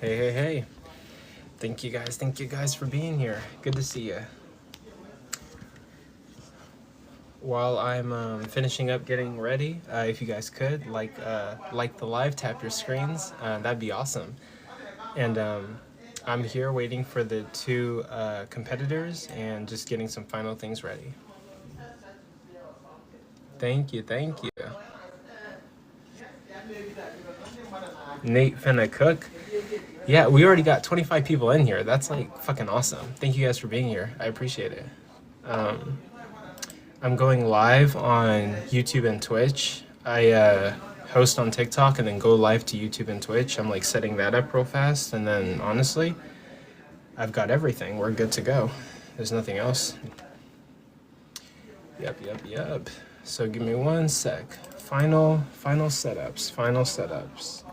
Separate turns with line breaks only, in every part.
Hey, hey, hey. Thank you guys for being here. Good to see you. While I'm finishing up getting ready, if you guys could, like the live, tap your screens. That'd be awesome. And I'm here waiting for the two competitors and just getting some final things ready. Thank you, thank you. Nate finna cook. Yeah, we already got 25 people in here. That's like fucking awesome. Thank you guys for being here. I appreciate it. I'm going live on YouTube and Twitch. I host on TikTok and then go live to YouTube and Twitch. I'm like setting that up real fast. And then honestly, I've got everything. We're good to go. There's nothing else. Yep. So give me one sec. Final setups.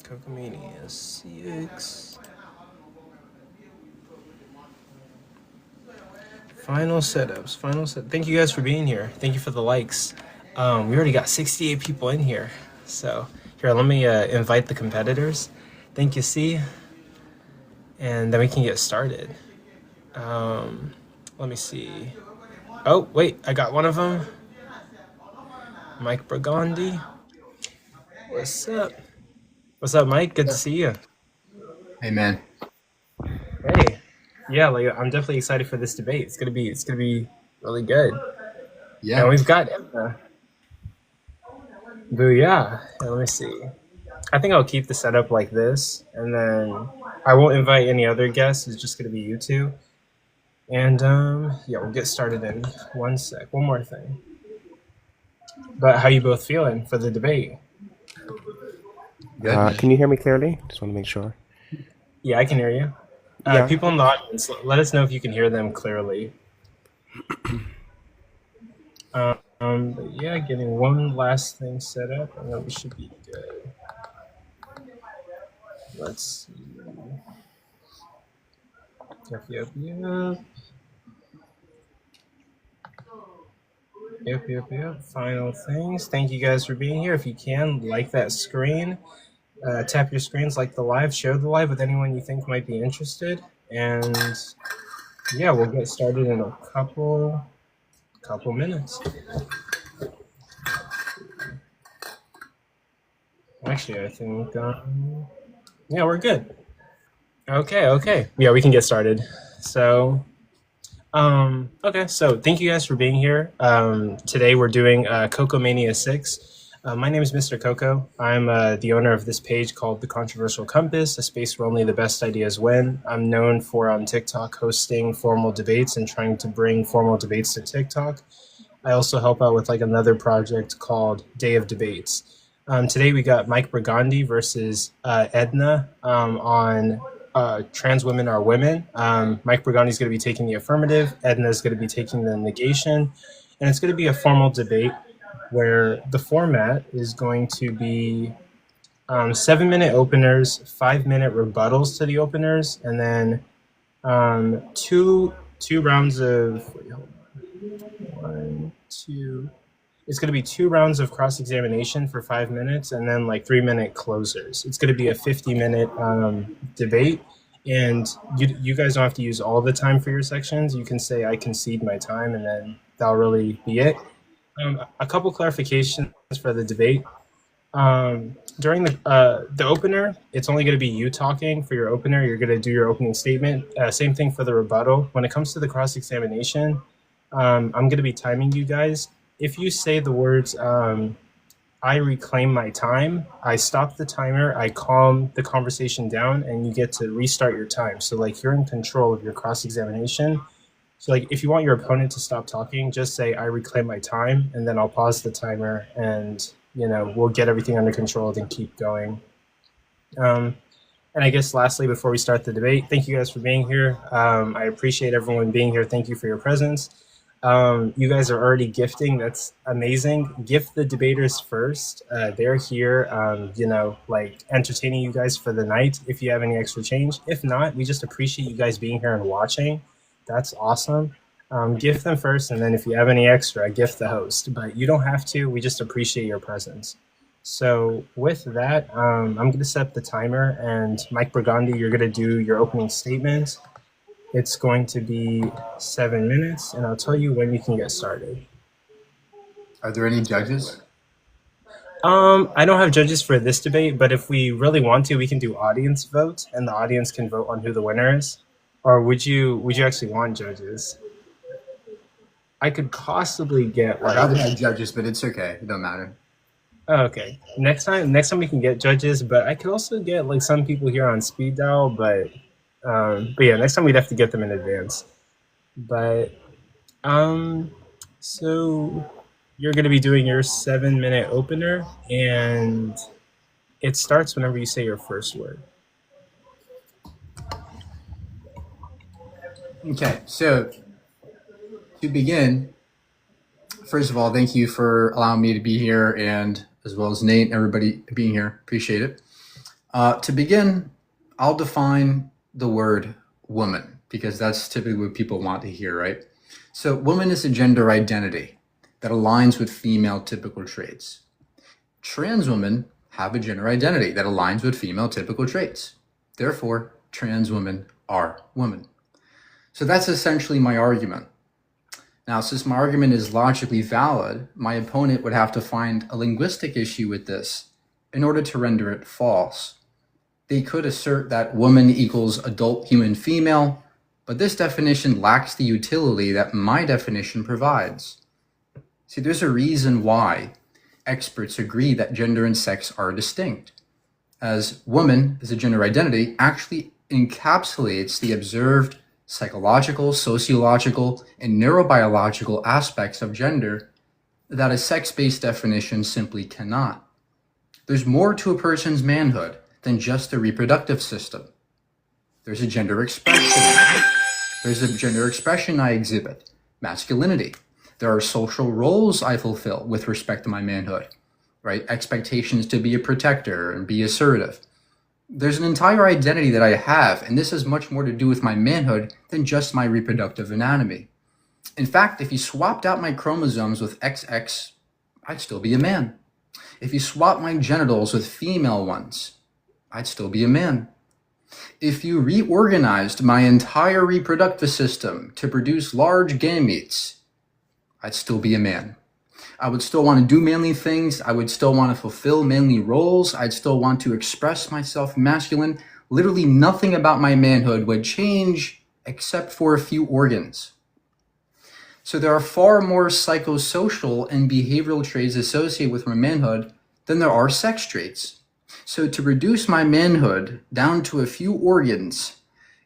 Coco-Mania 6. Final setups. Thank you guys for being here. Thank you for the likes. We already got 68 people in here. So here, let me invite the competitors. Thank you, C. And then we can get started. Let me see. Oh, wait, I got one of them. Mike Burgundy. What's up? What's up, Mike? Good to see you.
Hey, man.
Hey. Yeah, like I'm definitely excited for this debate. It's gonna be really good.
Yeah.
And we've got Emma. Booyah. Let me see. I think I'll keep the setup like this, and then I won't invite any other guests. It's just gonna be you two. And yeah, we'll get started in one sec. One more thing. But how you both feeling for the debate?
Good.
Can you hear me clearly? Just want to make sure.
Yeah, I can hear you.
Yeah.
People in the audience, let us know if you can hear them clearly. But yeah, getting one last thing set up, and then we should be good. Let's see. Yep. Final things. Thank you guys for being here. If you can, like that screen. Tap your screens, like the live, share the live with anyone you think might be interested. And yeah, we'll get started in a couple minutes. Actually, I think, yeah, we're good. Okay. Yeah, we can get started. So, okay, so thank you guys for being here. Today we're doing Coco-Mania 6. My name is Mr. Coco. I'm the owner of this page called The Controversial Compass, a space where only the best ideas win. I'm known for on TikTok hosting formal debates and trying to bring formal debates to TikTok. I also help out with like another project called Day of Debates. Today we got Mike Burgundy versus Edna on Trans Women Are Women. Mike Burgundy is going to be taking the affirmative. Edna is going to be taking the negation. And it's going to be a formal debate where the format is going to be 7-minute openers, 5-minute rebuttals to the openers, and then two rounds of, wait, hold on. 1, 2. It's going to be 2 rounds of cross-examination for 5 minutes, and then like 3-minute closers. It's going to be a 50-minute debate, and you guys don't have to use all the time for your sections. You can say I concede my time, and then that'll really be it. A couple clarifications for the debate. During the opener, it's only going to be you talking for your opener. You're going to do your opening statement. Same thing for the rebuttal. When it comes to the cross-examination, I'm going to be timing you guys. If you say the words, I reclaim my time, I stop the timer, I calm the conversation down, and you get to restart your time. So like you're in control of your cross-examination. So like if you want your opponent to stop talking, just say I reclaim my time, and then I'll pause the timer, and we'll get everything under control and keep going. And I guess lastly, before we start the debate, thank you guys for being here. I appreciate everyone being here. Thank you for your presence. You guys are already gifting. That's amazing. Gift the debaters first. They're here, like entertaining you guys for the night if you have any extra change. If not, we just appreciate you guys being here and watching. That's awesome. Gift them first, and then if you have any extra, gift the host. But you don't have to. We just appreciate your presence. So with that, I'm going to set the timer, and Mike Burgundy, you're going to do your opening statement. It's going to be 7 minutes, and I'll tell you when you can get started.
Are there any judges?
I don't have judges for this debate, but if we really want to, we can do audience vote, and the audience can vote on who the winner is. Or would you actually want judges? I could possibly get
I'd rather have judges, but it's okay. It don't matter.
Oh, okay. Next time we can get judges, but I could also get like some people here on speed dial, but yeah, next time we'd have to get them in advance. But so you're gonna be doing your 7 minute opener, and it starts whenever you say your first word.
Okay, so to begin, first of all, thank you for allowing me to be here, and as well as Nate, everybody being here. Appreciate it. To begin, I'll define the word woman, because that's typically what people want to hear, right? So woman is a gender identity that aligns with female typical traits. Trans women have a gender identity that aligns with female typical traits. Therefore, trans women are women. So that's essentially my argument. Now, since my argument is logically valid, my opponent would have to find a linguistic issue with this in order to render it false. They could assert that woman equals adult human female, but this definition lacks the utility that my definition provides. See, there's a reason why experts agree that gender and sex are distinct, as woman as a gender identity actually encapsulates the observed psychological, sociological, and neurobiological aspects of gender that a sex-based definition simply cannot. There's more to a person's manhood than just the reproductive system. There's a gender expression. There's a gender expression I exhibit, masculinity. There are social roles I fulfill with respect to my manhood, right? Expectations to be a protector and be assertive. There's an entire identity that I have, and this has much more to do with my manhood than just my reproductive anatomy. In fact, if you swapped out my chromosomes with XX, I'd still be a man. If you swap my genitals with female ones, I'd still be a man. If you reorganized my entire reproductive system to produce large gametes, I'd still be a man. I would still want to do manly things. I would still want to fulfill manly roles. I'd still want to express myself masculine. Literally nothing about my manhood would change except for a few organs. So there are far more psychosocial and behavioral traits associated with my manhood than there are sex traits. So to reduce my manhood down to a few organs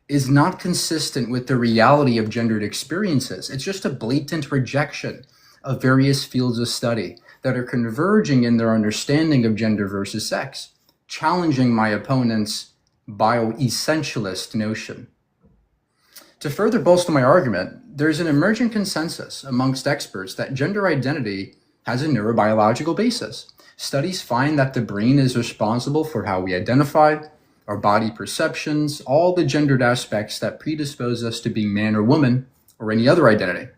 is not consistent with the reality of gendered experiences. It's just a blatant rejection of various fields of study that are converging in their understanding of gender versus sex, challenging my opponent's bioessentialist notion. To further bolster my argument, there's an emerging consensus amongst experts that gender identity has a neurobiological basis. Studies find that the brain is responsible for how we identify, our body perceptions, all the gendered aspects that predispose us to being man or woman or any other identity.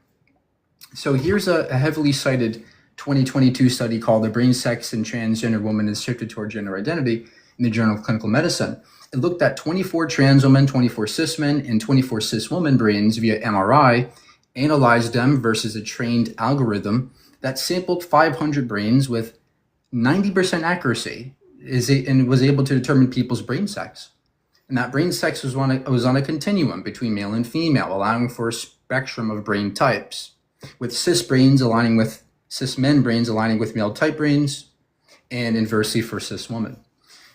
So here's a heavily cited 2022 study called The Brain, Sex, and Transgender Woman is Shifted Toward Gender Identity in the Journal of Clinical Medicine. It looked at 24 trans women, 24 cis men, and 24 cis women brains via MRI, analyzed them versus a trained algorithm that sampled 500 brains with 90% accuracy and was able to determine people's brain sex. And that brain sex was on a continuum between male and female, allowing for a spectrum of brain types, with cis brains aligning with cis men brains aligning with male type brains, and inversely for cis women.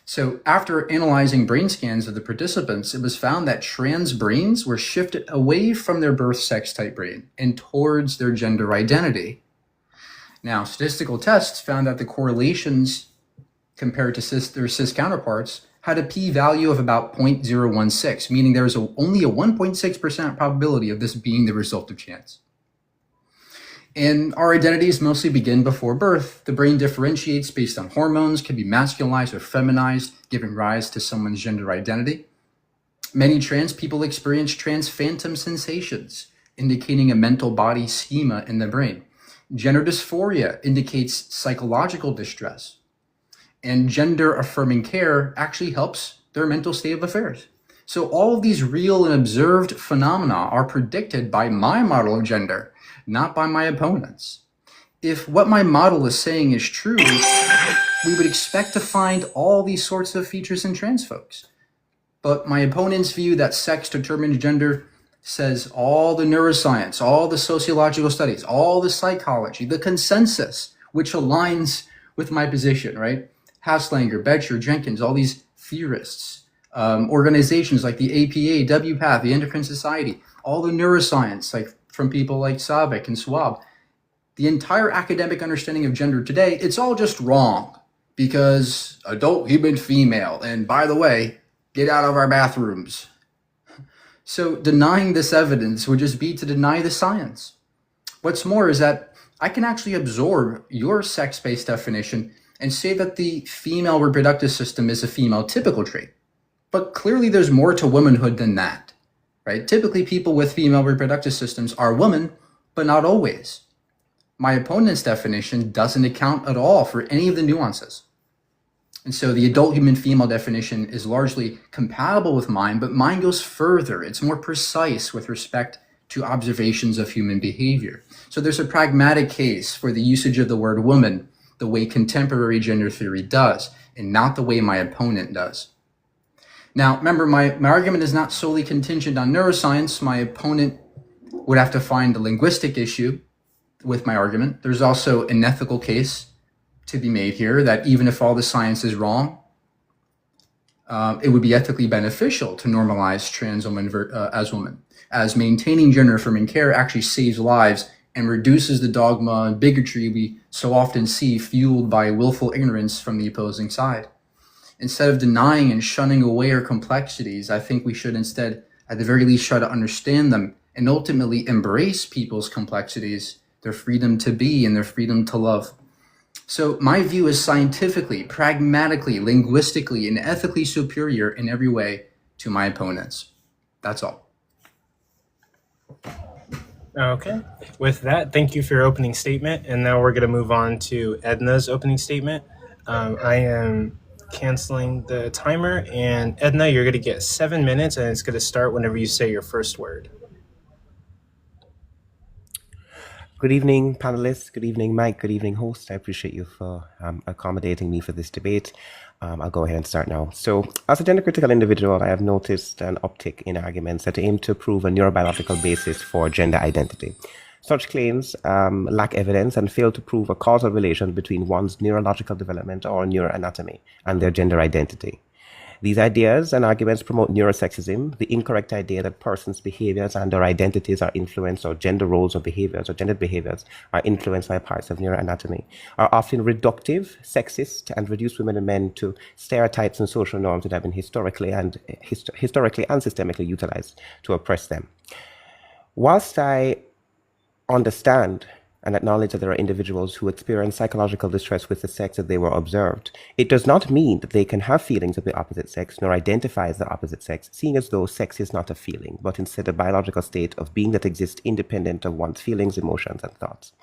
So after analyzing brain scans of the participants, it was found that trans brains were shifted away from their birth sex type brain and towards their gender identity. Now, statistical tests found that the correlations compared to their cis counterparts had a p-value of about 0.016, meaning there was only a 1.6% probability of this being the result of chance. And our identities mostly begin before birth. The brain differentiates based on hormones, can be masculinized or feminized, giving rise to someone's gender identity. Many trans people experience trans phantom sensations, indicating a mental body schema in the brain. Gender dysphoria indicates psychological distress. and gender affirming care actually helps their mental state of affairs. So all of these real and observed phenomena are predicted by my model of gender, not by my opponents. If what my model is saying is true, we would expect to find all these sorts of features in trans folks. But my opponent's view that sex determines gender says all the neuroscience, all the sociological studies, all the psychology, the consensus, which aligns with my position, right? Haslanger, Betcher, Jenkins, all these theorists, organizations like the APA, WPATH, the Endocrine Society, all the neuroscience, like from people like Savik and Swab, the entire academic understanding of gender today, it's all just wrong because adult human female, and by the way, get out of our bathrooms. So denying this evidence would just be to deny the science. What's more is that I can actually absorb your sex-based definition and say that the female reproductive system is a female typical trait. But clearly there's more to womanhood than that, right? Typically people with female reproductive systems are women, but not always. My opponent's definition doesn't account at all for any of the nuances. And so the adult human female definition is largely compatible with mine, but mine goes further. It's more precise with respect to observations of human behavior. So there's a pragmatic case for the usage of the word woman the way contemporary gender theory does, and not the way my opponent does. Now, remember, my argument is not solely contingent on neuroscience. My opponent would have to find a linguistic issue with my argument. There's also an ethical case to be made here that even if all the science is wrong, it would be ethically beneficial to normalize trans women as women, as maintaining gender affirming care actually saves lives and reduces the dogma and bigotry we so often see fueled by willful ignorance from the opposing side. Instead of denying and shunning away our complexities, I think we should instead, at the very least, try to understand them and ultimately embrace people's complexities, their freedom to be and their freedom to love. So my view is scientifically, pragmatically, linguistically, and ethically superior in every way to my opponents. That's all.
Okay. With that, thank you for your opening statement. And now we're going to move on to Edna's opening statement. I am canceling the timer, and Edna, you're going to get 7 minutes, and it's going to start whenever you say your first word.
Good evening, panelists. Good evening, Mike. Good evening, host. I appreciate you for accommodating me for this debate. I'll go ahead and start now. So, as a gender-critical individual, I have noticed an uptick in arguments that aim to prove a neurobiological basis for gender identity. Such claims lack evidence and fail to prove a causal relation between one's neurological development or neuroanatomy and their gender identity. These ideas and arguments promote neurosexism, the incorrect idea that persons' behaviors and their identities are influenced, or gender roles or behaviors or gendered behaviors are influenced by parts of neuroanatomy, are often reductive, sexist, and reduce women and men to stereotypes and social norms that have been historically and systemically utilized to oppress them. Whilst I understand and acknowledge that there are individuals who experience psychological distress with the sex that they were observed, it does not mean that they can have feelings of the opposite sex nor identify as the opposite sex, seeing as though sex is not a feeling, but instead a biological state of being that exists independent of one's feelings, emotions, and thoughts.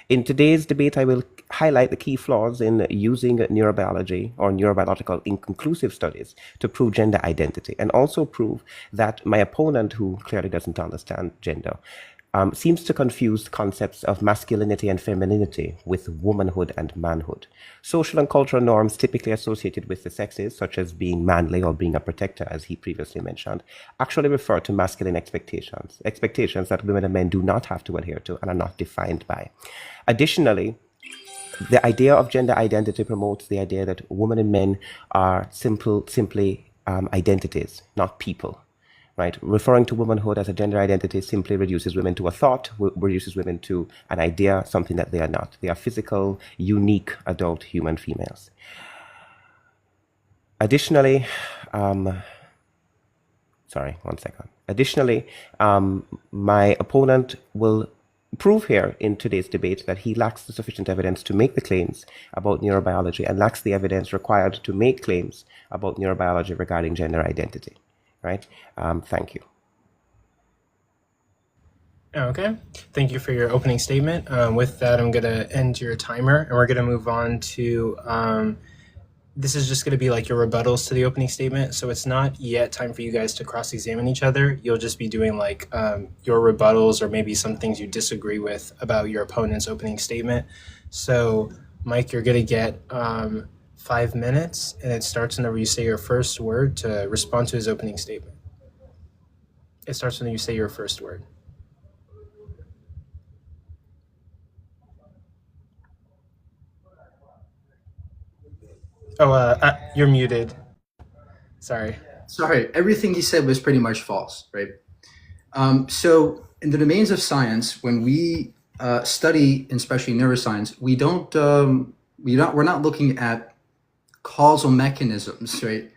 In today's debate, I will highlight the key flaws in using neurobiology or neurobiological inconclusive studies to prove gender identity, and also prove that my opponent, who clearly doesn't understand gender, seems to confuse concepts of masculinity and femininity with womanhood and manhood. Social and cultural norms typically associated with the sexes, such as being manly or being a protector, as he previously mentioned, actually refer to masculine expectations that women and men do not have to adhere to and are not defined by. Additionally, the idea of gender identity promotes the idea that women and men are simply identities, not people. Right? Referring to womanhood as a gender identity simply reduces women to a thought, reduces women to an idea, something that they are not. They are physical, unique, adult human females. Additionally, my opponent will prove here in today's debate that he lacks the sufficient evidence to make the claims about neurobiology and lacks the evidence required to make claims about neurobiology regarding gender identity. Right? Thank you.
Okay. Thank you for your opening statement. With that, I'm going to end your timer, and we're going to move on to this is just going to be like your rebuttals to the opening statement. So it's not yet time for you guys to cross-examine each other. You'll just be doing like your rebuttals or maybe some things you disagree with about your opponent's opening statement. So Mike, you're going to get 5 minutes, and it starts whenever you say your first word to respond to his opening statement. It starts when you say your first word. Oh, you're muted. Sorry.
Sorry, everything he said was pretty much false, right? So in the domains of science, when we study, especially neuroscience, we're not looking at causal mechanisms, right?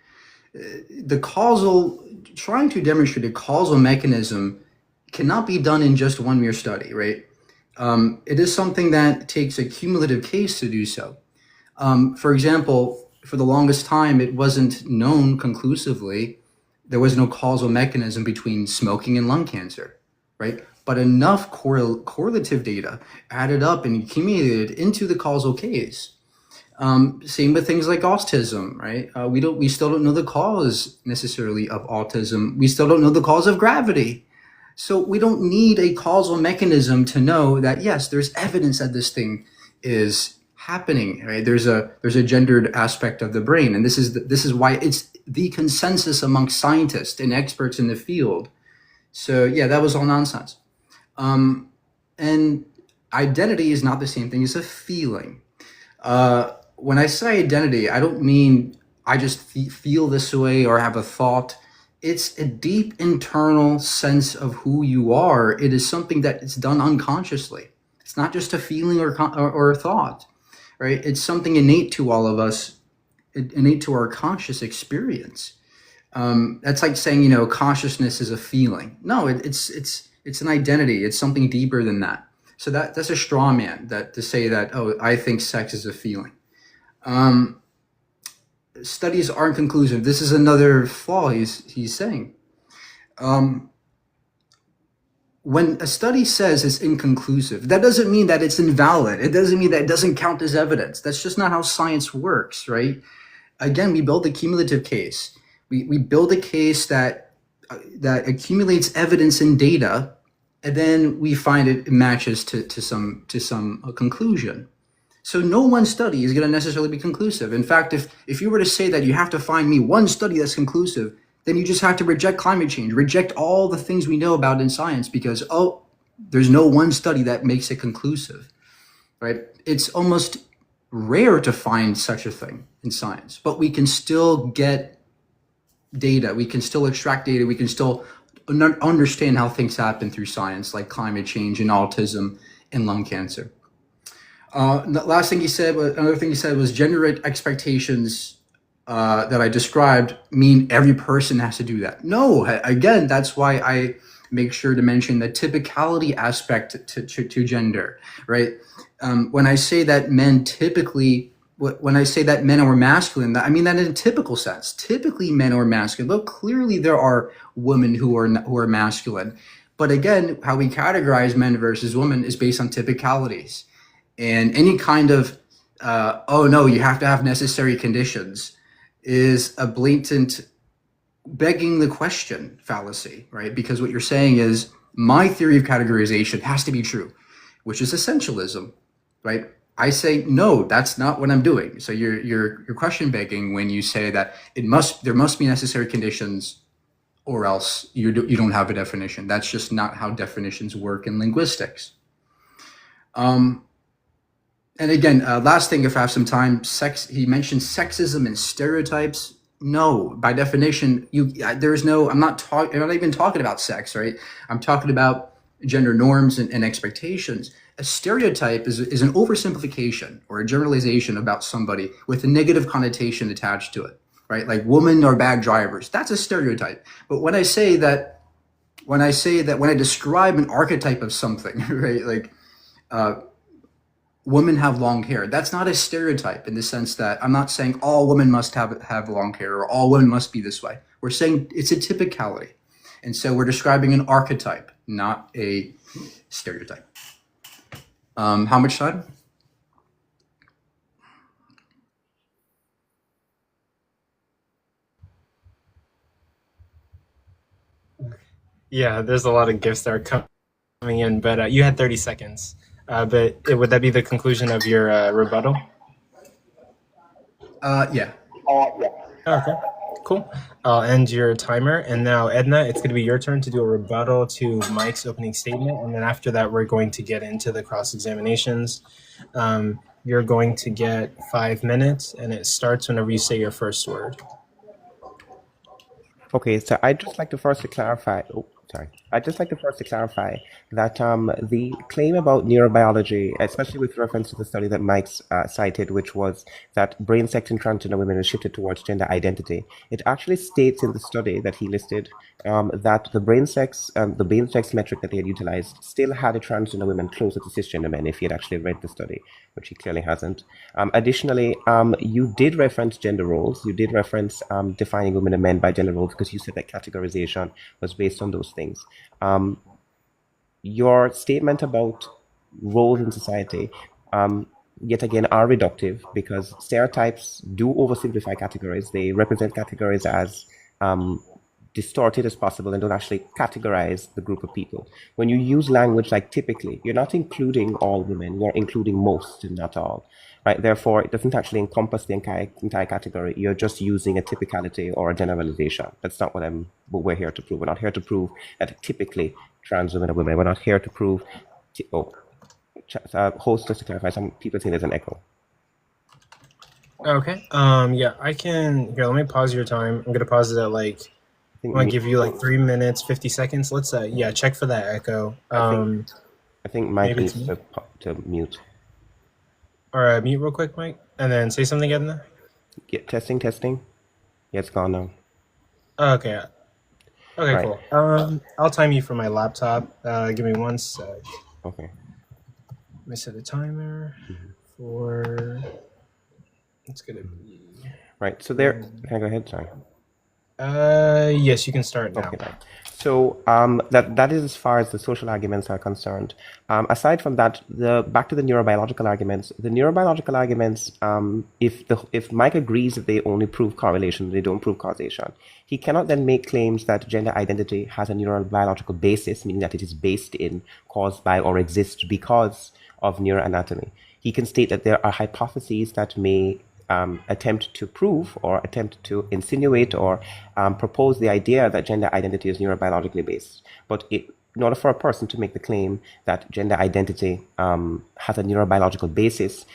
Trying to demonstrate a causal mechanism cannot be done in just one mere study, right? It is something that takes a cumulative case to do so. For example, for the longest time, it wasn't known conclusively. There was no causal mechanism between smoking and lung cancer, right? But enough correlative data added up and accumulated into the causal case. Same with things like autism, right? We still don't know the cause necessarily of autism. We still don't know the cause of gravity. So we don't need a causal mechanism to know that, yes, there's evidence that this thing is happening, right? There's a gendered aspect of the brain, and this is why it's the consensus among scientists and experts in the field. So yeah, that was all nonsense. And identity is not the same thing as a feeling. When I say identity, I don't mean I just feel this way or have a thought. It's a deep internal sense of who you are. It is something that is done unconsciously. It's not just a feeling or a thought. Right? It's something innate to all of us, innate to our conscious experience. That's like saying, consciousness is a feeling. No, it's an identity. It's something deeper than that. So that's a straw man to say that, oh, I think sex is a feeling. Studies aren't conclusive. This is another flaw he's saying. When a study says it's inconclusive, that doesn't mean that it's invalid. It doesn't mean that it doesn't count as evidence. That's just not how science works, right? Again, we build a cumulative case. We build a case that accumulates evidence and data, and then we find it matches to some conclusion. So no one study is going to necessarily be conclusive. In fact, if you were to say that you have to find me one study that's conclusive, then you just have to reject climate change, reject all the things we know about in science because, there's no one study that makes it conclusive, right? It's almost rare to find such a thing in science, but we can still get data. We can still extract data. We can still understand how things happen through science, like climate change and autism and lung cancer. The last thing he said, another thing he said was gender expectations that I described mean every person has to do that. No, again, that's why I make sure to mention the typicality aspect to gender, right? When I say that men are masculine, I mean that in a typical sense. Typically, men are masculine, but clearly there are women who are masculine. But again, how we categorize men versus women is based on typicalities, and any kind of oh no, you have to have necessary conditions is a blatant begging the question fallacy, right? Because what you're saying is my theory of categorization has to be true, which is essentialism, right? I say no, that's not what I'm doing. So you're question begging when you say that there must be necessary conditions, or else you don't have a definition. That's just not how definitions work in linguistics. And again, last thing, if I have some time, he mentioned sexism and stereotypes. No, by definition, I'm not even talking about sex, right? I'm talking about gender norms and expectations. A stereotype is an oversimplification or a generalization about somebody with a negative connotation attached to it, right? Like women are bad drivers. That's a stereotype. But when I describe an archetype of something, right? Like, women have long hair. That's not a stereotype in the sense that I'm not saying all women must have long hair or all women must be this way. We're saying it's a typicality. And so we're describing an archetype, not a stereotype. How much time?
Yeah, there's a lot of gifts that are coming in, but you had 30 seconds. Would that be the conclusion of your rebuttal?
Yeah.
Okay, cool. I'll end your timer. And now, Edna, it's going to be your turn to do a rebuttal to Mike's opening statement. And then after that, we're going to get into the cross examinations. You're going to get 5 minutes, and it starts whenever you say your first word.
Okay, so I'd just like to first to clarify. Oh, sorry. I'd just like to first to clarify that the claim about neurobiology, especially with reference to the study that Mike's cited, which was that brain sex in transgender women is shifted towards gender identity, it actually states in the study that he listed that the brain sex metric that they had utilized still had a transgender women closer to cisgender men. If he had actually read the study, which he clearly hasn't. Additionally, you did reference gender roles. You did reference defining women and men by gender roles because you said that categorization was based on those things. Your statement about roles in society, yet again, are reductive because stereotypes do oversimplify categories. They represent categories as distorted as possible and don't actually categorize the group of people. When you use language like typically, you're not including all women, you're including most and not all. Right? Therefore, it doesn't actually encompass the entire category. You're just using a typicality or a generalization. That's not what we're here to prove. We're not here to prove that typically trans women are women. We're not here to prove. Host, just to clarify, some people think there's an echo.
Okay. Yeah, I can. Here, let me pause your time. I'm gonna pause it at I'm gonna give you 3 minutes, 50 seconds. Let's check for that echo.
I think Mike needs to mute.
Or mute real quick, Mike, and then say something again there.
Yeah, testing. Yeah, it's gone now.
Okay. Okay,
Right.
Cool. I'll time you for my laptop. Give me 1 sec.
Okay.
Let me set a timer for. It's gonna be.
Right. So there. Can I go ahead? Sorry.
Yes, you can start now.
Okay, right. So that is as far as the social arguments are concerned. Aside from that, back to the neurobiological arguments. The neurobiological arguments, if Mike agrees that they only prove correlation, they don't prove causation, he cannot then make claims that gender identity has a neurobiological basis, meaning that it is based in, caused by, or exists because of neuroanatomy. He can state that there are hypotheses that may attempt to prove or attempt to insinuate or propose the idea that gender identity is neurobiologically based. But in order for a person to make the claim that gender identity has a neurobiological basis,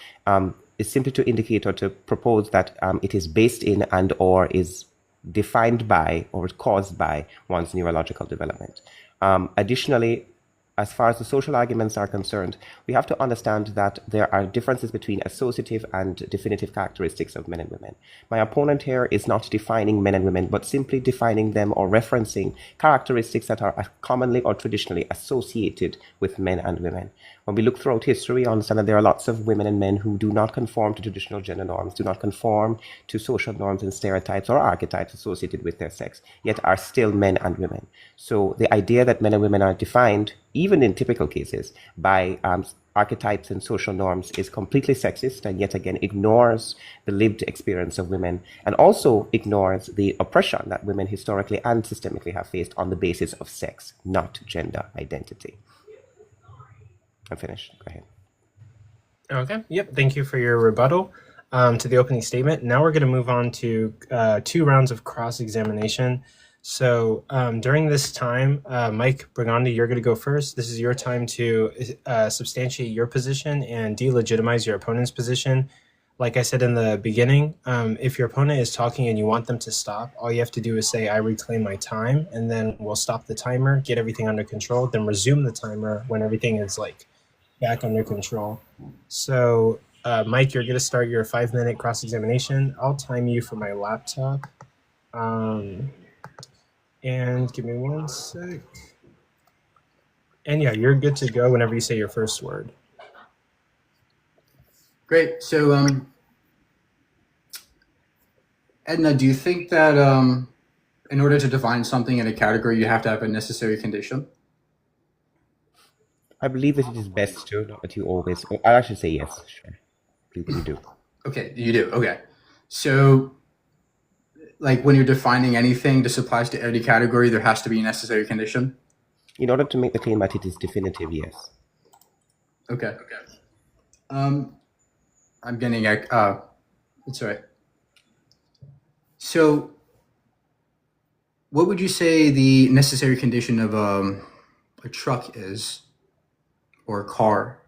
is simply to indicate or to propose that it is based in and or is defined by or caused by one's neurological development. Additionally, as far as the social arguments are concerned, we have to understand that there are differences between associative and definitive characteristics of men and women. My opponent here is not defining men and women, but simply defining them or referencing characteristics that are commonly or traditionally associated with men and women. When we look throughout history, we understand that there are lots of women and men who do not conform to traditional gender norms, do not conform to social norms and stereotypes or archetypes associated with their sex, yet are still men and women. So the idea that men and women are defined, even in typical cases, by archetypes and social norms is completely sexist and yet again ignores the lived experience of women and also ignores the oppression that women historically and systemically have faced on the basis of sex, not gender identity. I'm finished. Go ahead.
Okay. Yep. Thank you for your rebuttal to the opening statement. Now we're going to move on to 2 rounds of cross-examination. So during this time, Mike Brigandi, you're going to go first. This is your time to substantiate your position and delegitimize your opponent's position. Like I said in the beginning, if your opponent is talking and you want them to stop, all you have to do is say, I reclaim my time, and then we'll stop the timer, get everything under control, then resume the timer when everything is back under control. So, Mike, you're going to start your 5-minute cross-examination. I'll time you for my laptop. And give me 1 sec. And yeah, you're good to go whenever you say your first word.
Great. So, Edna, do you think that in order to define something in a category, you have to have a necessary condition?
I believe that it is best to, not that you always. I actually say yes. Sure. You do.
Okay, you do. Okay. So, when you're defining anything, this applies to every category, there has to be a necessary condition?
In order to make the claim that it is definitive, yes.
Okay. I'm getting it's all right. So, what would you say the necessary condition of a truck is, or a car?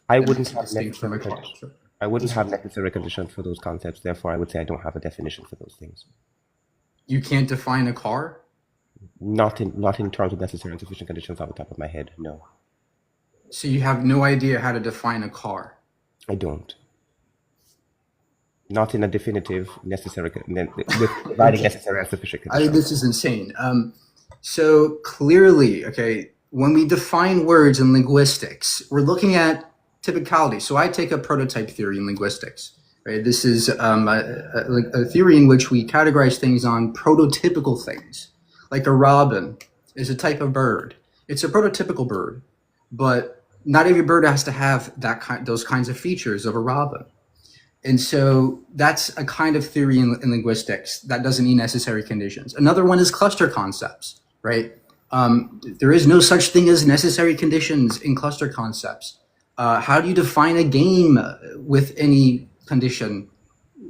I wouldn't have
Distinct from a car.
necessary. I wouldn't have necessary conditions for those concepts. Therefore, I would say I don't have a definition for those things.
You can't define a car?
Not in terms of necessary and sufficient conditions off the top of my head. No,
So you have no idea how to define a car?
I don't. Not in a definitive necessary with providing necessary and sufficient conditions.
This is insane. So clearly, okay, when we define words in linguistics, we're looking at typicality. So I take a prototype theory in linguistics. Right? This is a theory in which we categorize things on prototypical things. Like a robin is a type of bird. It's a prototypical bird, but not every bird has to have those kinds of features of a robin. And so that's a kind of theory in linguistics that doesn't need necessary conditions. Another one is cluster concepts, right? There is no such thing as necessary conditions in cluster concepts. How do you define a game with any condition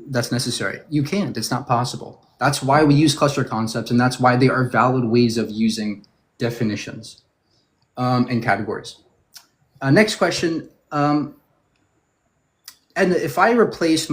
that's necessary? You can't. It's not possible. That's why we use cluster concepts, and that's why they are valid ways of using definitions and categories. Next question. And if I replace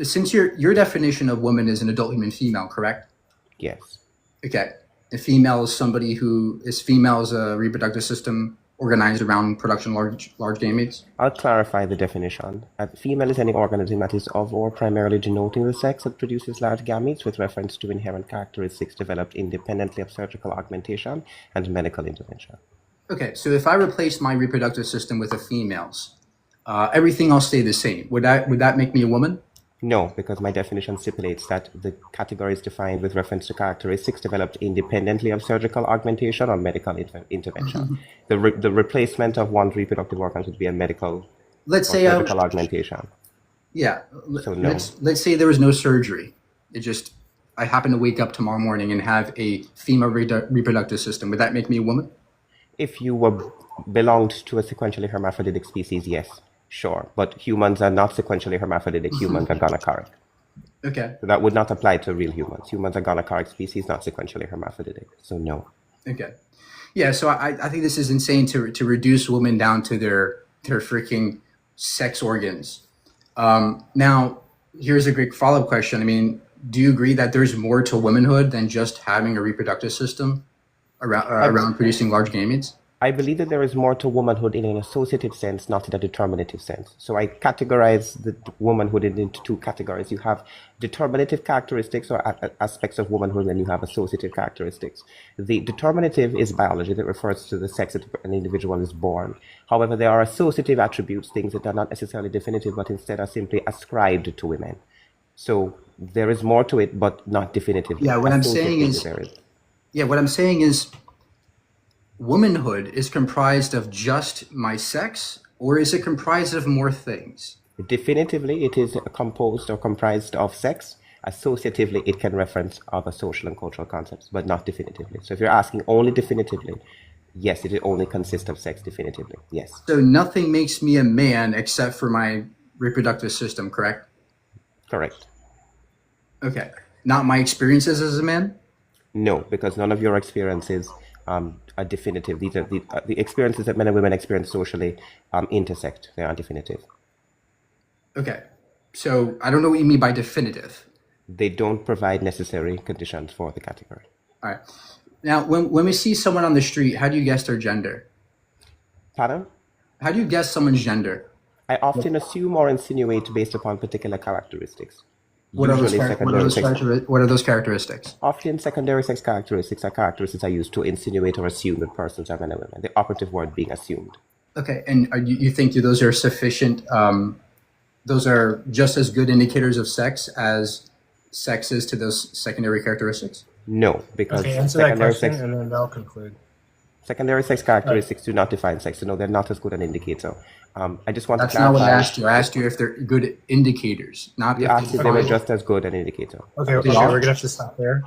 since your definition of woman is an adult human female, correct?
Yes.
Okay. A female is somebody who is female is a reproductive system organized around production large gametes.
I'll clarify the definition. A female is any organism that is of or primarily denoting the sex that produces large gametes with reference to inherent characteristics developed independently of surgical augmentation and medical intervention.
Okay, so if I replace my reproductive system with a female's, everything else stay the same. Would that make me a woman?
No, because my definition stipulates that the category is defined with reference to characteristics developed independently of surgical augmentation or medical intervention. The replacement of one's reproductive organs would be a medical surgical augmentation.
Yeah.
So no.
Let's say there was no surgery. I happen to wake up tomorrow morning and have a female reproductive system. Would that make me a woman?
If you belonged to a sequentially hermaphroditic species, yes. Sure, but humans are not sequentially hermaphroditic. Humans are gonochoric.
Okay.
So that would not apply to real humans. Humans are gonochoric species, not sequentially hermaphroditic. So no.
Okay. Yeah, so I think this is insane to reduce women down to their freaking sex organs. Now, here's a great follow-up question. I mean, do you agree that there's more to womanhood than just having a reproductive system around producing large gametes?
I believe that there is more to womanhood in an associative sense, not in a determinative sense. So I categorize the womanhood into two categories. You have determinative characteristics or aspects of womanhood, and you have associative characteristics. The determinative is biology that refers to the sex that an individual is born. However, there are associative attributes, things that are not necessarily definitive, but instead are simply ascribed to women. So there is more to it, but not definitively.
Yeah, what I'm saying is womanhood is comprised of just my sex, or is it comprised of more things?
Definitively, it is composed or comprised of sex. Associatively, it can reference other social and cultural concepts, but not definitively. So if you're asking only definitively, yes, it only consists of sex definitively, yes.
So nothing makes me a man except for my reproductive system, correct?
Correct.
Okay. Not my experiences as a man?
No, because none of your experiences are definitive. These are the experiences that men and women experience socially intersect. They are definitive.
Okay. So I don't know what you mean by definitive.
They don't provide necessary conditions for the category.
All right. Now, when we see someone on the street, how do you guess their gender?
Pardon?
How do you guess someone's gender?
I often assume or insinuate based upon particular characteristics.
What are those characteristics?
Often secondary sex characteristics are characteristics I use to insinuate or assume that persons are men and women. The operative word being assumed. Okay, and
you think those are sufficient? Those are just as good indicators of sex as sex is to those secondary characteristics?
No, because
answer that question and then I'll conclude.
Secondary sex characteristics do not define sex, so no, they're not as good an indicator. I just want
to clarify. That's not what I asked you. I asked you if they're good indicators, not
you asked if they were just as good an indicator.
Okay, we're gonna have to stop there.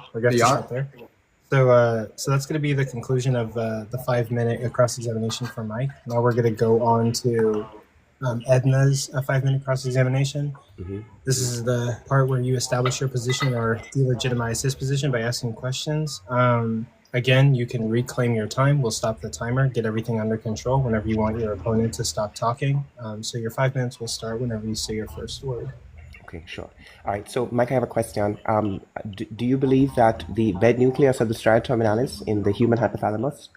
So that's going to be the conclusion of the 5 minute cross-examination for Mike. Now we're going to go on to Edna's 5 minute cross-examination. This is the part where you establish your position or delegitimize his position by asking questions. Again, you can reclaim your time. We'll stop the timer, get everything under control whenever you want your opponent to stop talking. So your 5 minutes will start whenever you say your first word.
Okay, sure. All right, so Mike, I have a question. Do you believe that the bed nucleus of the striatum terminalis in the human hypothalamus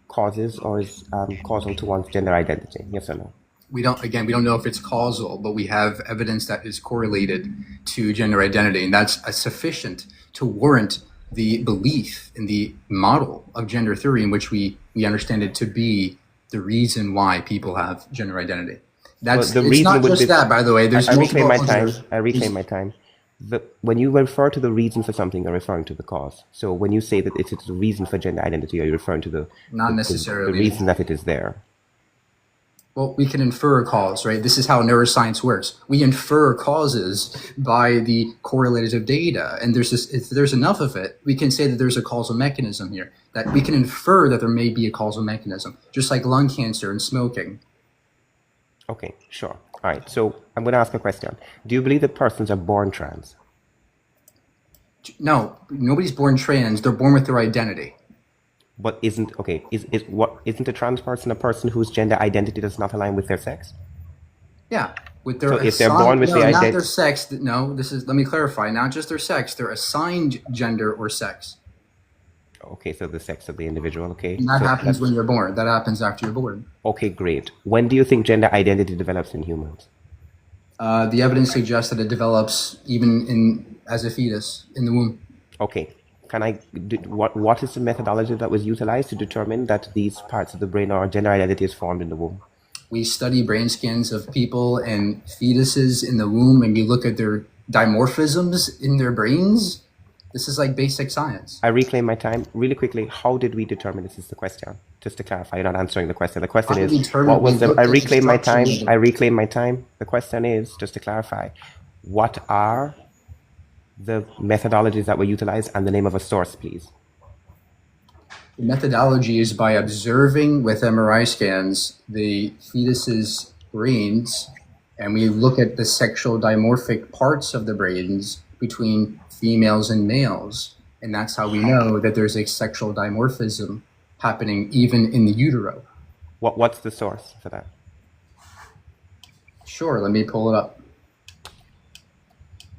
causes or is causal to one's gender identity? Yes or no?
We don't know if it's causal, but we have evidence that is correlated to gender identity, and that's sufficient to warrant the belief in the model of gender theory in which we understand it to be the reason why people have gender identity. It's not just that, by the way. There's
I reclaim my time. I reclaim my time. When you refer to the reason for something, you're referring to the cause. So when you say that it's a reason for gender identity, are you referring to the reason that it is there?
Well, we can infer a cause, right? This is how neuroscience works. We infer causes by the correlative data, and if there's enough of it, we can say that there's a causal mechanism here. That we can infer that there may be a causal mechanism, just like lung cancer and smoking.
Okay, sure. All right, so I'm going to ask a question. Do you believe that persons are born trans?
No, nobody's born trans. They're born with their identity.
But isn't a trans person a person whose gender identity does not align with their sex?
Yeah, with their
so if they're born with the
not
identity,
their sex. No, let me clarify. Not just their sex. Their assigned gender or sex.
Okay, so the sex of the individual. Okay,
and that happens when you're born. That happens after you're born.
Okay, great. When do you think gender identity develops in humans?
The evidence suggests that it develops even as a fetus in the womb.
Okay. What is the methodology that was utilized to determine that these parts of the brain or gender identity is formed in the womb?
We study brain scans of people and fetuses in the womb, and we look at their dimorphisms in their brains. This is like basic science.
I reclaim my time. Really quickly, how did we determine this is the question? Just to clarify, you're not answering the question. The question is, what was the... I reclaim my time. I reclaim my time. The question is, just to clarify, what are the methodologies that were utilized and the name of a source, please?
The methodology is by observing with MRI scans the fetus's brains, and we look at the sexual dimorphic parts of the brains between females and males, and that's how we know that there's a sexual dimorphism happening even in the utero.
What's the source for that?
Sure, let me pull it up.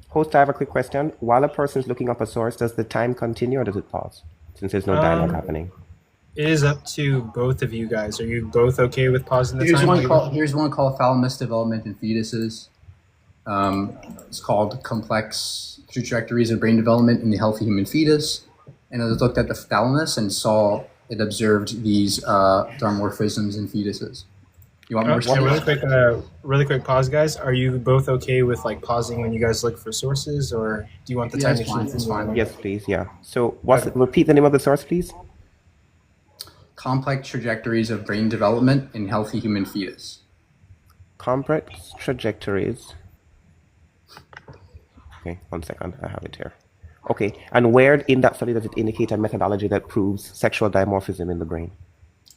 Host, I have a quick question. While a person is looking up a source, does the time continue or does it pause? Since there's no dialogue happening.
It is up to both of you guys. Are you both okay with pausing the
time? Here's one called thalamus development in fetuses. It's called complex trajectories of brain development in the healthy human fetus. And I looked at the thalamus and saw it observed these dimorphisms in fetuses. You want more?
Really quick pause, guys. Are you both okay with like pausing when you guys look for sources, or do you want the time to continue?
It's fine.
Yes, please. Yeah. So, repeat the name of the source, please.
Complex trajectories of brain development in healthy human fetus.
Complex trajectories. Okay, 1 second. I have it here. Okay, and where in that study does it indicate a methodology that proves sexual dimorphism in the brain?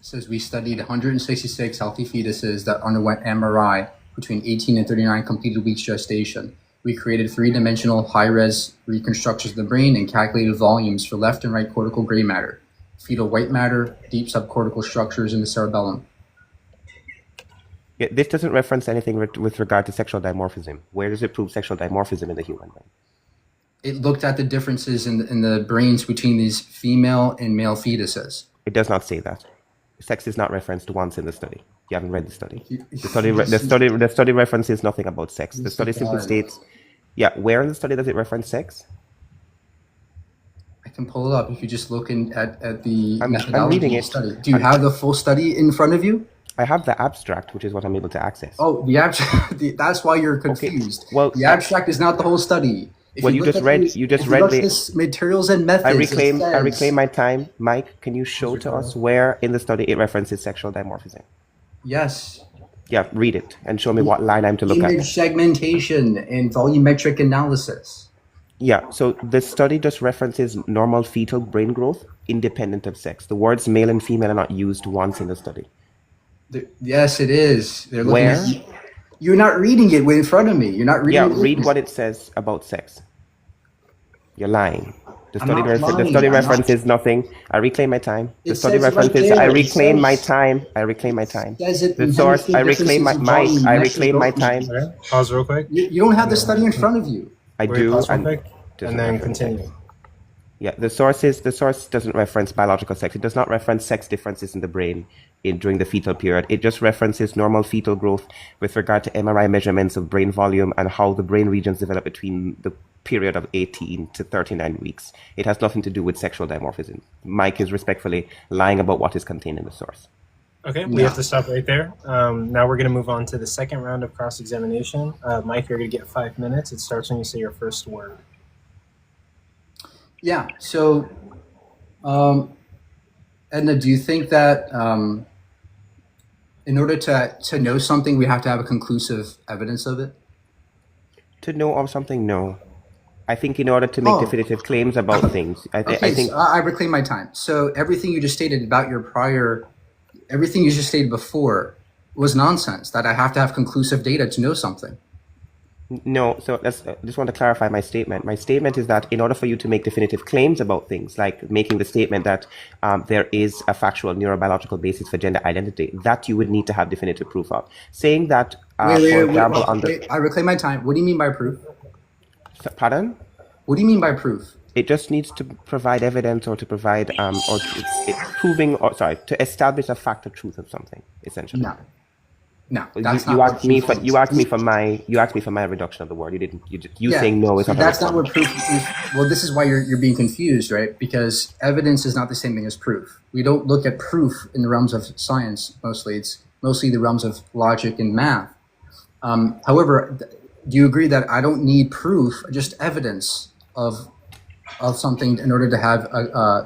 It says we studied 166 healthy fetuses that underwent MRI between 18 and 39 completed weeks gestation. We created three-dimensional high-res reconstructions of the brain and calculated volumes for left and right cortical gray matter, fetal white matter, deep subcortical structures in the cerebellum.
Yeah, this doesn't reference anything with regard to sexual dimorphism. Where does it prove sexual dimorphism in the human brain?
It looked at the differences in the brains between these female and male fetuses.
It does not say that. Sex is not referenced once in the study. You haven't read the study. The study references nothing about sex. The study simply states, yeah, where in the study does it reference sex?
I can pull it up if you just look at the methodology
I'm reading it.
Study. Do you have the full study in front of you?
I have the abstract, which is what I'm able to access.
Oh, the abstract. That's why you're confused.
Okay. Well,
the abstract is not the whole study.
You just read
the materials and methods.
I reclaim my time. Mike, can you show to us where in the study it references sexual dimorphism?
Yes.
Yeah, read it and show me what line I'm to look at.
Image segmentation and volumetric analysis.
Yeah, so the study just references normal fetal brain growth independent of sex. The words male and female are not used once in the study.
Yes, it is. They're looking at
Where?
you. You're not reading it in front of me. You're not reading
Yeah,
it with
read
me.
what it says about sex. You're lying. The
I'm
study,
not
the
lying.
study
I'm not.
references nothing. I reclaim my time. The
It
study
says it right
references. I
there. It
reclaim my
says
time. I reclaim my time.
says it
The
in
source. I
hemisphere
reclaim
differences
my
of
Mike.
volume
I
measures
reclaim my
growth.
time.
Okay, pause real quick.
You don't have the study in front of you.
I
Wait,
do,
pause real
and
quick,
doesn't
and then
reference sex.
continue.
Yeah, the source doesn't reference biological sex. It does not reference sex differences in the brain during the fetal period. It just references normal fetal growth with regard to MRI measurements of brain volume and how the brain regions develop between the period of 18 to 39 weeks. It has nothing to do with sexual dimorphism. Mike is respectfully lying about what is contained in the source.
Okay, we
No.
have to stop right there. Now we're going to move on to the second round of cross-examination. Mike, you're going to get 5 minutes. It starts when you say your first word.
Yeah. So, Edna, do you think that in order to know something, we have to have a conclusive evidence of it?
To know of something, no. I think in order to make
Oh.
definitive claims about things, I
Okay,
think
so I reclaim my time. So everything you just stated about everything you just stated before was nonsense. That I have to have conclusive data to know something.
no. So I just want to clarify my statement. My statement is that in order for you to make definitive claims about things, like making the statement that there is a factual neurobiological basis for gender identity, that you would need to have definitive proof of. Saying that, for example,
I reclaim my time. What do you mean by proof?
Pardon?
What do you mean by proof?
It just needs to provide evidence or to provide proving or to establish a fact or truth of something, essentially.
No, no,
You,
that's
you
not
asked me for
proof
you asked me for my reduction of the word. You didn't. You saying no is
so
not a
that's not
response.
what proof is. Well, this is why you're being confused, right? Because evidence is not the same thing as proof. We don't look at proof in the realms of science mostly. It's mostly the realms of logic and math. However, do you agree that I don't need proof, just evidence of something in order to have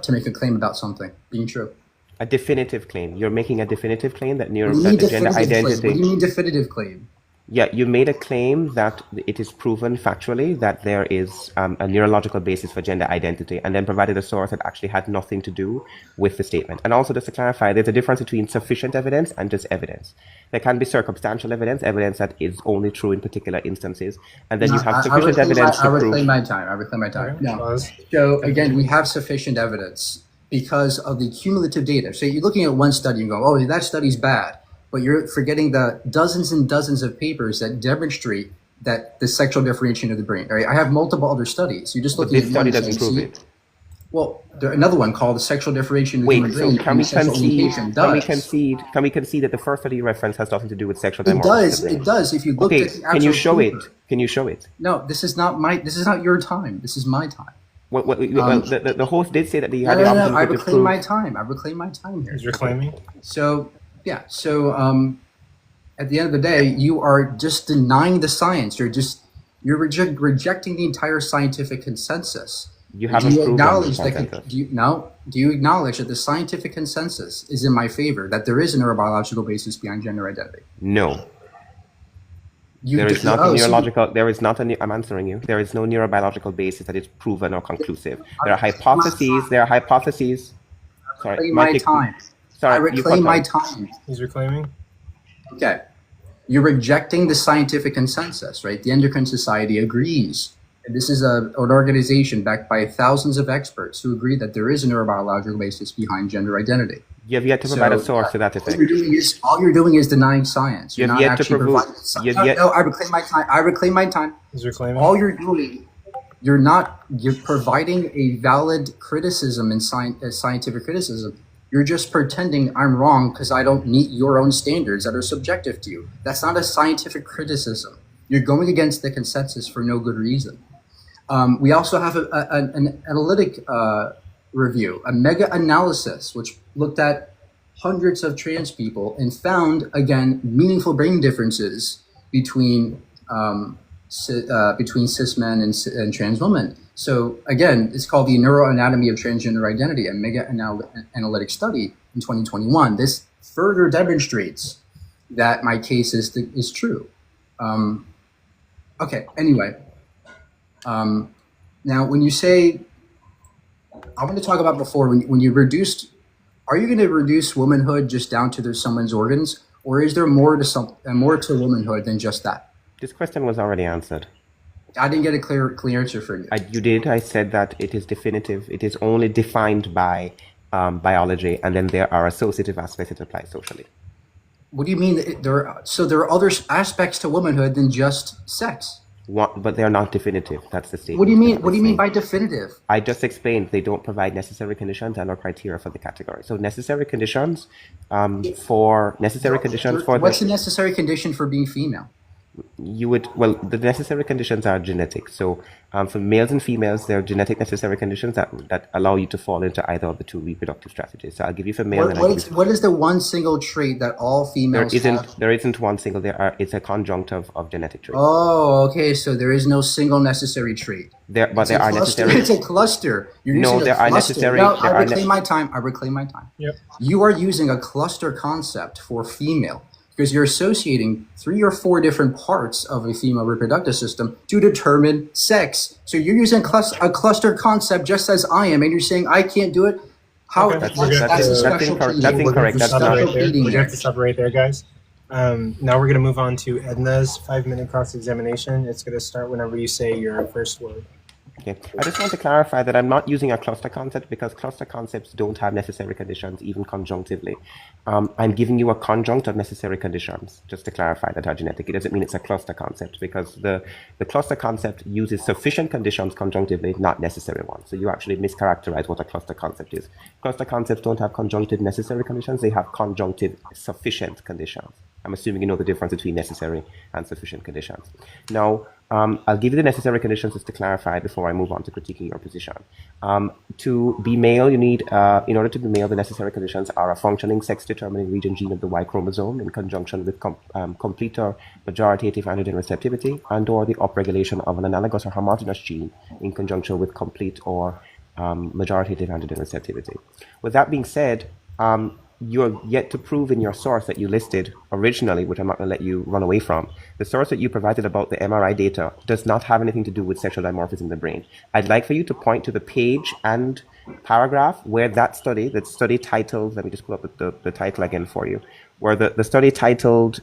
to make a claim about something being true?
A definitive claim. You're making a definitive claim that
What do you mean
gender
definitive claim?
identity.
What do you mean definitive claim?
Yeah, you made a claim that it is proven factually that there is a neurological basis for gender identity, and then provided a source that actually had nothing to do with the statement. And also, just to clarify, there's a difference between sufficient evidence and just evidence. There can be circumstantial evidence, evidence that is only true in particular instances, and then you have sufficient evidence to
I reclaim
prove.
my time. I reclaim my time.
Okay,
No.
pause.
So again, we have sufficient evidence because of the cumulative data. So you're looking at one study and go, oh, that study's bad. But you're forgetting the dozens and dozens of papers that demonstrate that the sexual differentiation of the brain. Right? I have multiple other studies. You're just
But
looking
this
at
study
one
doesn't
saying,
prove it.
well, there's another one called the sexual differentiation of the human
Wait,
brain.
so can we
sexual
concede?
orientation
Can we
does.
concede? Can we concede that the first study reference has nothing to do with sexual
It
dimorphism?
does. It does. If you look
Okay,
at the actual
can you show
paper.
it? Can you show it?
No, this is not your time. This is my time.
Well, the host did say that he had
No,
the
no, no. I
opportunity to
reclaim
prove.
my time. I reclaim my time here.
He's reclaiming.
So yeah. So at the end of the day, you are just denying the science. You're rejecting the entire scientific consensus.
You haven't proven
acknowledge
the
that?
consensus.
Do you acknowledge that the scientific consensus is in my favor? That there is a neurobiological basis behind gender identity?
No,
You
there
do-
is not
oh,
a
so
neurological. There is not a. I'm answering you. There is no neurobiological basis that is proven or conclusive. There are hypotheses. There are hypotheses.
I
Sorry,
reclaim my
Mike,
time.
sorry,
I
you
reclaim
cut
my
out.
time.
He's reclaiming.
Okay. You're rejecting the scientific consensus, right? The Endocrine Society agrees. And this is an organization backed by thousands of experts who agree that there is a neurobiological basis behind gender identity.
You have yet to provide a
So,
source to that
All
effect.
you're doing is denying science. You're
You have
not
yet to
actually
prove-
providing science.
you have yet-
No, I reclaim my time. I reclaim my time.
He's reclaiming.
All you're doing, you're providing a valid criticism and scientific criticism. You're just pretending I'm wrong because I don't meet your own standards that are subjective to you. That's not a scientific criticism. You're going against the consensus for no good reason. We also have an analytic review, a mega-analysis, which looked at hundreds of trans people and found, again, meaningful brain differences between cis men and trans women. So again, it's called the Neuroanatomy of Transgender Identity, a mega-analytic study in 2021. This further demonstrates that my case is true. Okay, anyway. Now, when you say, I want to talk about before, when you reduced, are you going to reduce womanhood just down to someone's organs, or is there more to womanhood than just that?
This question was already answered.
I didn't get a clear answer for you.
You did. I said that it is definitive. It is only defined by biology, and then there are associative aspects that apply socially.
What do you mean? There are other aspects to womanhood than just sex.
But they are not definitive. That's the statement.
What do you mean? What do you mean by definitive?
I just explained they don't provide necessary conditions and or criteria for the category. So necessary conditions for
what's the necessary condition for being female?
The necessary conditions are genetic. So for males and females, there are genetic necessary conditions that allow you to fall into either of the two reproductive strategies. So I'll give you for male.
What is the one single trait that all females have?
There isn't one single. It's a conjunct of genetic traits.
Oh, okay. So there is no single necessary trait.
There are necessary.
It's a cluster.
Are necessary.
No, I reclaim my time.
Yep.
You are using a cluster concept for female, because you're associating 3 or 4 different parts of a female reproductive system to determine sex. So you're using a cluster concept just as I am, and you're saying I can't do it. How?
Okay.
That's incorrect.
That's incorrect.
We have to stop right there, guys. Now we're going to move on to Edna's 5-minute cross-examination. It's going to start whenever you say your first word.
Okay. I just want to clarify that I'm not using a cluster concept because cluster concepts don't have necessary conditions, even conjunctively. I'm giving you a conjunct of necessary conditions, just to clarify that are genetic. It doesn't mean it's a cluster concept because the cluster concept uses sufficient conditions conjunctively, not necessary ones. So you actually mischaracterize what a cluster concept is. Cluster concepts don't have conjunctive necessary conditions, they have conjunctive sufficient conditions. I'm assuming you know the difference between necessary and sufficient conditions. Now, I'll give you the necessary conditions just to clarify before I move on to critiquing your position. To be male, you need, in order to be male, the necessary conditions are a functioning sex-determining region gene of the Y chromosome in conjunction with complete or majoritative androgen receptivity and or the upregulation of an analogous or homogeneous gene in conjunction with complete or majoritative androgen receptivity. With that being said, you're yet to prove in your source that you listed originally, which I'm not going to let you run away from. The source that you provided about the MRI data does not have anything to do with sexual dimorphism in the brain. I'd like for you to point to the page and paragraph where that study titled, let me just pull up the title again for you, where the study titled,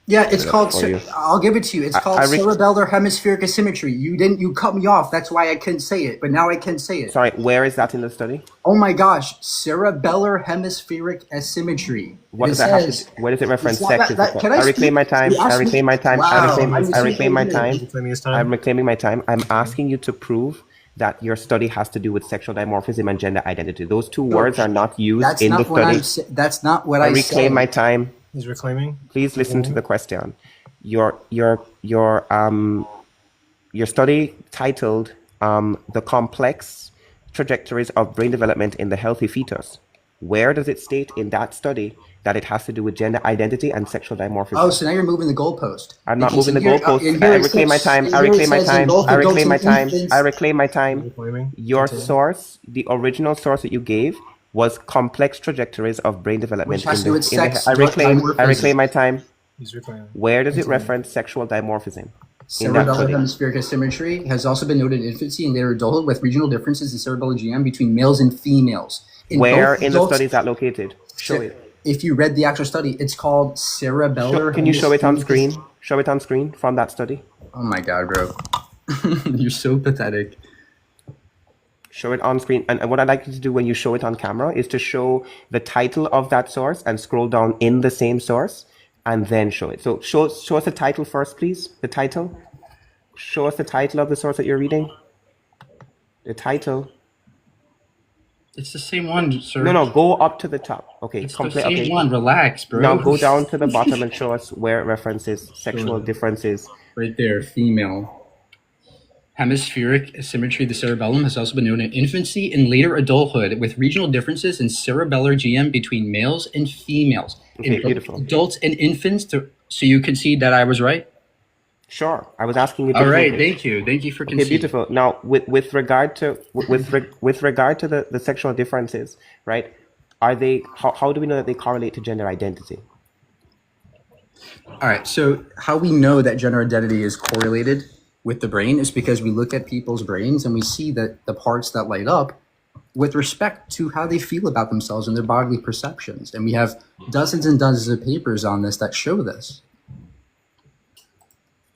yeah, it's called, I'll give it to you. It's called cerebellar hemispheric asymmetry. You cut me off. That's why I couldn't say it, but now I can say it.
Sorry, where is that in the study?
Oh my gosh, cerebellar hemispheric asymmetry.
What does that have to, where does it reference sex? I reclaim my time. I reclaim my time. I reclaim my time. I'm reclaiming my time. I'm asking you to prove that your study has to do with sexual dimorphism and gender identity. Those two words are not used in the study.
That's not what I said.
I reclaim my time.
He's reclaiming.
Please listen to the question. Your study titled "The Complex Trajectories of Brain Development in the Healthy Fetus." Where does it state in that study that it has to do with gender identity and sexual dimorphism?
Oh, so now you're moving the goalpost.
I'm not moving the goalpost. I reclaim my time. I reclaim my time. I reclaim my time. I reclaim my time. Your source, the original source that you gave, was complex trajectories of brain development.
Which has to do with sex.
I reclaim my time.
He's reclaiming.
Where does it reference sexual dimorphism?
Cerebellar hemispheric asymmetry has also been noted in infancy and later adulthood with regional differences in cerebellar GM between males and females.
Where in the study is that located? Show it.
If you read the actual study, it's called cerebellar.
Can you show it on screen? Show it on screen from that study.
Oh my God, bro. You're so pathetic.
Show it on screen. And what I'd like you to do when you show it on camera is to show the title of that source and scroll down in the same source and then show it. So show us the title first, please. The title. Show us the title of the source that you're reading. The title.
It's the same one, sir.
No, go up to the top. Okay.
It's the same one. Relax, bro.
Now go down to the bottom and show us where it references sexual differences.
Right there, female.
Hemispheric asymmetry of the cerebellum has also been known in infancy and later adulthood with regional differences in cerebellar GM between males and females.
Okay,
in
beautiful.
Adults and infants. So you concede that I was right?
Sure. I was asking you.
All right. Thank you. Thank you for conceding.
Okay, beautiful. Now, with regard to the sexual differences, right? Are they? How do we know that they correlate to gender identity?
All right. So how we know that gender identity is correlated with the brain is because we look at people's brains and we see that the parts that light up with respect to how they feel about themselves and their bodily perceptions. And we have dozens and dozens of papers on this that show this.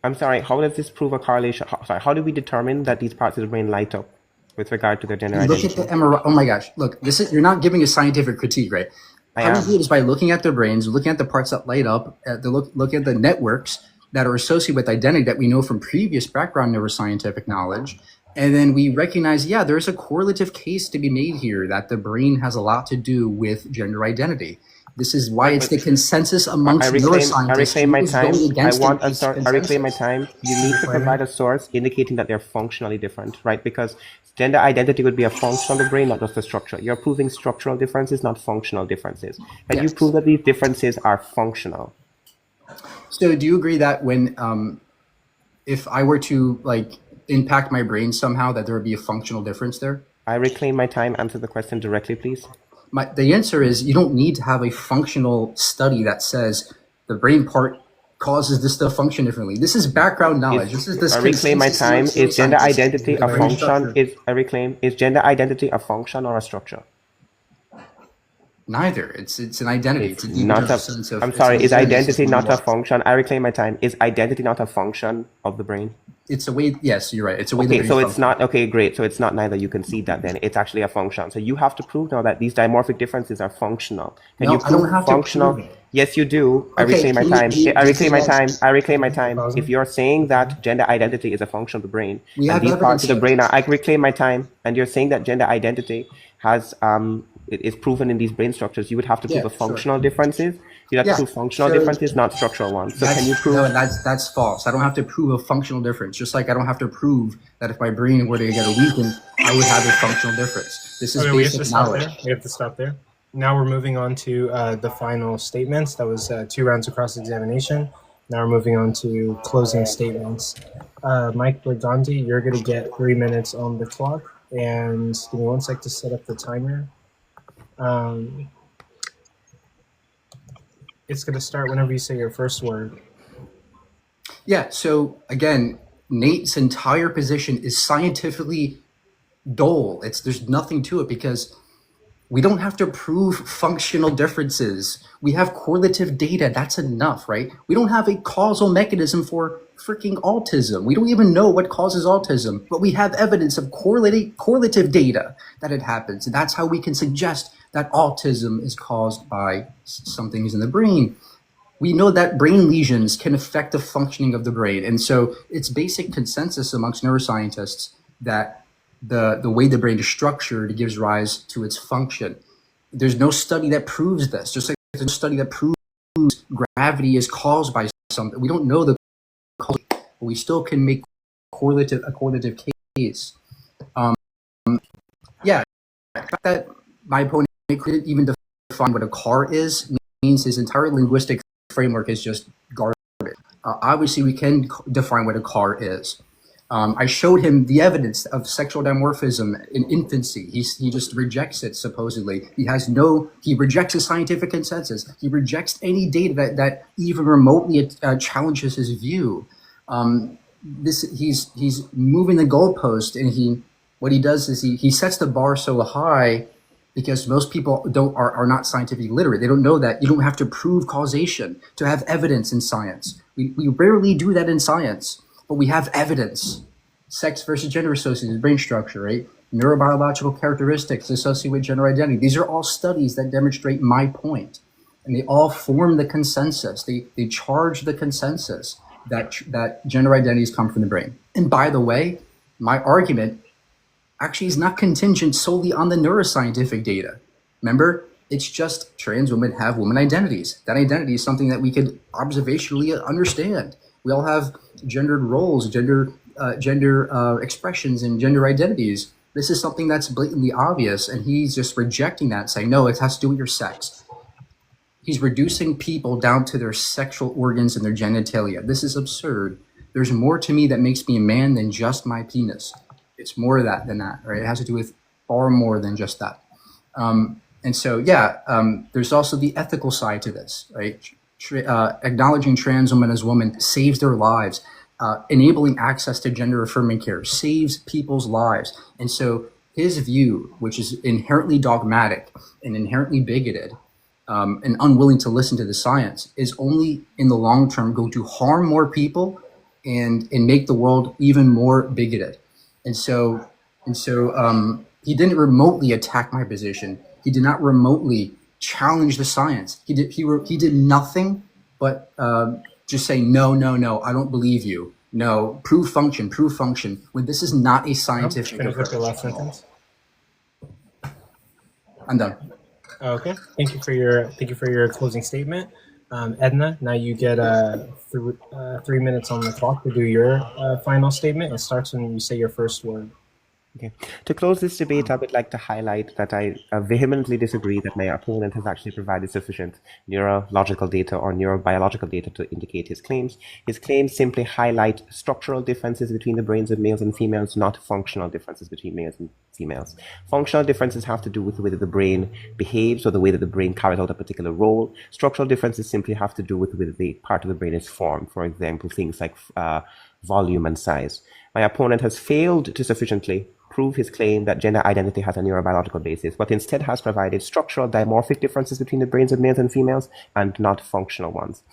I'm sorry, how does this prove a correlation? How do we determine that these parts of the brain light up with regard to their gender
Look
identity?
at the MRI. Oh my gosh. Look, you're not giving a scientific critique, right? How we do it is by looking at their brains, looking at the parts that light up, look at the networks that are associated with identity that we know from previous background neuroscientific knowledge. And then we recognize, yeah, there's a correlative case to be made here that the brain has a lot to do with gender identity. This is why it's the consensus amongst neuroscientists.
I reclaim my time. I reclaim my time. You need to provide a source indicating that they're functionally different, right? Because gender identity would be a function of the brain, not just a structure. You're proving structural differences, not functional differences. Can you prove that these differences are functional?
So do you agree that when, if I were to impact my brain somehow, that there would be a functional difference there?
I reclaim my time. Answer the question directly, please.
The answer is you don't need to have a functional study that says the brain part causes this to function differently. This is background knowledge.
I reclaim my time. Is gender identity a function? Is gender identity a function or a structure?
Neither. It's an identity. It's
not a, sense of, I'm sorry. Is identity not a function? I reclaim my time. Is identity not a function of the brain?
It's a way. Yes, you're right. It's a way.
Okay, so it's not okay. Great. So it's not neither. You concede that then it's actually a function. So you have to prove now that these dimorphic differences are functional. Can you prove functional? Yes, you do. I reclaim my time. I reclaim my time. I reclaim my time. If you're saying that gender identity is a function of the brain, and these parts of the brain are, I reclaim my time. And you're saying that gender identity has it is proven in these brain structures. You would have to prove a functional differences. You have to prove functional differences, not structural ones. So can you prove?
No, that's false. I don't have to prove a functional difference. Just like I don't have to prove that if my brain were to get weakened, I would have a functional difference. This is basic knowledge.
We have to stop there. Now we're moving on to the final statements. That was 2 rounds of cross-examination. Now we're moving on to closing statements. Mike Briganti, you're going to get 3 minutes on the clock. And give me 1 sec to set up the timer. It's going to start whenever you say your first word.
Yeah, so again, Nate's entire position is scientifically dull. There's nothing to it because we don't have to prove functional differences. We have correlative data. That's enough, right? We don't have a causal mechanism for freaking autism. We don't even know what causes autism, but we have evidence of correlative data that it happens. And that's how we can suggest that autism is caused by some things in the brain. We know that brain lesions can affect the functioning of the brain. And so it's basic consensus amongst neuroscientists that the way the brain is structured gives rise to its function. There's no study that proves this, just like there's no study that proves gravity is caused by something. We don't know the cause, but we still can make a correlative case. Yeah, the fact that my opponent couldn't even define what a car is means his entire linguistic framework is just garbage. Obviously, we can define what a car is. I showed him the evidence of sexual dimorphism in infancy. He just rejects it, supposedly. He rejects the scientific consensus. He rejects any data that even remotely challenges his view. He's moving the goalpost, and what he does is he sets the bar so high because most people are not scientifically literate. They don't know that you don't have to prove causation to have evidence in science. We rarely do that in science, but we have evidence. Sex versus gender associated brain structure, right? Neurobiological characteristics associated with gender identity. These are all studies that demonstrate my point, and they all form the consensus. They charge the consensus that gender identities come from the brain. And by the way, my argument actually is not contingent solely on the neuroscientific data. Remember, it's just trans women have woman identities. That identity is something that we could observationally understand. We all have gendered roles, gender expressions, and gender identities. This is something that's blatantly obvious, and he's just rejecting that, saying, no, it has to do with your sex. He's reducing people down to their sexual organs and their genitalia. This is absurd. There's more to me that makes me a man than just my penis. It's more of that than that, right? It has to do with far more than just that. And so, there's also the ethical side to this, right? Acknowledging trans women as women saves their lives. enabling access to gender affirming care saves people's lives. And so his view, which is inherently dogmatic and inherently bigoted, and unwilling to listen to the science, is only in the long term going to harm more people and make the world even more bigoted. And so he didn't remotely attack my position. He did not remotely challenge the science. He did nothing but just say, no, I don't believe you. No, prove function, when this is not a scientific
Finish
approach.
with your last sentence.
I'm done.
Okay. Thank you for your closing statement. Edna, now you get 3 minutes on the clock to do your final statement. It starts when you say your first word.
Okay. To close this debate, I would like to highlight that I vehemently disagree that my opponent has actually provided sufficient neurological data or neurobiological data to indicate his claims. His claims simply highlight structural differences between the brains of males and females, not functional differences between males and females. Functional differences have to do with the way that the brain behaves or the way that the brain carries out a particular role. Structural differences simply have to do with the way that the part of the brain is formed, for example, things like volume and size. My opponent has failed to sufficiently prove his claim that gender identity has a neurobiological basis, but instead has provided structural dimorphic differences between the brains of males and females and not functional ones.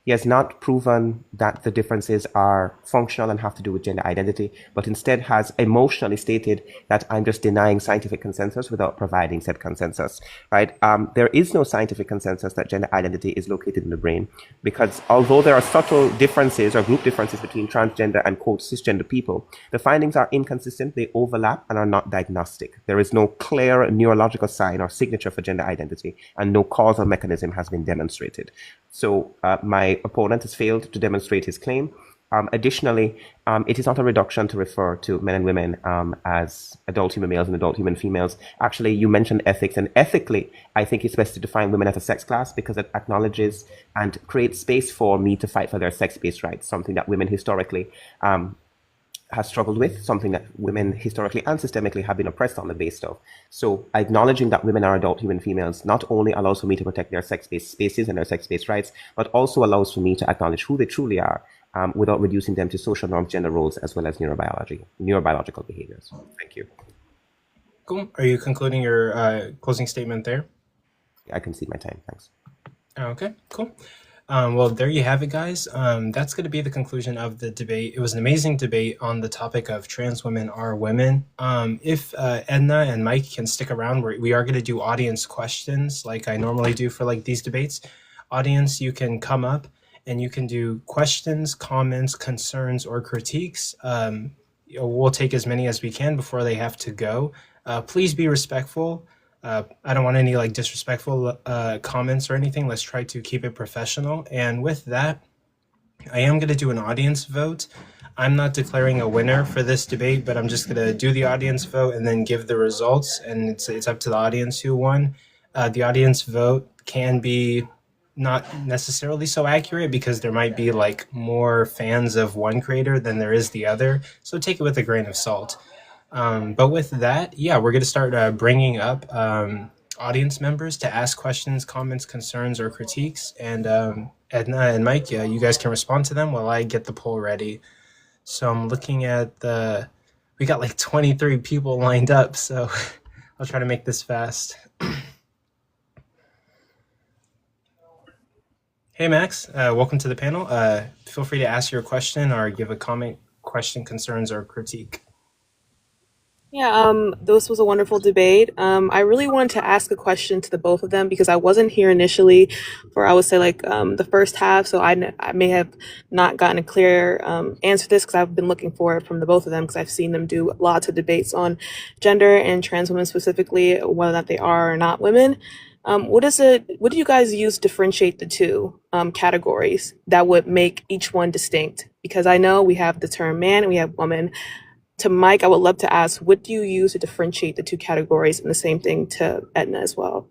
He has not proven that the differences are functional and have to do with gender identity, but instead has emotionally stated that I'm just denying scientific consensus without providing said consensus, right? There is no scientific consensus that gender identity is located in the brain, because although there are subtle differences or group differences between transgender and quote cisgender people, the findings are inconsistent, they overlap and are not diagnostic. There is no clear neurological sign or signature for gender identity, and no causal mechanism has been demonstrated. So my opponent has failed to demonstrate his claim. Additionally, it is not a reduction to refer to men and women as adult human males and adult human females. Actually, you mentioned ethics, and ethically, I think it's best to define women as a sex class because it acknowledges and creates space for me to fight for their sex-based rights, something that women historically has struggled with, something that women historically and systemically have been oppressed on the basis of. So acknowledging that women are adult human females not only allows for me to protect their sex-based spaces and their sex-based rights, but also allows for me to acknowledge who they truly are without reducing them to social norms, gender roles, as well as neurobiological behaviors. Thank you.
Cool. Are you concluding your closing statement there?
I concede my time. Thanks.
Okay, cool. Well, there you have it, guys. That's going to be the conclusion of the debate. It was an amazing debate on the topic of trans women are women. If Edna and Mike can stick around, we are going to do audience questions like I normally do for like these debates. Audience, you can come up and you can do questions, comments, concerns, or critiques. We'll take as many as we can before they have to go. Please be respectful. I don't want any like disrespectful comments or anything. Let's try to keep it professional. And with that, I am going to do an audience vote. I'm not declaring a winner for this debate, but I'm just going to do the audience vote and then give the results. And it's up to the audience who won. The audience vote can be not necessarily so accurate because there might be like more fans of one creator than there is the other. So take it with a grain of salt. But with that, yeah, we're going to start bringing up audience members to ask questions, comments, concerns, or critiques. And Edna and Mike, yeah, you guys can respond to them while I get the poll ready. So I'm looking at we got like 23 people lined up, so I'll try to make this fast. Hey, Max, welcome to the panel. Feel free to ask your question or give a comment, question, concerns, or critique.
Yeah, this was a wonderful debate. I really wanted to ask a question to the both of them because I wasn't here initially for, I would say, like the first half, so I may have not gotten a clear answer to this because I've been looking for it from the both of them because I've seen them do lots of debates on gender and trans women specifically, whether or not they are or not women. What do you guys use to differentiate the two categories that would make each one distinct? Because I know we have the term man and we have woman. To Mike, I would love to ask, what do you use to differentiate the two categories? And the same thing to Edna as well.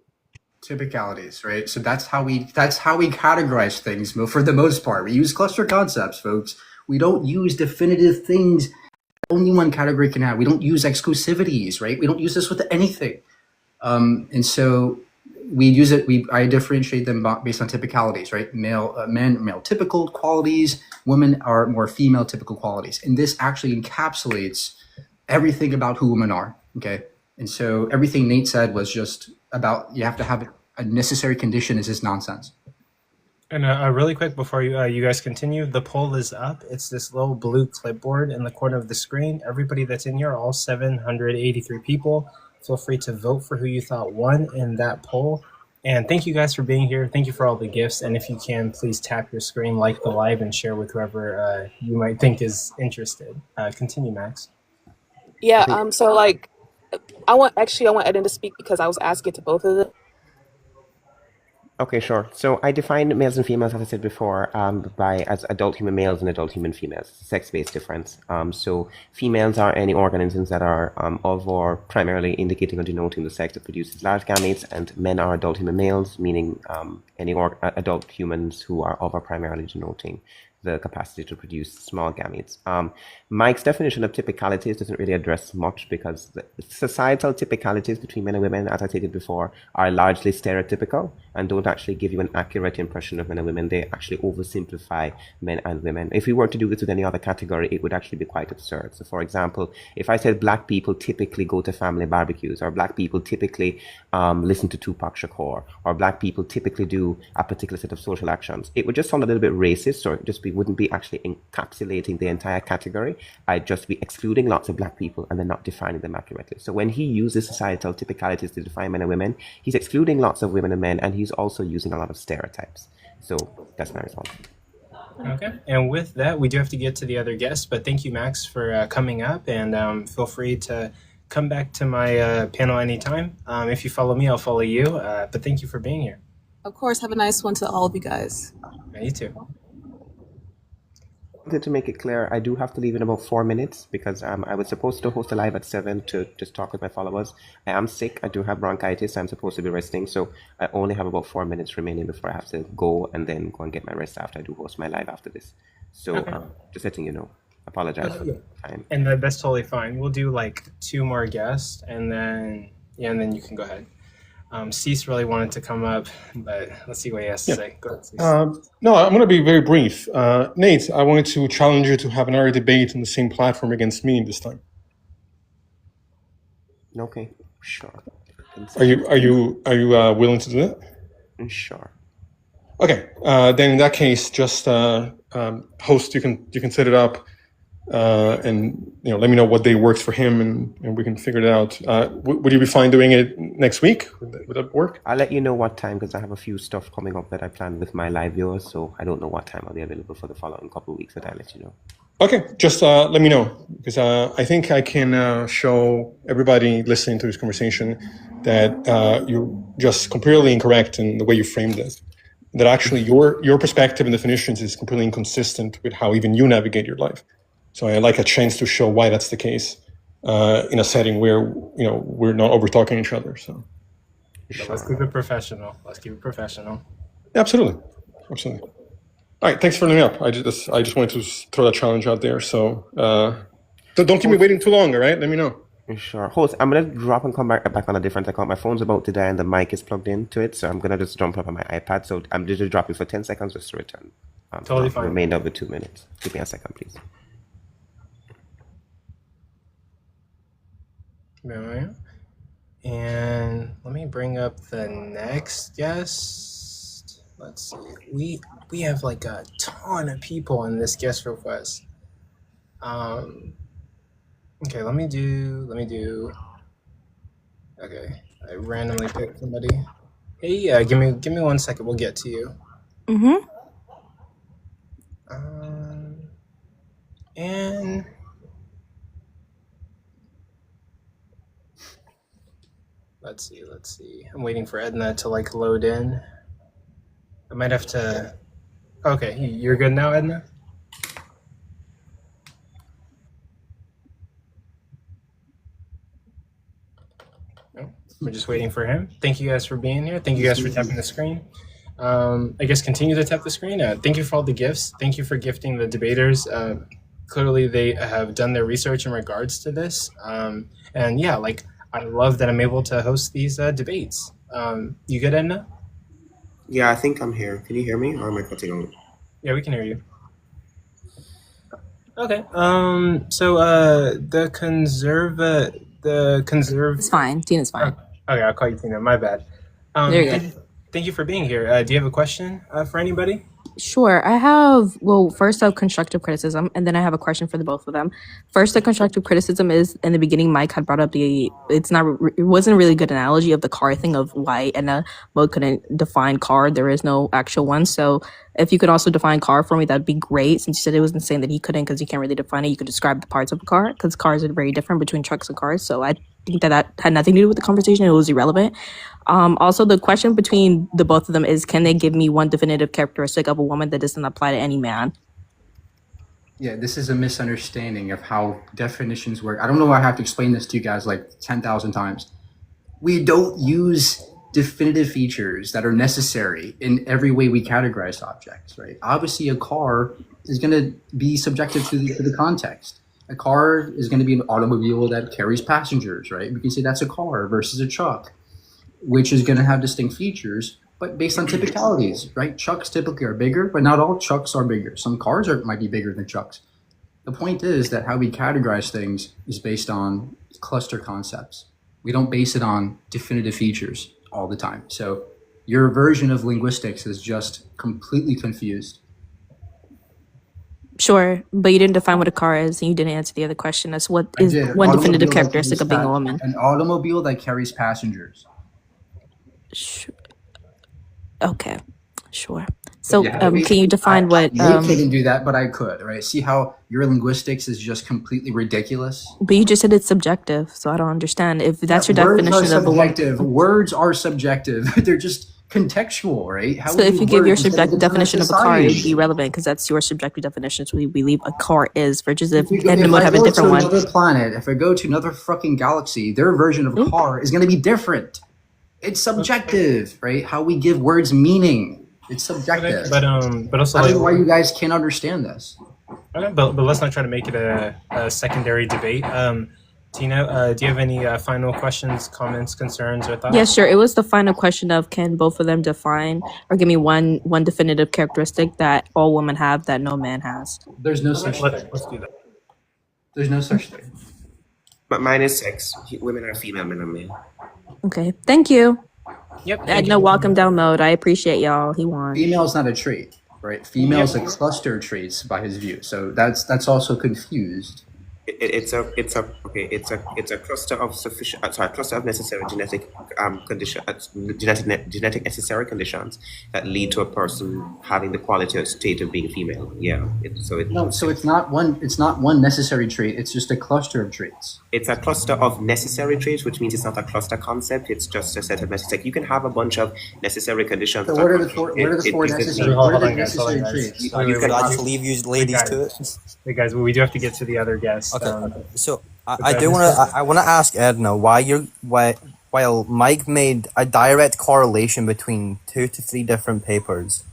Typicalities, right? So that's how we categorize things for the most part. We use cluster concepts, folks. We don't use definitive things only one category can have. We don't use exclusivities, right? We don't use this with anything. And so we use it. I differentiate them based on typicalities, right? Men, male typical qualities. Women are more female typical qualities, and this actually encapsulates everything about who women are. Okay, and so everything Nate said was just about you have to have a necessary condition is just nonsense.
And really quick before you guys continue, the poll is up. It's this little blue clipboard in the corner of the screen. Everybody that's in here, all 783 people, feel free to vote for who you thought won in that poll. And thank you guys for being here. Thank you for all the gifts. And if you can, please tap your screen, like the live, and share with whoever you might think is interested. Continue, Max.
Yeah. So like, I want Eden to speak because I was asking to both of them.
Okay, sure. So I define males and females, as I said before, as adult human males and adult human females, sex-based difference. So females are any organisms that are of or primarily indicating or denoting the sex that produces large gametes, and men are adult human males, meaning any adult humans who are of or primarily denoting the capacity to produce small gametes. Mike's definition of typicalities doesn't really address much because the societal typicalities between men and women, as I stated before, are largely stereotypical and don't actually give you an accurate impression of men and women. They actually oversimplify men and women. If we were to do this with any other category, it would actually be quite absurd. So for example, if I said black people typically go to family barbecues, or black people typically listen to Tupac Shakur, or black people typically do a particular set of social actions, it would just sound a little bit racist, or just wouldn't be actually encapsulating the entire category. I'd just be excluding lots of black people and then not defining them accurately. So when he uses societal typicalities to define men and women, he's excluding lots of women and men, and he's also using a lot of stereotypes. So that's my response.
Okay, and with that, we do have to get to the other guests, but thank you, Max, for coming up, and feel free to come back to my panel anytime. If you follow me, I'll follow you, but thank you for being here.
Of course, have a nice one to all of you guys.
You too.
To make it clear, I do have to leave in about 4 minutes because I was supposed to host a live at 7 to just talk with my followers. I am sick. I do have bronchitis. I'm supposed to be resting. So I only have about 4 minutes remaining before I have to go and then go and get my rest after I do host my live after this. So
okay.
Just letting you know. Apologize for the time.
And that's totally fine. We'll do like 2 more guests and then you can go ahead. Cease really wanted to come up, but let's see what he has to say. Go ahead, Cease.
No, I'm going to be very brief. Nate, I wanted to challenge you to have another debate on the same platform against me this time.
Okay, sure.
Are you willing to do that?
Sure.
Okay, then in that case, just host. You can set it up, and let me know what day works for him, and we can figure it out. Would you be fine doing it next week? Would that work?
I'll let you know what time because I have a few stuff coming up that I planned with my live viewers, so I don't know what time I'll be available for the following couple of weeks, but I'll let you know. Okay,
just let me know because I think I can show everybody listening to this conversation that you're just completely incorrect in the way you framed it. That actually your perspective and definitions is completely inconsistent with how even you navigate your life. So I like a chance to show why that's the case in a setting where we're not over talking each other. So
let's keep it professional.
Absolutely. All right, thanks for letting me up. I just wanted to throw that challenge out there. So don't keep me waiting too long. All right, let me know.
Sure. Host, I'm gonna drop and come back on a different account. My phone's about to die and the mic is plugged into it, so I'm gonna just jump up on my iPad. So I'm just dropping for 10 seconds just to return.
Totally fine.
Remainder of the 2 minutes. Give me a second, please.
And let me bring up the next guest. Let's see. We have like a ton of people in this guest request. Okay, let me do. Okay, I randomly picked somebody. Hey, give me 1 second. We'll get to you.
Mm-hmm.
And let's see. I'm waiting for Edna to like load in. I might have to. Okay, you're good now, Edna? No, we're just waiting for him. Thank you guys for being here. Thank you guys for tapping the screen. I guess continue to tap the screen. Thank you for all the gifts. Thank you for gifting the debaters. Clearly, they have done their research in regards to this. And yeah, like I love that I'm able to host these debates. You good, Edna?
Yeah, I think I'm here. Can you hear me, or am I cutting out?
Yeah, we can hear you. Okay. So
It's fine. Tina's fine.
Okay, I'll call you Tina. My bad.
There you go.
Thank you for being here. Do you have a question for anybody?
Sure. I have, well, first I have constructive criticism, and then I have a question for the both of them. First, the constructive criticism is in the beginning, Mike had brought up it wasn't a really good analogy of the car thing of why Enna Mo couldn't define car. There is no actual one. So if you could also define car for me, that'd be great. Since you said it wasn't saying that he couldn't because you can't really define it, you could describe the parts of a car because cars are very different between trucks and cars. So I think that had nothing to do with the conversation. It was irrelevant. Also, the question between the both of them is, can they give me one definitive characteristic of a woman that doesn't apply to any man?
Yeah, this is a misunderstanding of how definitions work. I don't know why I have to explain this to you guys like 10,000 times. We don't use definitive features that are necessary in every way we categorize objects, right? Obviously, a car is going to be subjective to the context. A car is going to be an automobile that carries passengers, right? We can say that's a car versus a truck, which is going to have distinct features, but based on typicalities, right? Trucks typically are bigger, but not all trucks are bigger. Some cars might be bigger than trucks. The point is that how we categorize things is based on cluster concepts. We don't base it on definitive features all the time. So your version of linguistics is just completely confused.
Sure, but you didn't define what a car is, and you didn't answer the other question. That's what is one definitive characteristic of being a woman.
An automobile that carries passengers.
Okay, sure. So can you define what...
I couldn't do that, but I could, right? See how your linguistics is just completely ridiculous?
But you just said it's subjective, so I don't understand. If that's your definition of a woman...
Words are subjective. They're just contextual, right?
So if you give your subjective definition of a car, it would be relevant because that's your subjective definition. So we believe a car is, versus if Edna would have a different one.
If I go to another planet, if I go to another fucking galaxy, their version of car is going to be different. It's subjective, right? How we give words meaning. It's subjective.
But also,
I don't know why you guys can't understand this.
Okay, but let's not try to make it a secondary debate. Tina, do you have any final questions, comments, concerns, or thoughts?
Yeah, sure. It was the final question of, can both of them define or give me one definitive characteristic that all women have that no man has?
There's no such thing.
Let's do that.
There's no such thing.
But mine is sex. Women are female, men are male.
Okay, thank you.
Yep.
Edna, welcome down mode. I appreciate y'all. He won.
Female is not a trait, right? Female is a cluster of traits by his view. So that's also confused.
It's a cluster of cluster of necessary genetic genetic necessary conditions that lead to a person having the quality or state of being female. Yeah. So
it's not one necessary trait. It's just a cluster of traits.
It's a cluster of necessary traits, which means it's not a cluster concept. It's just a set of necessary. You can have a bunch of necessary conditions.
So what are the four necessary traits?
You could actually leave you ladies to it.
Hey guys, well, we do have to get to the other guests.
Okay. So I want to ask Edna while Mike made a direct correlation between 2 to 3 different papers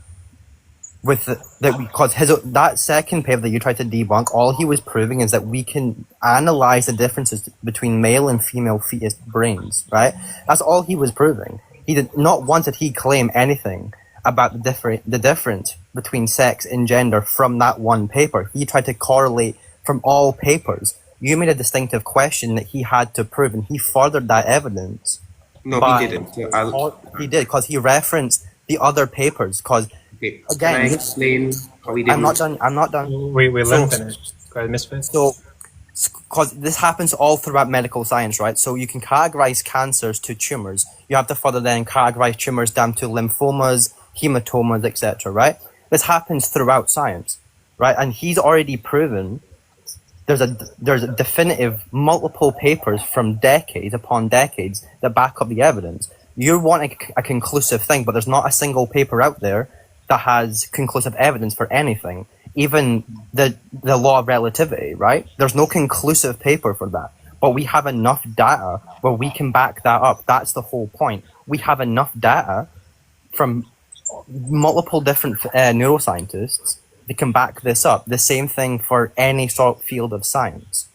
with because that second paper that you tried to debunk, all he was proving is that we can analyze the differences between male and female fetus brains, right? That's all he was proving. He did not once did he claim anything about the difference between sex and gender from that one paper. He tried to correlate from all papers. You made a distinctive question that he had to prove, and he furthered that evidence.
No, he didn't.
He did, because he referenced the other papers. Because
again,
can I
explain how he didn't?
I'm not done.
Wait, let him finish. Go ahead, Misfit.
So, because this happens all throughout medical science, right? So you can categorize cancers to tumors. You have to further then categorize tumors down to lymphomas, hematomas, etc., right? This happens throughout science, right? And he's already proven there's a definitive multiple papers from decades upon decades that back up the evidence. You want a conclusive thing, but there's not a single paper out there that has conclusive evidence for anything. Even the law of relativity, right? There's no conclusive paper for that. But we have enough data where we can back that up. That's the whole point. We have enough data from multiple different neuroscientists that can back this up. The same thing for any sort of field of science.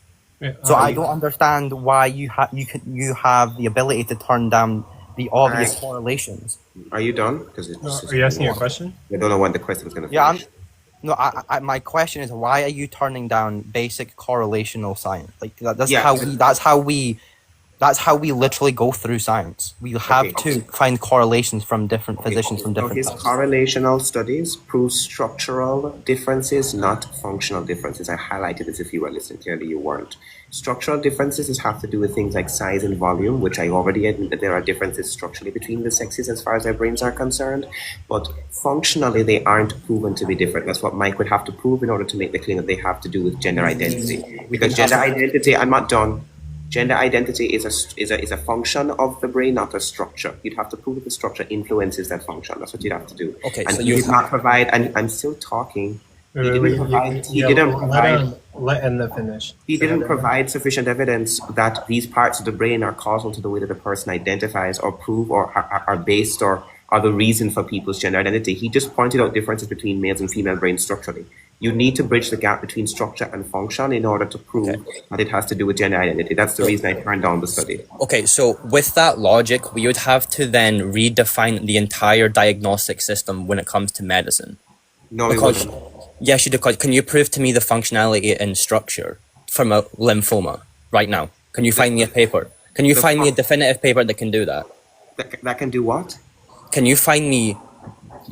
So I don't understand why you have the ability to turn down the obvious
Alright.
correlations.
Are you done? Because
Are you asking a question?
I don't know when the question is going to
Yeah,
finish.
no. My question is, why are you turning down basic correlational science? Like that's
Yeah.
how we literally go through science. We have
Okay.
to find correlations from different physicians from
So
different
his
types.
correlational studies prove structural differences, not functional differences. I highlighted this if you were listening. Clearly you weren't. Structural differences have to do with things like size and volume, which I already admit that there are differences structurally between the sexes as far as their brains are concerned. But functionally, they aren't proven to be different. That's what Mike would have to prove in order to make the claim that they have to do with gender identity. Because gender identity, I'm not done. Gender identity is a function of the brain, not a structure. You'd have to prove that the structure influences that function. That's what you'd have to do.
Okay,
and
so
he did not provide. And I'm still talking. He didn't provide.
Let Edna finish.
He didn't provide sufficient evidence that these parts of the brain are causal to the way that a person identifies, or prove, or are based, or are the reason for people's gender identity. He just pointed out differences between males and female brains structurally. You need to bridge the gap between structure and function in order to prove that it has to do with gender identity. That's the reason I turned down the study.
Okay, so with that logic, we would have to then redefine the entire diagnostic system when it comes to medicine.
No, we
Because,
wouldn't.
yes, you do. Can you prove to me the functionality and structure from a lymphoma right now? Can you find me a paper? Can you find me a definitive paper that can do that?
That can do what?
Can you find me,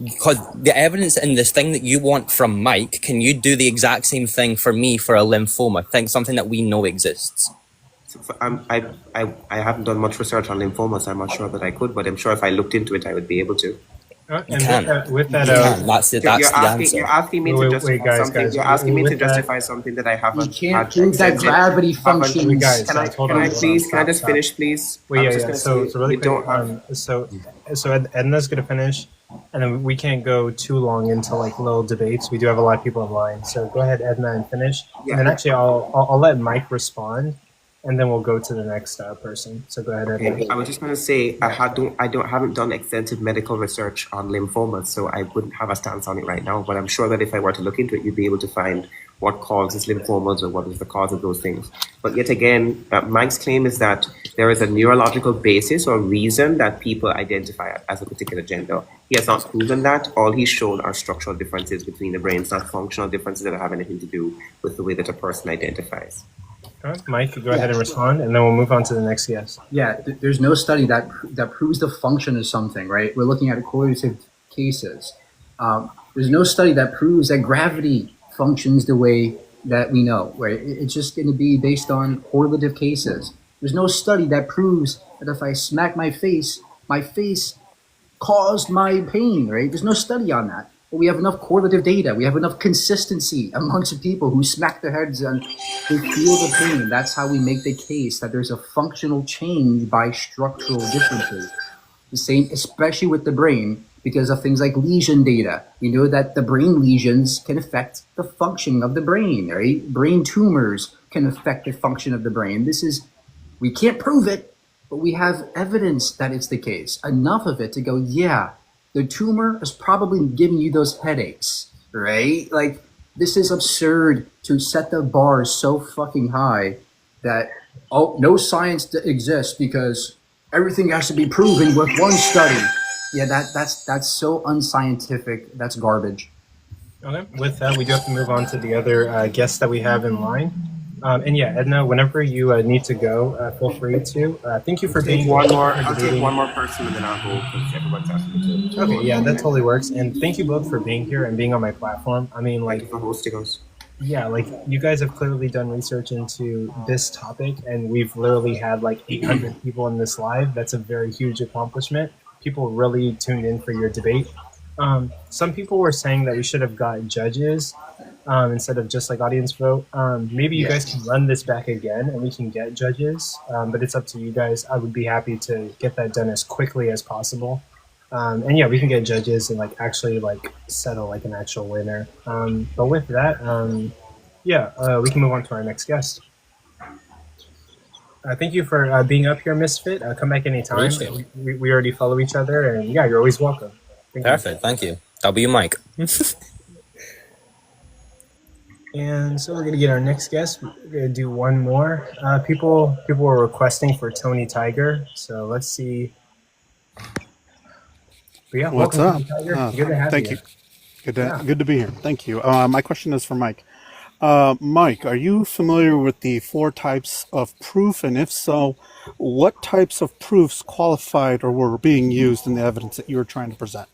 because the evidence in this thing that you want from Mike, can you do the exact same thing for me for a lymphoma? Something that we know exists.
I haven't done much research on lymphomas. So I'm not sure that I could, but I'm sure if I looked into it, I would be able to.
And
can.
with that,
That's the answer.
You're asking me to justify something. You're asking me to justify something that I haven't.
You can't prove that gravity functions.
Guys,
Can I please? Can I just finish, please?
Wait,
I was
yeah.
just
So
gonna say,
really
we
quick.
don't have.
So Edna's gonna finish, and then we can't go too long into like little debates. We do have a lot of people in line. So go ahead, Edna, and finish.
Yeah.
And then actually, I'll let Mike respond, and then we'll go to the next person. So go ahead, Edna.
Okay, I was just going to say I haven't done extensive medical research on lymphomas, so I wouldn't have a stance on it right now. But I'm sure that if I were to look into it, you'd be able to find what causes lymphomas or what is the cause of those things. But yet again, Mike's claim is that there is a neurological basis or reason that people identify as a particular gender. He has not proven that. All he's shown are structural differences between the brains, not functional differences that have anything to do with the way that a person identifies.
All right, Mike, go ahead and respond, and then we'll move on to the next guest.
Yeah, there's no study that proves the function of something, right? We're looking at correlative cases. There's no study that proves that gravity functions the way that we know, right? It's just going to be based on correlative cases. There's no study that proves that if I smack my face caused my pain, right? There's no study on that. But we have enough correlative data. We have enough consistency amongst the people who smack their heads and they feel the pain. That's how we make the case that there's a functional change by structural differences. The same, especially with the brain, because of things like lesion data. We know that the brain lesions can affect the functioning of the brain, right? Brain tumors can affect the function of the brain. We can't prove it, but we have evidence that it's the case. Enough of it to go, yeah, the tumor is probably giving you those headaches, right? Like, this is absurd to set the bar so fucking high that, no science exists because everything has to be proven with one study. Yeah, that's so unscientific. That's garbage.
Okay. With that, we do have to move on to the other guests that we have in line. And yeah, Edna, whenever you need to go, feel free to. Thank you for being here.
I'll take one more person and then I'll go because everyone's asking me to.
Okay, yeah, that totally works. And thank you both for being here and being on my platform. I mean, like,
Thank you for hosting us.
yeah, like you guys have clearly done research into this topic, and we've literally had like 800 people in this live. That's a very huge accomplishment. People really tuned in for your debate. Some people were saying that we should have got judges instead of just like audience vote. Maybe you guys can run this back again and we can get judges, but it's up to you guys. I would be happy to get that done as quickly as possible. And yeah, we can get judges and like actually like settle like an actual winner. But with that, we can move on to our next guest. Thank you for being up here, Misfit. Come back anytime. We already follow each other, and yeah, you're always welcome.
Perfect, thank you. W Mike.
And so we're gonna get our next guest. We're gonna do one more. People were requesting for Tony Tiger, so let's see But yeah,
What's
welcome,
up?
Tiger. Good to have
Thank
you.
you.
Yeah.
Good to be here. Thank you. My question is for Mike. Mike, are you familiar with the 4 types of proof? And if so, what types of proofs qualified or were being used in the evidence that you were trying to present?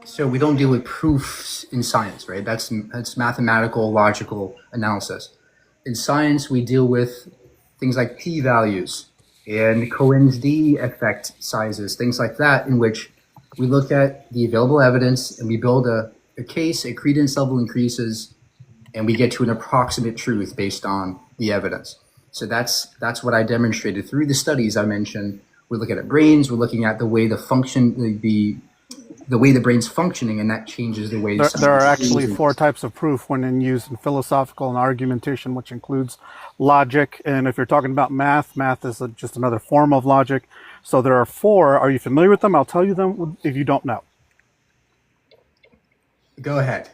So we don't deal with proofs in science, right? That's mathematical, logical analysis. In science, we deal with things like p-values and Cohen's d effect sizes, things like that, in which we look at the available evidence and we build a case, a credence level increases, and we get to an approximate truth based on the evidence. So that's what I demonstrated through the studies I mentioned. We're looking at brains, we're looking at the way the way the brain's functioning, and that changes the way
There are actually 4 types of proof when used in philosophical and argumentation, which includes logic. And if you're talking about math is just another form of logic. So there are 4. Are you familiar with them? I'll tell you them if you don't know.
Go ahead.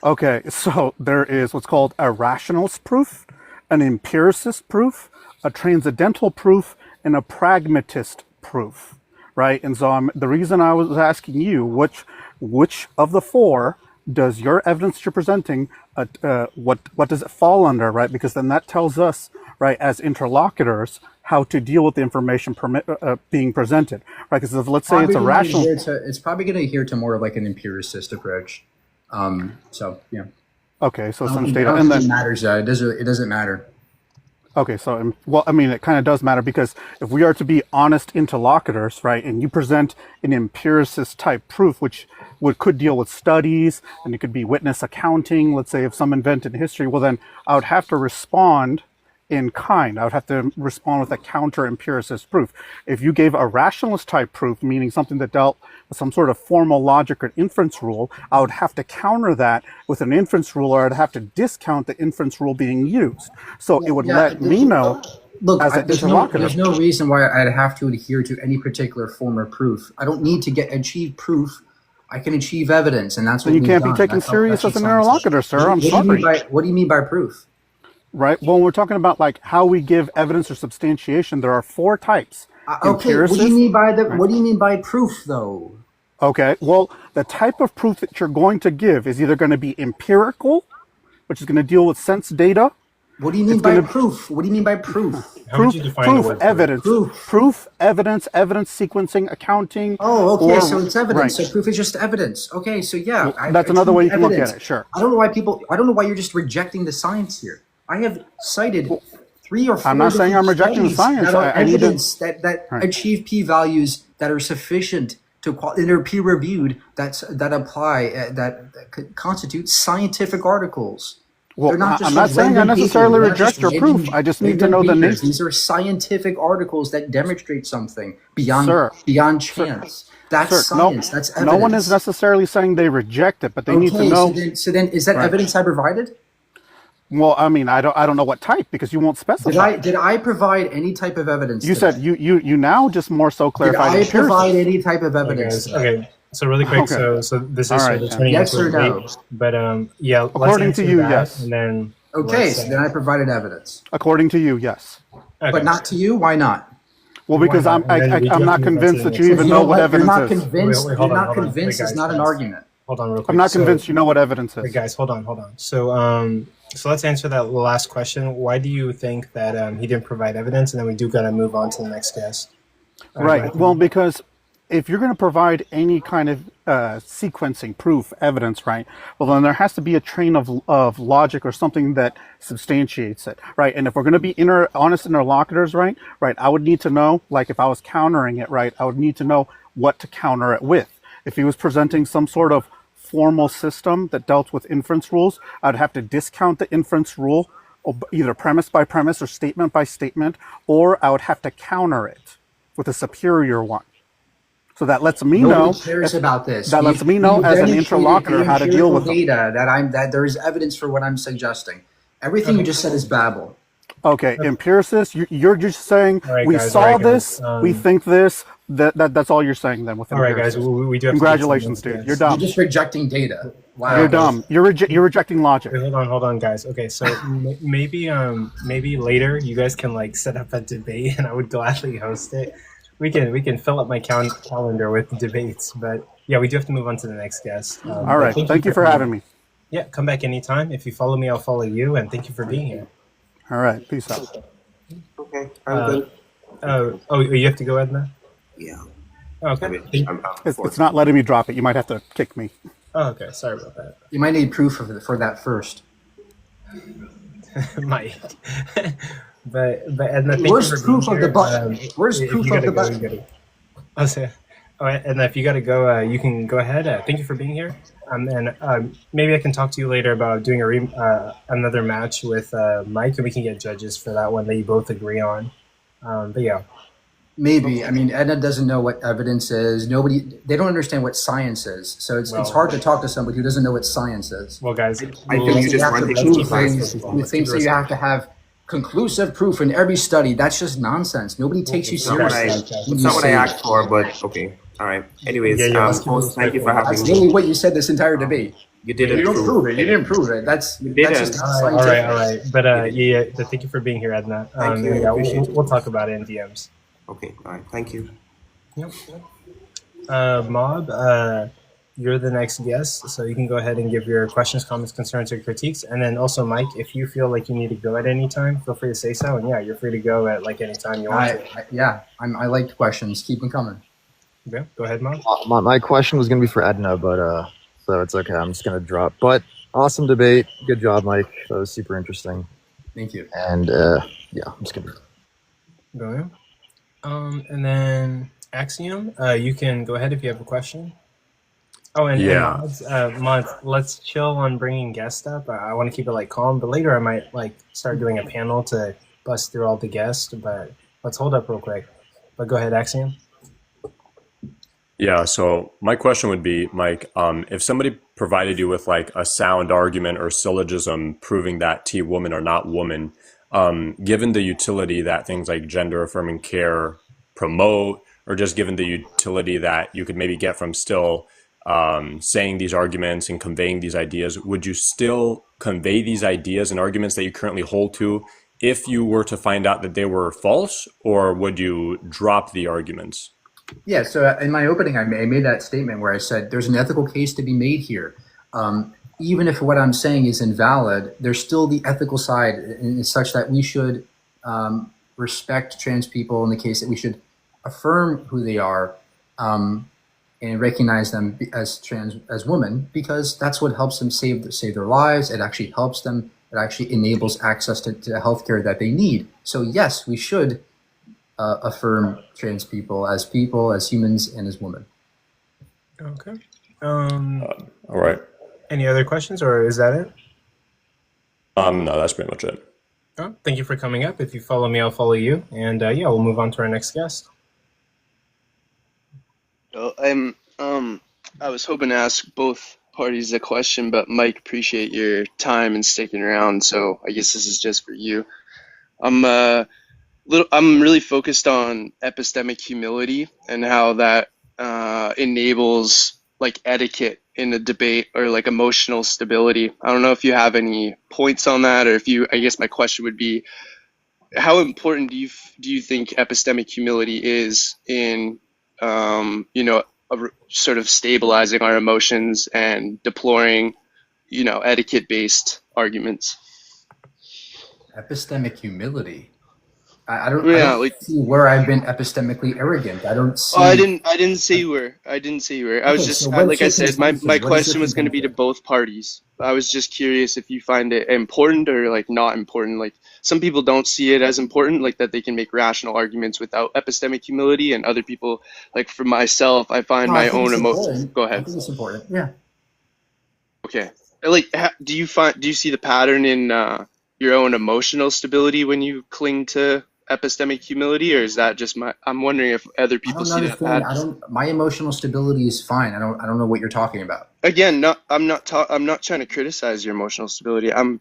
Okay, so there is what's called a rationalist proof, an empiricist proof, a transcendental proof, and a pragmatist proof, right? And so the reason I was asking you, which of the 4 does your evidence you're presenting, what does it fall under, right? Because then that tells us, right, as interlocutors, how to deal with the information being presented, right? Because if, let's say it's a rational...
It's probably going to adhere to more of like an empiricist approach. So yeah.
Okay, so some
data,
data, and then
it matters. It doesn't matter.
Okay, so well, I mean, it kind of does matter, because if we are to be honest interlocutors, right, and you present an empiricist type proof, which could deal with studies, and it could be witness accounting. Let's say if some event in history, well, then I would have to respond in kind. I would have to respond with a counter empiricist proof. If you gave a rationalist type proof, meaning something that dealt with some sort of formal logic or inference rule, I would have to counter that with an inference rule, or I'd have to discount the inference rule being used. So it would let me know.
Look,
as an interlocutor.
There's no reason why I'd have to adhere to any particular form of proof. I don't need to achieve proof. I can achieve evidence, and that's what
you can't be taken serious as an interlocutor, sir. I'm sorry.
What do you mean by proof?
Right. Well, when we're talking about like how we give evidence or substantiation, there are 4 types.
Okay. What do you mean by What do you mean by proof, though?
Okay. Well, the type of proof that you're going to give is either going to be empirical, which is going to deal with sense data.
What do you mean by proof? What do you mean by proof?
Proof, evidence. Proof, evidence sequencing, accounting.
Oh, okay. So it's evidence. Right. So proof is just evidence. Okay. So yeah,
well, that's another way you can look at it. Sure.
I don't know why you're just rejecting the science here. I have cited 3 or 4.
I'm not saying I'm rejecting the science.
That are evidence that right. achieve p-values that are sufficient to and they're peer-reviewed. That constitute scientific articles.
Well, I'm not saying I necessarily reject your proof. I just need to know the nature.
These are scientific articles that demonstrate something beyond chance. That's science. That's evidence.
No one is necessarily saying they reject it, but they need to know.
So then, is that evidence I provided?
Well, I mean, I don't know what type, because you won't specify.
Did I provide any type of evidence?
You said you now just more so clarified.
Did I provide any type of evidence?
Okay. So really quick, so this is
right,
turning
yes
into
or no?
debate, but yeah,
according to you, yes.
And then
so then I provided evidence.
According to you, yes.
Okay.
But not to you. Why not?
Well, because I'm not convinced that you even know what evidence is.
You're not convinced. It's not an argument.
Hold on, real quick.
I'm not convinced you know what evidence is.
Wait, guys, hold on. So let's answer that last question. Why do you think that he didn't provide evidence, and then we do gotta move on to the next guest?
Right. Well, because if you're going to provide any kind of sequencing, proof, evidence, right, well, then there has to be a train of logic or something that substantiates it, right? And if we're going to be honest interlocutors, right, I would need to know, like if I was countering it, right, I would need to know what to counter it with. If he was presenting some sort of formal system that dealt with inference rules, I'd have to discount the inference rule, either premise by premise or statement by statement, or I would have to counter it with a superior one. So that lets me know.
Nobody cares about this.
That lets me know as an interlocutor how to deal with
data that there is evidence for what I'm suggesting. Everything you just said is babble.
Okay, empiricist, you're just saying we saw this, we think this. That's all you're saying then with empiricist.
All right, guys, we do have
congratulations, dude. You're dumb.
You're just rejecting data. Wow.
You're dumb. You're rejecting logic.
Wait, hold on, guys. Okay, so maybe later you guys can like set up a debate, and I would gladly host it. we can fill up my calendar with debates, but yeah, we do have to move on to the next guest.
All right. Thank you for having me.
Yeah, come back anytime. If you follow me, I'll follow you, and thank you for being here.
All right. Peace out.
Okay, I'm good.
Oh, you have to go, Edna?
Yeah.
Okay.
I mean,
It's not letting me drop it. You might have to kick me.
Oh, okay. Sorry about that.
You might need proof for that first.
Mike. but Edna, thank
Where's
you for
proof
being
of the
here.
button? Where's
If
proof
you
of
gotta
the
go,
button?
you gotta. I'll say. Oh, Edna, if you gotta go, you can go ahead. Thank you for being here. And maybe I can talk to you later about doing another match with Mike, and we can get judges for that one that you both agree on. But yeah.
Maybe. I mean, Edna doesn't know what evidence is. They don't understand what science is. So it's hard to talk to somebody who doesn't know what science is.
Well, guys,
I think you just run things too fast.
Who thinks that you have to have conclusive proof in every study? That's just nonsense. Nobody takes you seriously.
It's not what I asked for, but okay. All right. Anyways, host, thank you for having
That's
me.
literally what you said this entire debate.
You didn't
You don't
prove
prove it. You didn't prove it. That's just
all right. But but thank you for being here, Edna.
Thank you.
Yeah,
Appreciate it.
we'll talk about it in DMs.
Okay. All right. Thank you.
Yep. Mob, you're the next guest, so you can go ahead and give your questions, comments, concerns, or critiques. And then also, Mike, if you feel like you need to go at any time, feel free to say so. And yeah, you're free to go at like any time you want to.
I like questions. Keep them coming.
Yeah, go ahead, Mob.
My question was going to be for Edna, but so it's okay. I'm just going to drop. But awesome debate. Good job, Mike. That was super interesting.
Thank you.
And yeah, I'm just going to
Go ahead. And then Axiom, you can go ahead if you have a question. Oh, and Mods, let's chill on bringing guests up. I want to keep it like calm, but later I might like start doing a panel to bust through all the guests. But let's hold up real quick. But go ahead, Axiom.
Yeah, so my question would be, Mike, if somebody provided you with like a sound argument or syllogism proving that T woman are not woman, given the utility that things like gender affirming care promote, or just given the utility that you could maybe get from still saying these arguments and conveying these ideas, would you still convey these ideas and arguments that you currently hold to if you were to find out that they were false, or would you drop the arguments?
Yeah, so in my opening, I made that statement where I said there's an ethical case to be made here. Even if what I'm saying is invalid, there's still the ethical side, and it's such that we should respect trans people in the case that we should affirm who they are and recognize them as women, because that's what helps them save their lives. It actually helps them. It actually enables access to healthcare that they need. So yes, we should affirm trans people, as humans, and as women.
Okay.
All right.
Any other questions, or is that it?
No, that's pretty much it.
Oh, thank you for coming up. If you follow me, I'll follow you. And yeah, we'll move on to our next guest.
I was hoping to ask both parties a question, but Mike, appreciate your time and sticking around. So I guess this is just for you. I'm really focused on epistemic humility and how that enables like etiquette in a debate, or like emotional stability. I don't know if you have any points on that, or I guess my question would be, how important do you think epistemic humility is in sort of stabilizing our emotions and deploring etiquette-based arguments?
Epistemic humility. I don't see where I've been epistemically arrogant. I don't see.
Oh, I didn't say you were. I was just like I said. My question was going to be to both parties. I was just curious if you find it important or like not important. Like some people don't see it as important, like that they can make rational arguments without epistemic humility, and other people, like for myself, I find my own emotions. Go ahead.
I think it's important. Yeah.
Okay. Like, do you see the pattern in your own emotional stability when you cling to epistemic humility, or is that just I'm wondering if other people see that pattern?
My emotional stability is fine. I don't know what you're talking about.
Again, I'm not trying to criticize your emotional stability. I'm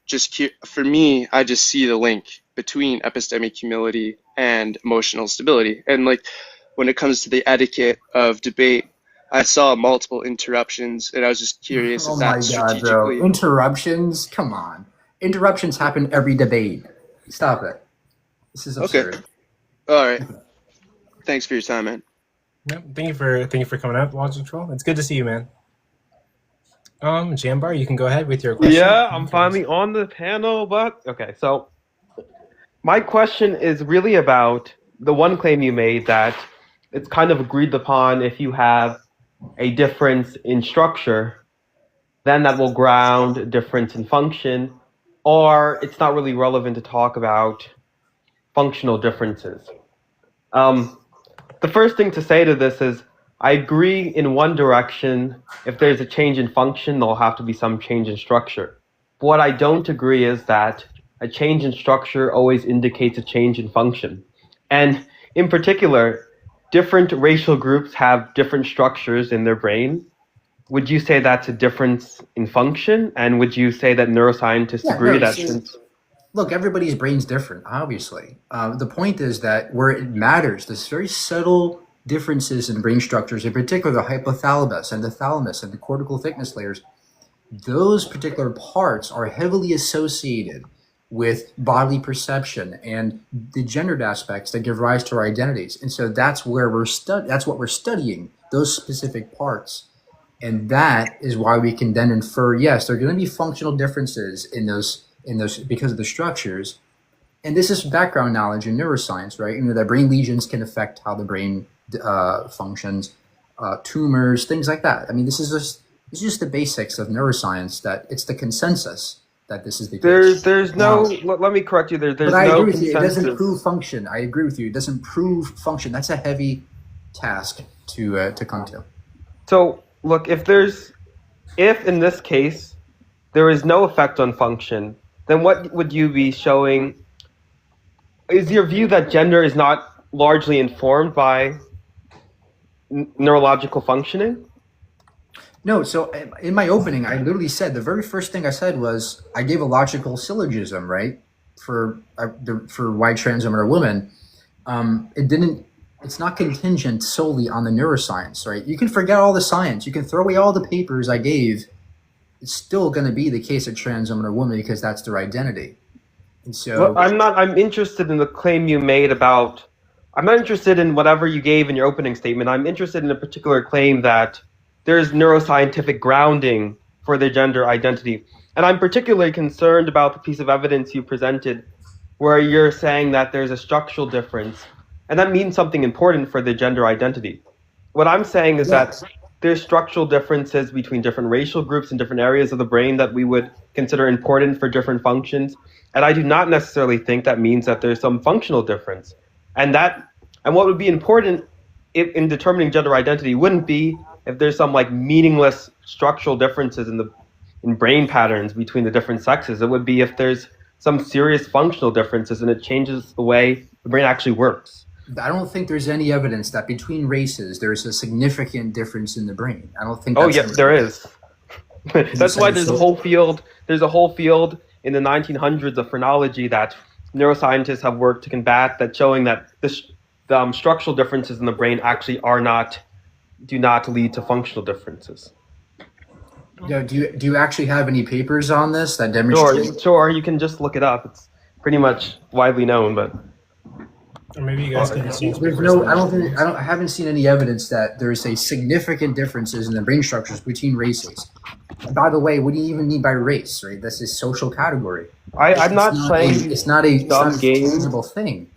just for me, I just see the link between epistemic humility and emotional stability. And like when it comes to the etiquette of debate, I saw multiple interruptions, and I was just curious if that's strategically.
Bro. Interruptions? Come on. Interruptions happen every debate. Stop it. This is absurd.
Okay. All right. Thanks for your time, man.
Yep. Thank you for coming up, Logic Troll. It's good to see you, man. Jambar, you can go ahead with your question.
Yeah, I'm finally on the panel, but okay. So my question is really about the one claim you made that it's kind of agreed upon if you have a difference in structure, then that will ground a difference in function, or it's not really relevant to talk about functional differences. The first thing to say to this is I agree in one direction. If there's a change in function, there'll have to be some change in structure. But what I don't agree is that a change in structure always indicates a change in function. And in particular, different racial groups have different structures in their brain. Would you say that's a difference in function? And would you say that neuroscientists agree that since...
Look, everybody's brain's different, obviously. The point is that where it matters, there's very subtle differences in brain structures, in particular the hypothalamus and the thalamus and the cortical thickness layers. Those particular parts are heavily associated with bodily perception and the gendered aspects that give rise to our identities. And so that's where that's what we're studying, those specific parts. And that is why we can then infer, yes, there are going to be functional differences in those because of the structures. And this is background knowledge in neuroscience, right? You know, that brain lesions can affect how the brain functions, tumors, things like that. I mean, this is just the basics of neuroscience, that it's the consensus that this is the case.
There's no, let me correct you, there's
but I
no
agree with you. It
consensus.
doesn't prove function. I agree with you. It doesn't prove function. That's a heavy task to come to.
So look, if in this case there is no effect on function, then what would you be showing? Is your view that gender is not largely informed by neurological functioning?
No, so in my opening, I literally said, the very first thing I said was, I gave a logical syllogism, right? For why trans women are women. It's not contingent solely on the neuroscience, right? You can forget all the science. You can throw away all the papers I gave. It's still going to be the case that trans women are women because that's their identity. And so,
well, I'm interested in the claim you made about, I'm not interested in whatever you gave in your opening statement. I'm interested in a particular claim that there's neuroscientific grounding for their gender identity. And I'm particularly concerned about the piece of evidence you presented where you're saying that there's a structural difference. And that means something important for the gender identity. What I'm saying is that there's structural differences between different racial groups and different areas of the brain that we would consider important for different functions. And I do not necessarily think that means that there's some functional difference. And what would be important in determining gender identity wouldn't be if there's some like meaningless structural differences in brain patterns between the different sexes. It would be if there's some serious functional differences and it changes the way the brain actually works.
I don't think there's any evidence that between races there's a significant difference in the brain. I don't think.
Oh yes, there is. That's why there's a whole field. There's a whole field in the 1900s of phrenology that neuroscientists have worked to combat, that showing that the structural differences in the brain actually do not lead to functional differences.
Yeah, do you actually have any papers on this that demonstrate?
Sure. You can just look it up. It's pretty much widely known, but.
Or maybe you guys can see.
I haven't seen any evidence that there's a significant differences in the brain structures between races. By the way, what do you even mean by race? Right, that's a social category.
I'm not playing.
It's not a
dumb game.
tangible thing.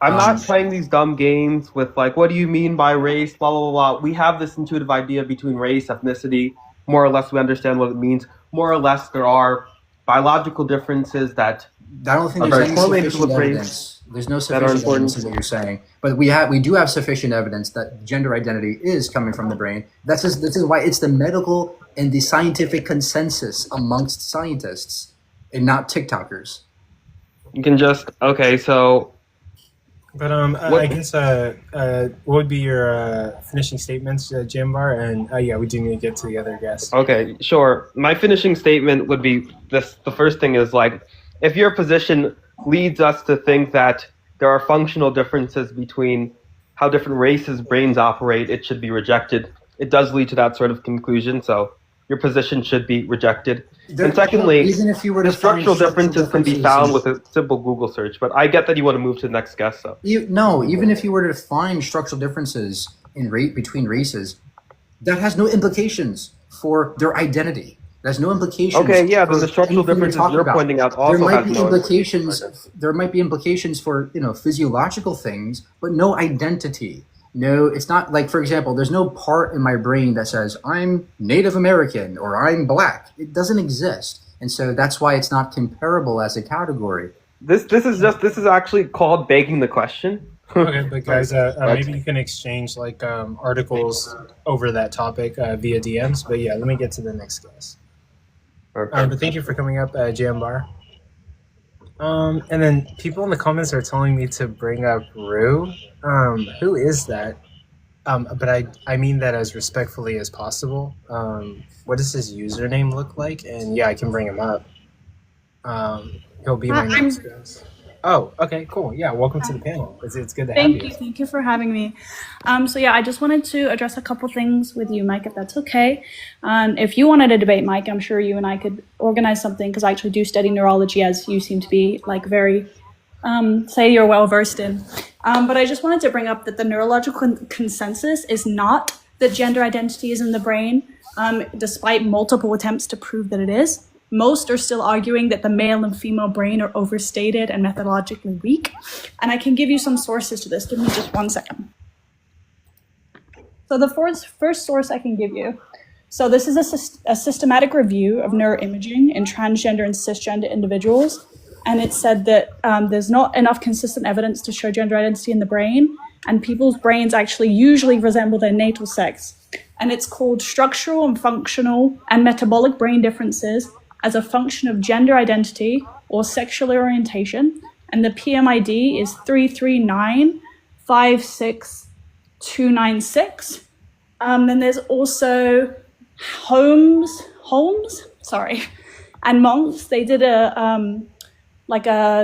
I'm not playing these dumb games with like, what do you mean by race? Blah blah blah. We have this intuitive idea between race, ethnicity. More or less, we understand what it means. More or less, there are biological differences that.
I don't think there's any sufficient evidence. There's no sufficient evidence in what you're saying, but we do have sufficient evidence that gender identity is coming from the brain. This is why it's the medical and the scientific consensus amongst scientists, and not TikTokers.
You can just so.
But I guess what would be your finishing statements, Jambar? And yeah, we do need to get to the other guests.
Okay, sure. My finishing statement would be this: the first thing is like, if your position leads us to think that there are functional differences between how different races' brains operate, it should be rejected. It does lead to that sort of conclusion, so your position should be rejected.
There,
And secondly,
even if you were
the
to find
structural differences can be found
in-
with a simple Google search. But I get that you want to move to the next guest, so.
No, even if you were to find structural differences in rate between races, that has no implications for their identity. There's no implications.
Okay, yeah, then
for
the structural
anything
differences
talking
you're
about.
pointing out also
there might
has
be
no
implications. There might be implications for physiological things, but no identity. No, it's not like, for example, there's no part in my brain that says I'm Native American or I'm black. It doesn't exist, and so that's why it's not comparable as a category.
This is actually called begging the question.
Okay, but guys, maybe you can exchange like articles over that topic via DMs. But yeah, let me get to the next guest.
Okay.
But thank you for coming up, Jambar. And then people in the comments are telling me to bring up Rue. Who is that? But I mean that as respectfully as possible. What does his username look like? And yeah, I can bring him up. He'll be my next guest. Oh, okay, cool. Yeah, welcome to the panel. It's good to have you.
Thank you for having me. So yeah, I just wanted to address a couple things with you, Mike, if that's okay. If you wanted to debate, Mike, I'm sure you and I could organize something, because I actually do study neurology, as you seem to be like very, say you're well versed in. But I just wanted to bring up that the neurological consensus is not that gender identity is in the brain, despite multiple attempts to prove that it is. Most are still arguing that the male and female brain are overstated and methodologically weak. And I can give you some sources to this. Give me just 1 second. So the first source I can give you. So this is a systematic review of neuroimaging in transgender and cisgender individuals. And it said that there's not enough consistent evidence to show gender identity in the brain. And people's brains actually usually resemble their natal sex. And it's called Structural and Functional and Metabolic Brain Differences as a Function of Gender Identity or Sexual Orientation, and the PMID is 339-56296. Then there's also Holmes, and Monks. They did a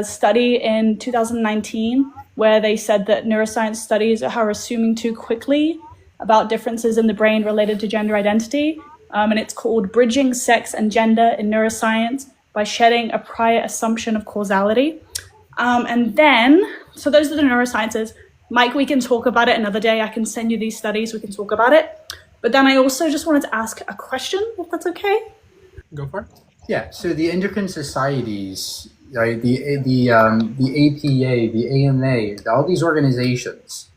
study in 2019 where they said that neuroscience studies are assuming too quickly about differences in the brain related to gender identity. And it's called Bridging Sex and Gender in Neuroscience by Shedding a Prior Assumption of Causality. And then, so those are the neurosciences. Mike, we can talk about it another day. I can send you these studies. We can talk about it. But then I also just wanted to ask a question, if that's okay.
Go for it.
Yeah, so the endocrine societies, right, the APA, the AMA, all these organizations,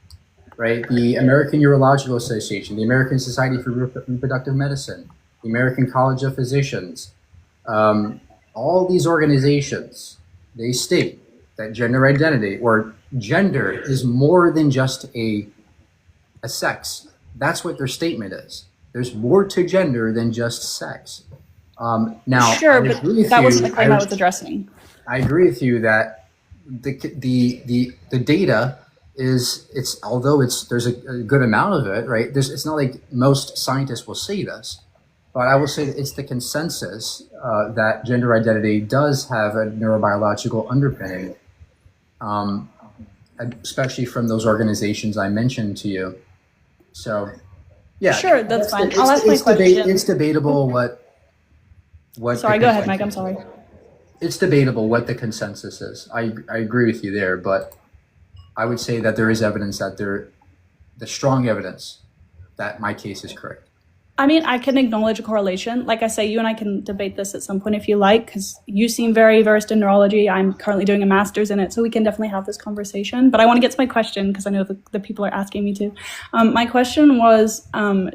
right? The American Urological Association, the American Society for Reproductive Medicine, the American College of Physicians, all these organizations, they state that gender identity or gender is more than just a sex. That's what their statement is. There's more to gender than just sex. Now,
sure, but that wasn't the claim I was addressing.
I agree with you that the data is, although there's a good amount of it, right? It's not like most scientists will say this, but I will say that it's the consensus that gender identity does have a neurobiological underpinning, especially from those organizations I mentioned to you. So, yeah.
Sure, that's fine. I'll ask my question.
It's debatable what.
Sorry, go ahead, Mike. I'm sorry.
It's debatable what the consensus is. I agree with you there, but I would say that there is evidence that the strong evidence that my case is correct.
I mean, I can acknowledge a correlation. Like I say, you and I can debate this at some point if you like, because you seem very versed in neurology. I'm currently doing a master's in it, so we can definitely have this conversation. But I want to get to my question, because I know the people are asking me to. My question was,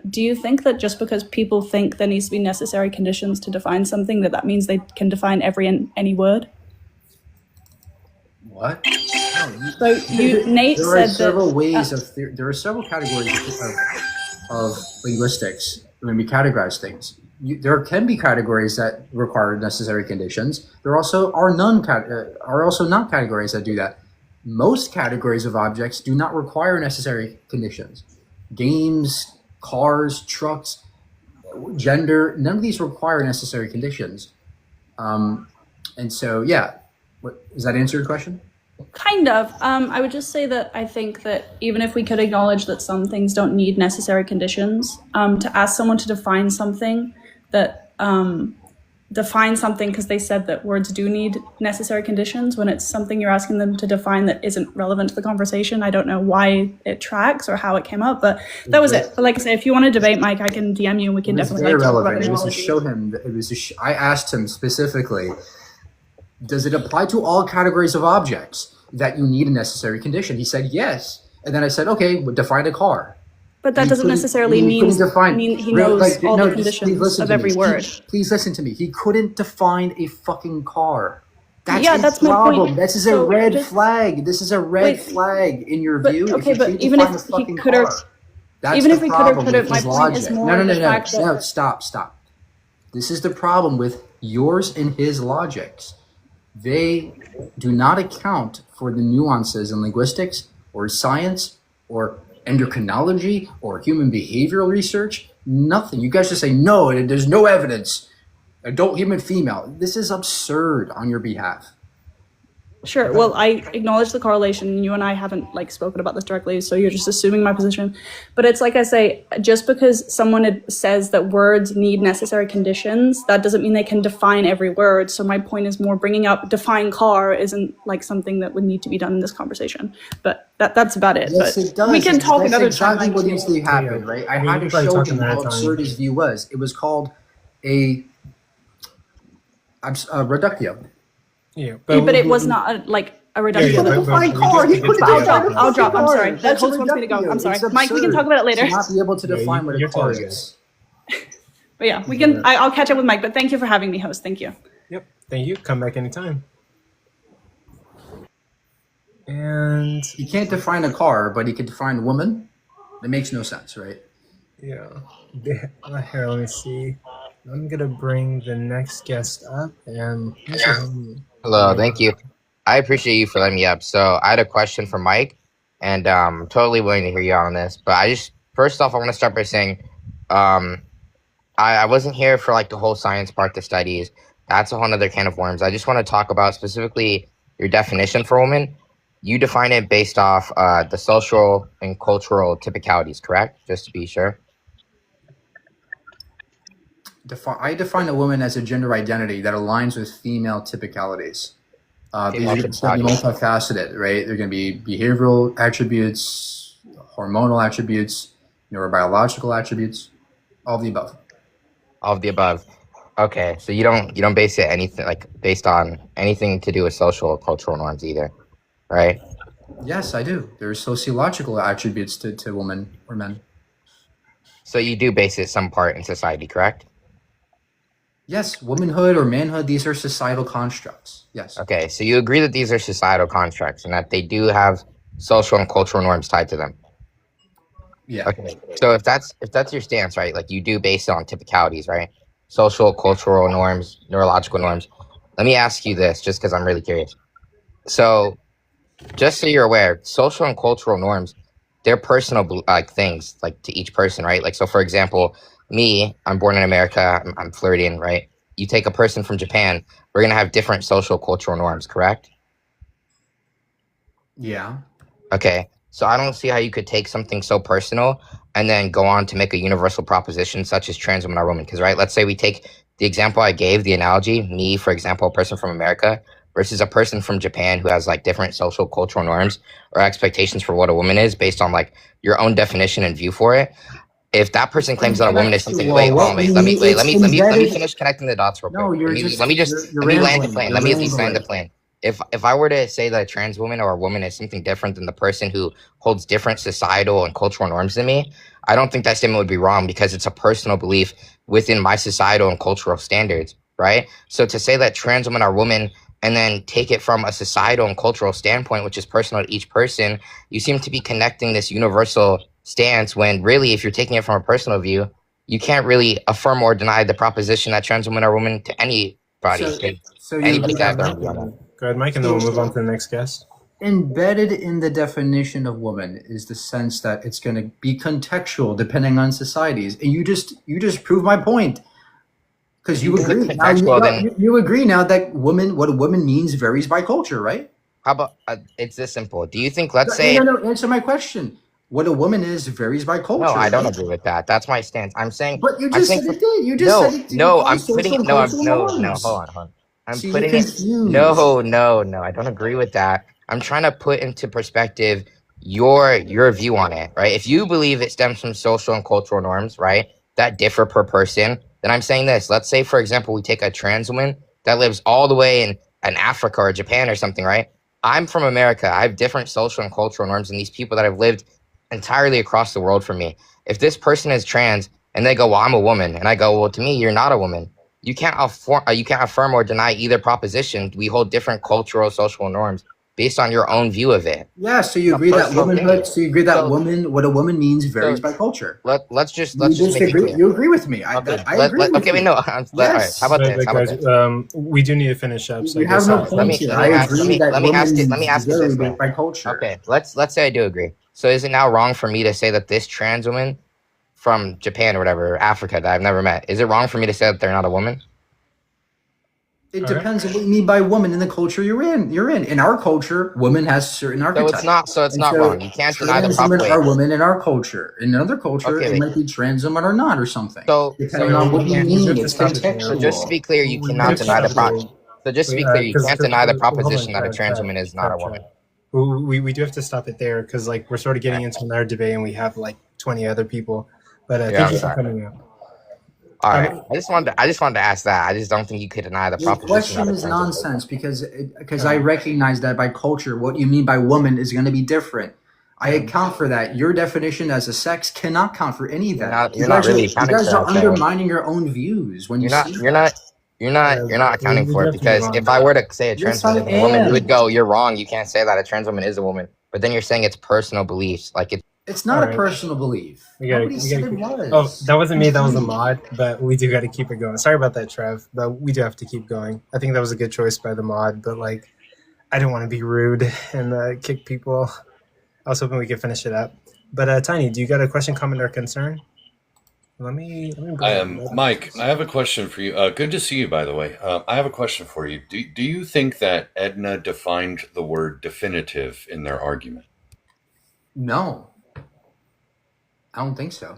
do you think that just because people think there needs to be necessary conditions to define something, that means they can define every and any word?
What?
So Nate
there are
said
several
that,
ways there are several categories of linguistics when we categorize things. There can be categories that require necessary conditions. There also are also not categories that do that. Most categories of objects do not require necessary conditions. Games, cars, trucks, gender, none of these require necessary conditions. And so, yeah. Does that answer your question?
Kind of. I would just say that I think that even if we could acknowledge that some things don't need necessary conditions, to ask someone to define something that define something because they said that words do need necessary conditions when it's something you're asking them to define that isn't relevant to the conversation. I don't know why it tracks or how it came up, but that was it. But like I say, if you want to debate, Mike, I can DM you and we can definitely
very
talk about
relevant.
the
It was to
neurology.
show him. It was. I asked him specifically, does it apply to all categories of objects that you need a necessary condition? He said yes, and then I said, okay, well, define a car.
But that
He
doesn't
couldn't-
necessarily
he couldn't
mean he knows all the
just please
conditions
listen
of
to me.
every word.
Please listen to me. He couldn't define a fucking car. That's
Yeah,
a
that's my
problem.
point.
This is
So
a red
just-
flag. This is a red
Wait.
flag in your
But
view.
okay,
you
but
can't
even
define
if
a
he
fucking
could have,
car. That's
even
the
if we could have
problem
put it,
with
my
his
point is
logic.
more the fact that
No, stop. This is the problem with yours and his logics. They do not account for the nuances in linguistics or science or endocrinology or human behavioral research. Nothing. You guys just say, no, there's no evidence. Adult human female. This is absurd on your behalf.
Sure. Well, I acknowledge the correlation. You and I haven't like spoken about this directly, so you're just assuming my position. But it's like I say, just because someone says that words need necessary conditions, that doesn't mean they can define every word. So my point is more bringing up define car isn't like something that would need to be done in this conversation. But that's about it.
Yes,
but
it does.
we can talk
That's
another
exactly
time.
what
Like,
needs to happen, right? I had to show him how absurd his view was. It was called a reductio.
Yeah,
but it was not a reduction. I'll drop. I'm sorry. The host wants me to go. I'm sorry. Mike, we can talk about it later.
To not be able to define what a car is.
But yeah, we can. I'll catch up with Mike. But thank you for having me, host. Thank you.
Yep. Thank you. Come back anytime. And
he can't define a car, but he can define a woman. It makes no sense, right?
Yeah. Here, let me see. I'm gonna bring the next guest up, and
Hello, thank you. I appreciate you for letting me up. So I had a question for Mike, and I'm totally willing to hear you out on this. But first off, I want to start by saying, I wasn't here for like the whole science part, the studies. That's a whole other can of worms. I just want to talk about specifically your definition for woman. You define it based off the social and cultural typicalities, correct? Just to be sure.
I define a woman as a gender identity that aligns with female typicalities. These are going to be multifaceted, right? They're going to be behavioral attributes, hormonal attributes, neurobiological attributes, all of the above.
All of the above. Okay, so you don't base it anything like based on anything to do with social or cultural norms either, right?
Yes, I do. There's sociological attributes to women or men.
So you do base it some part in society, correct?
Yes, womanhood or manhood, these are societal constructs. Yes.
Okay, so you agree that these are societal constructs and that they do have social and cultural norms tied to them.
Yeah.
Okay. So if that's your stance, right? Like you do base it on typicalities, right? Social, cultural norms, neurological norms. Let me ask you this, just because I'm really curious. So, just so you're aware, social and cultural norms, they're personal like things, like to each person, right? Like so, for example, me, I'm born in America. I'm Floridian, right? You take a person from Japan, we're gonna have different social cultural norms, correct?
Yeah.
Okay. So I don't see how you could take something so personal and then go on to make a universal proposition such as trans women are women. Because, right, let's say we take the example I gave, the analogy, me, for example, a person from America versus a person from Japan who has like different social cultural norms or expectations for what a woman is based on like your own definition and view for it. If that person claims that a woman is something, let me finish connecting the dots real quick.
No,
Let me land the plane. Let me at least land the plane. If I were to say that a trans woman or a woman is something different than the person who holds different societal and cultural norms than me, I don't think that statement would be wrong because it's a personal belief within my societal and cultural standards, right? So to say that trans women are women and then take it from a societal and cultural standpoint, which is personal to each person, you seem to be connecting this universal stance when really, if you're taking it from a personal view, you can't really affirm or deny the proposition that trans women are women to anybody. Anybody can have their own view on that.
Go ahead, Mike, and then we'll move on to the next guest.
Embedded in the definition of woman is the sense that it's going to be contextual depending on societies, and you just proved my point because you agree. You agree now that what a woman means varies by culture, right?
How about it's this simple? Do you think? Let's say
no. Answer my question. what a woman is varies by
No,
culture.
I don't
Right?
agree with that. That's my stance.
But you
I'm
just
saying
said
for,
it did. You just
no,
said it
no, I'm
defies
putting
social and
no,
cultural
no,
norms.
hold on. I'm
See, you're
putting it,
confused.
no, I don't agree with that. I'm trying to put into perspective your view on it, right? If you believe it stems from social and cultural norms, right, that differ per person, then I'm saying this. Let's say, for example, we take a trans woman that lives all the way in Africa or Japan or something, right? I'm from America. I have different social and cultural norms than these people that have lived entirely across the world from me. If this person is trans and they go, well, I'm a woman, and I go, well, to me, you're not a woman. You can't affirm or deny either proposition. We hold different cultural, social norms based on your own view of it.
Yeah, so you
A
agree that
personal
womanhood.
opinion.
So you agree that
So,
what a woman means varies
so
by culture.
let's just
You
make it
disagree.
clear.
You agree with me. I agree with
Okay, wait,
you.
no. All right. How about
But
this? How about
guys,
this?
we do need to finish up. So I
You have
guess
no
Let
points
me
here.
let
I
me ask
agree that
let me ask it
vary
this way.
by culture.
Okay, let's say I do agree. So is it now wrong for me to say that this trans woman from Japan or whatever, Africa, that I've never met, is it wrong for me to say that they're not a woman?
It depends on what you mean by woman in the culture you're in. In our culture, woman has certain archetypes.
So it's not wrong. You can't deny the
Trans women
wait.
are women in our culture. In another culture,
Okay,
it
wait.
might be trans women or not or something.
So
Depending on what you mean, it's
So
contextual.
just to be clear, you cannot deny the So just to be clear, you can't deny the proposition that a trans woman is not a woman.
We do have to stop it there because like we're sort of getting into another debate and we have like 20 other people. But
Yeah,
thank
I'm
you for
sorry.
coming out.
All right. I just wanted to ask that. I just don't think you could deny the
Your
proposition
question
that a
is
trans woman is.
nonsense because I recognize that by culture, what you mean by woman is going to be different. I account for that. Your definition as a sex cannot count for any of that.
You're not really
You
accounting
guys
for
are
that, though.
undermining your own views when you say
You're not accounting for it because if I were to say a trans
Yes, I
woman is a woman, you would
am.
go, you're wrong. You can't say that a trans woman is a woman. But then you're saying it's personal beliefs, like
It's not a personal belief. Nobody said it was.
Oh, that wasn't me. That was a mod. But we do got to keep it going. Sorry about that, Trev. But we do have to keep going. I think that was a good choice by the mod. But like, I didn't want to be rude and kick people. I was hoping we could finish it up. But Tiny, do you got a question, comment, or concern? Let me
Mike, I have a question for you. Good to see you, by the way. I have a question for you. Do you think that Edna defined the word definitive in their argument?
No. I don't think so.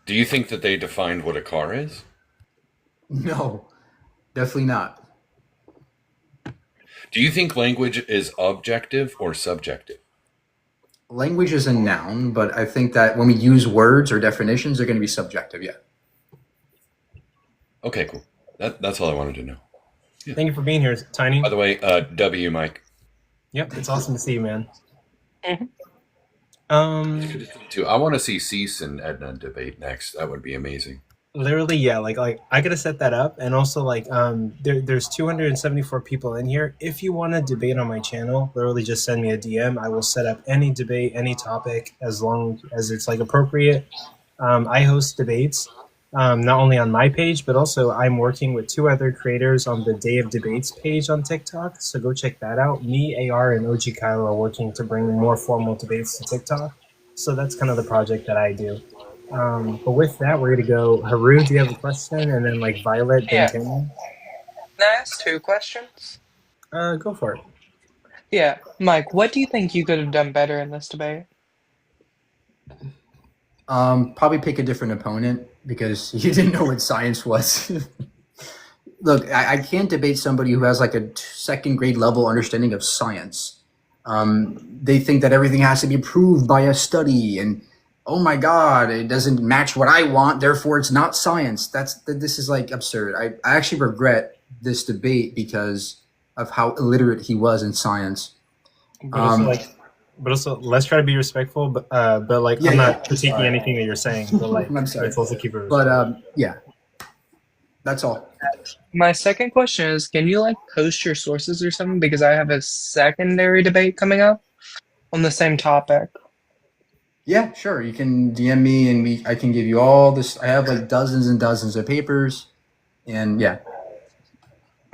Do you think that they defined what a car is?
No, definitely not.
Do you think language is objective or subjective?
Language is a noun, but I think that when we use words or definitions, they're going to be subjective, yeah.
Okay, cool. That's all I wanted to know. Yeah.
Thank you for being here, Tiny.
By the way, W, Mike.
Yep, it's awesome to see you, man.
I want to see Cease and Edna debate next. That would be amazing.
Literally, yeah. Like I gotta set that up, and also like there's 274 people in here. If you want to debate on my channel, literally just send me a DM. I will set up any debate, any topic, as long as it's like appropriate. I host debates, not only on my page, but also I'm working with 2 other creators on the Day of Debates page on TikTok. So go check that out. Me, AR, and OG Kyle are working to bring more formal debates to TikTok. So that's kind of the project that I do. But with that, we're going to go. Haru, do you have a question? And then like Violet, then Kenny.
Can I ask 2 questions?
Go for it.
Yeah. Mike, what do you think you could have done better in this debate?
Probably pick a different opponent because you didn't know what science was. Look, I can't debate somebody who has like a 2nd grade level understanding of science. They think that everything has to be proved by a study and oh my God, it doesn't match what I want, therefore it's not science. This is like absurd. I actually regret this debate because of how illiterate he was in science.
But also, let's try to be respectful. But like, I'm not critiquing anything that you're saying. But like,
I'm sorry.
let's also keep it.
But yeah, that's all.
My second question is, can you like post your sources or something? Because I have a secondary debate coming up on the same topic.
Yeah, sure. You can DM me and I can give you all this. I have like dozens and dozens of papers, and yeah.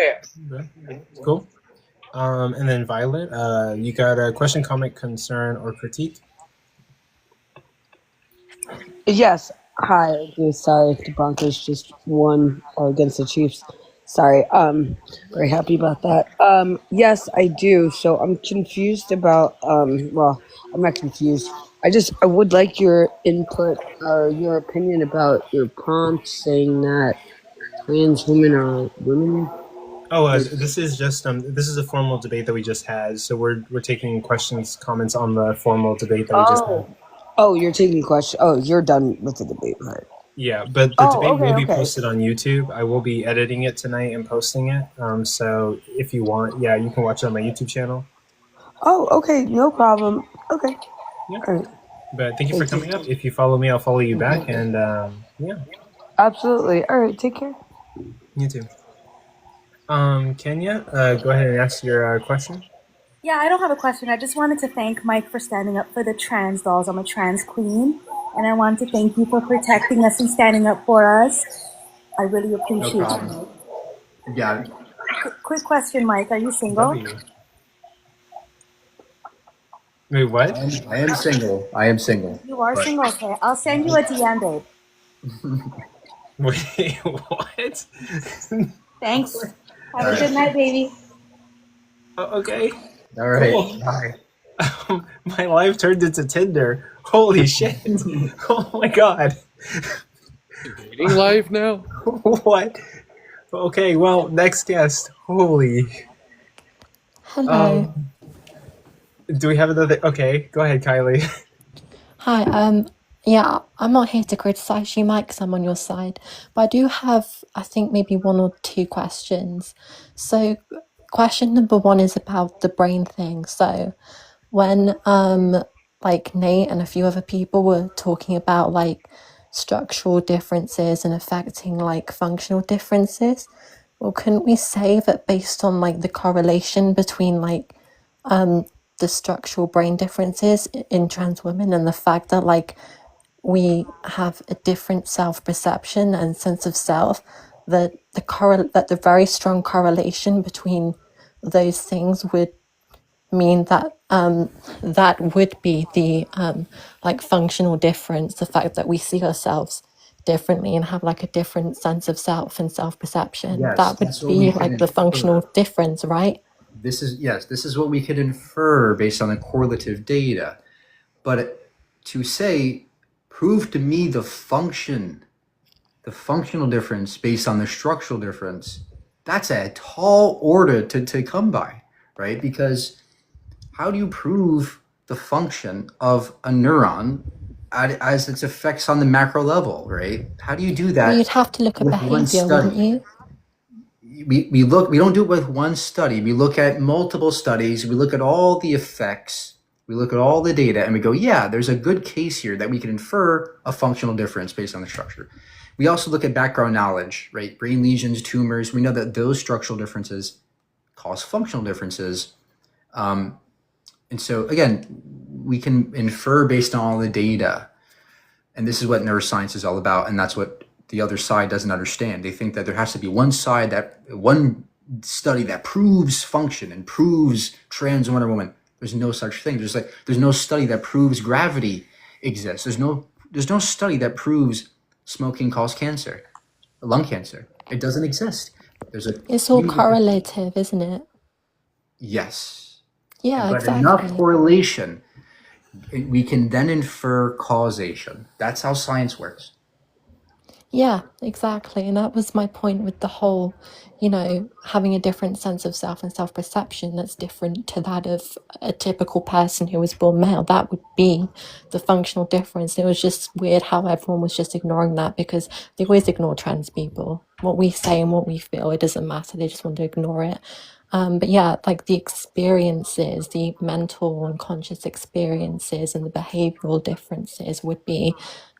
Yeah.
Cool. And then Violet, you got a question, comment, concern, or critique?
Yes. Hi. Sorry if the Broncos just won against the Chiefs. Sorry, very happy about that. Yes, I do. So I'm confused about, well, I'm not confused. I would like your input or your opinion about your prompt saying that trans women are women.
Oh, this is just this is a formal debate that we just had. So we're taking questions, comments on the formal debate that we just had.
Oh, you're taking questions. Oh, you're done with the debate part.
Yeah, but the debate will be
okay.
posted on YouTube. I will be editing it tonight and posting it. So if you want, yeah, you can watch it on my YouTube channel.
Oh, okay, no problem. Okay.
Yeah.
All right.
But thank you for coming up. If you follow me, I'll follow you back. And yeah.
Absolutely. All right, take care.
You too. Kenya, go ahead and ask your question.
Yeah, I don't have a question. I just wanted to thank Mike for standing up for the trans dolls. I'm a trans queen, and I wanted to thank you for protecting us and standing up for us. I really appreciate
No
it.
problem. You got it.
Quick question, Mike. Are you single?
Wait, what?
I am single. I am single.
You are
But-
single? Okay. I'll send you a DM, babe.
Wait, what?
Thanks. Have a good night, baby.
Okay.
All right.
Cool.
Bye.
My life turned into Tinder. Holy shit. Oh my god.
Dating life now?
What? Okay, well, next guest. Holy.
Hello.
Do we have another? Okay, go ahead, Kylie.
Hi. Yeah, I'm not here to criticize you, Mike, 'cause I'm on your side, but I do have, I think, maybe one or two questions. So, question number one is about the brain thing. So, when like Nate and a few other people were talking about like structural differences and affecting like functional differences, well, couldn't we say that based on like the correlation between like the structural brain differences in trans women and the fact that like we have a different self-perception and sense of self, that the very strong correlation between those things would mean that that would be the like functional difference, the fact that we see ourselves differently and have like a different sense of self and self-perception.
Yes,
That would
that's what we
be
can
like the
infer.
functional difference, right?
This is what we could infer based on the correlative data. But to say, prove to me the functional difference based on the structural difference, that's a tall order to come by, right? Because how do you prove the function of a neuron as its effects on the macro level, right? How do you do that?
Well, you'd have to look at
with one
behavior, wouldn't
study?
you?
We don't do it with one study. We look at multiple studies. We look at all the effects. We look at all the data and we go, yeah, there's a good case here that we can infer a functional difference based on the structure. We also look at background knowledge, right? Brain lesions, tumors. We know that those structural differences cause functional differences. And so again, we can infer based on all the data. And this is what neuroscience is all about. And that's what the other side doesn't understand. They think that there has to be one study that proves function and proves trans man or woman. There's no such thing. There's no study that proves gravity exists. There's no study that proves smoking causes cancer, lung cancer. It doesn't exist.
It's all correlative, isn't it?
Yes.
Yeah,
But
exactly.
enough correlation, we can then infer causation. That's how science works.
Yeah, exactly. And that was my point with the whole, having a different sense of self and self-perception that's different to that of a typical person who was born male. That would be the functional difference. It was just weird how everyone was just ignoring that because they always ignore trans people. What we say and what we feel, it doesn't matter. They just want to ignore it. But yeah, like the experiences, the mental and conscious experiences and the behavioral differences would be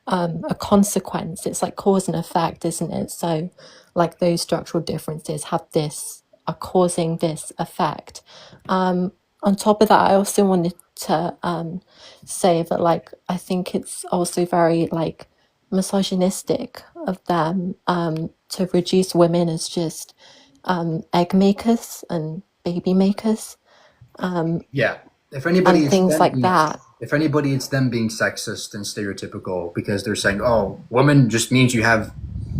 a consequence. It's like cause and effect, isn't it? So like those structural differences are causing this effect. On top of that, I also wanted to say that like I think it's also very like misogynistic of them to reduce women as just egg makers and baby makers.
Yeah. If anybody,
And
it's
things
them
like
being,
that.
if anybody, it's them being sexist and stereotypical because they're saying, "Oh, woman just means you have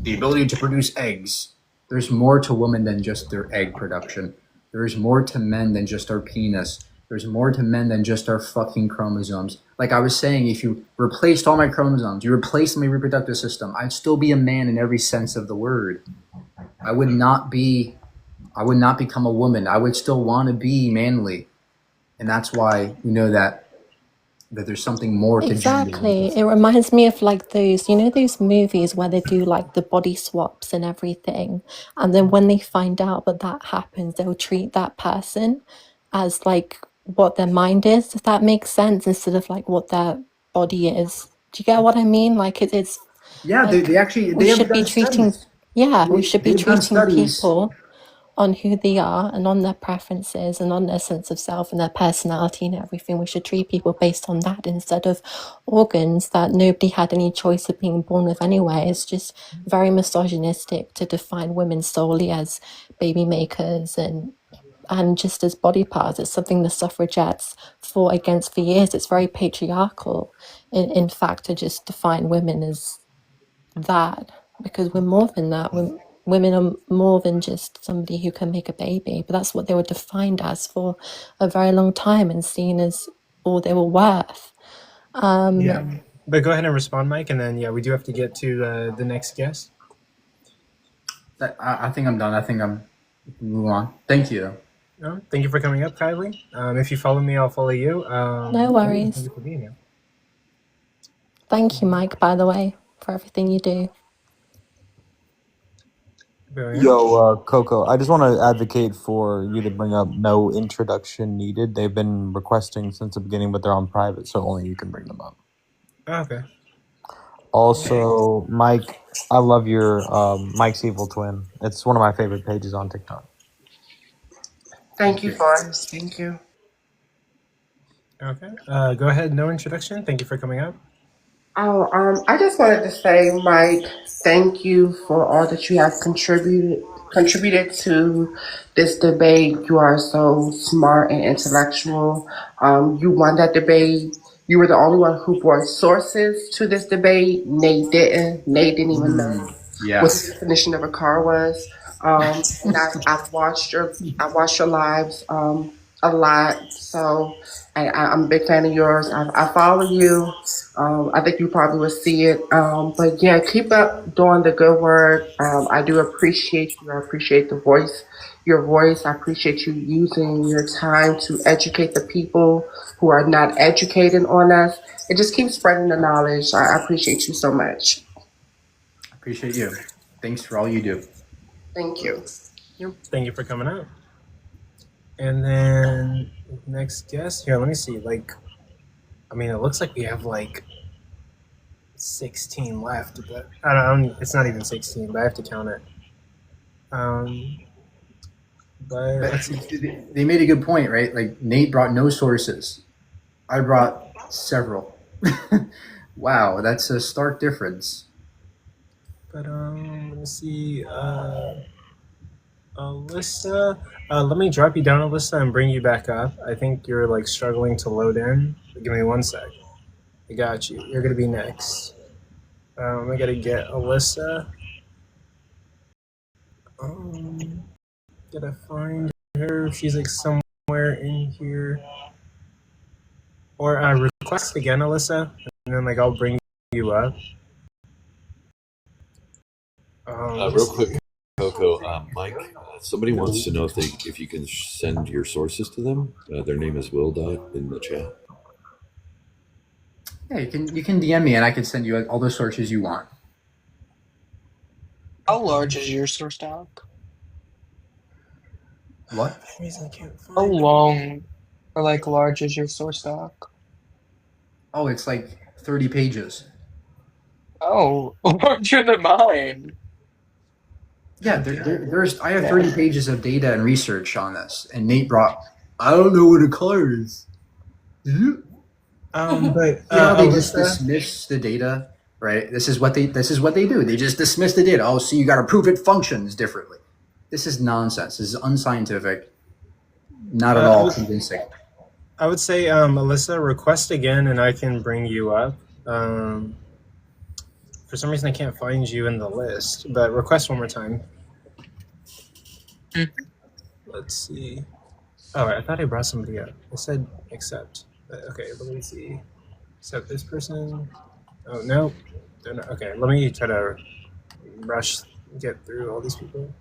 the ability to produce eggs." There's more to women than just their egg production. There's more to men than just our penis. There's more to men than just our fucking chromosomes. Like I was saying, if you replaced all my chromosomes, you replaced my reproductive system, I'd still be a man in every sense of the word. I would not become a woman. I would still want to be manly. And that's why we know that there's something more to gender.
Exactly. It reminds me of like those, you know, those movies where they do like the body swaps and everything. And then when they find out that that happens, they'll treat that person as like what their mind is, if that makes sense, instead of like what their body is. Do you get what I mean? Like it's
Yeah,
like
they actually,
we
they have
should be
done
treating,
studies.
yeah, we should be
They've done
treating
studies.
people on who they are and on their preferences and on their sense of self and their personality and everything. We should treat people based on that instead of organs that nobody had any choice of being born with anyway. It's just very misogynistic to define women solely as baby makers and just as body parts. It's something the suffragettes fought against for years. It's very patriarchal, in fact, to just define women as that, because we're more than that. Women are more than just somebody who can make a baby, but that's what they were defined as for a very long time and seen as all they were worth.
Yeah, but go ahead and respond, Mike, and then we do have to get to the next guest.
I think I'm done. I think I'm move on. Thank you.
Thank you for coming up, Kylie. If you follow me, I'll follow you.
No worries.
Thank you for being here.
Thank you, Mike, by the way, for everything you do.
Yo, Coco, I just want to advocate for you to bring up no introduction needed. They've been requesting since the beginning, but they're on private, so only you can bring them up.
Okay.
Also, Mike, I love your Mike's Evil Twin. It's one of my favorite pages on TikTok.
Thank you, Forrest. Thank you.
Okay. Go ahead. No introduction. Thank you for coming up.
I just wanted to say, Mike, thank you for all that you have contributed to this debate. You are so smart and intellectual. You won that debate. You were the only one who brought sources to this debate. Nate didn't. Nate didn't even know what the definition of a car was. And I've watched your lives a lot. So I'm a big fan of yours. I follow you. I think you probably will see it. But yeah, keep up doing the good work. I do appreciate you. I appreciate your voice. I appreciate you using your time to educate the people who are not educated on us. And just keep spreading the knowledge. I appreciate you so much.
I appreciate you. Thanks for all you do.
Thank you.
Thank you for coming out. And then next guest here, let me see. It looks like we have 16 left, but I don't. It's not even 16, but I have to count it. But let's see.
They made a good point, right? Like Nate brought no sources. I brought several. Wow, that's a stark difference.
But let me see. Alyssa, let me drop you down, Alyssa, and bring you back up. I think you're struggling to load in. Give me 1 sec. I got you. You're gonna be next. I gotta get Alyssa. Gotta find her. She's somewhere in here. Or request again, Alyssa, and then I'll bring you up.
Real quick, Coco, Mike, somebody wants to know if you can send your sources to them. Their name is Will Dot in the chat.
Yeah, you can DM me and I can send you all the sources you want.
How large is your source doc?
What?
How long or large is your source doc?
Oh, it's 30 pages.
Oh, larger than mine.
Yeah, there's. I have 30 pages of data and research on this, and Nate brought. I don't know what a car is.
But
they just dismiss the data, right? This is what they do. They just dismiss the data. Oh, so you got to prove it functions differently. This is nonsense. This is unscientific. Not at all convincing.
I would say, Alyssa, request again, and I can bring you up. For some reason, I can't find you in the list, but request one more time. Let's see. Oh, I thought I brought somebody up. I said accept. Okay, let me see. Accept this person. Oh, no. Okay, let me try to get through all these people.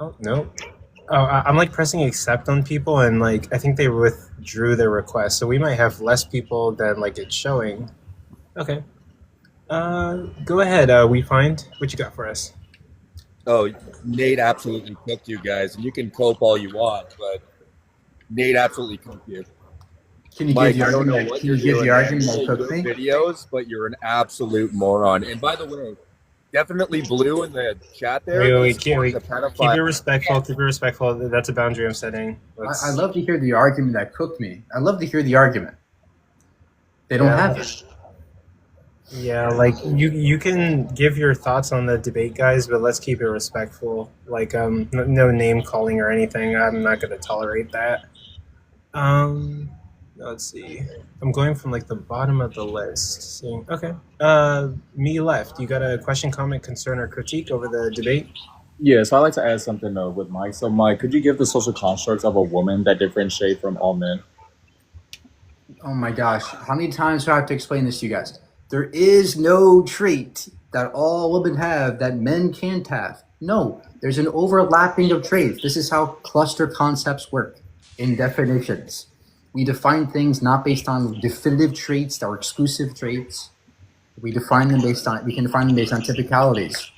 Oh, no. Oh, I'm like pressing accept on people, and like I think they withdrew their request, so we might have less people than like it's showing. Okay. Go ahead. We find what you got for us.
Oh, Nate absolutely cooked you guys, and you can cope all you want, but Nate absolutely cooked you.
Can you
Mike,
give the
I don't know
argument?
what
Can
you're
you give
doing,
the
man.
argument
You
that
make
cooked
good
me?
videos, but you're an absolute moron. And by the way, definitely Blue in the chat there.
Wait,
He's supporting a
keep
pedophile.
it respectful. Keep it respectful. That's a boundary I'm setting.
I love to hear the argument that cooked me. I love to hear the argument. They don't have it.
Yeah, like you can give your thoughts on the debate, guys, but let's keep it respectful. Like no name calling or anything. I'm not going to tolerate that. Let's see. I'm going from like the bottom of the list. Seeing okay. Me left. You got a question, comment, concern, or critique over the debate?
Yeah, so I'd like to add something with Mike. So, Mike, could you give the social constructs of a woman that differentiate from all men?
Oh my gosh. How many times do I have to explain this to you guys? There is no trait that all women have that men can't have. No, there's an overlapping of traits. This is how cluster concepts work in definitions. We define things not based on definitive traits or exclusive traits. We can define them based on typicalities.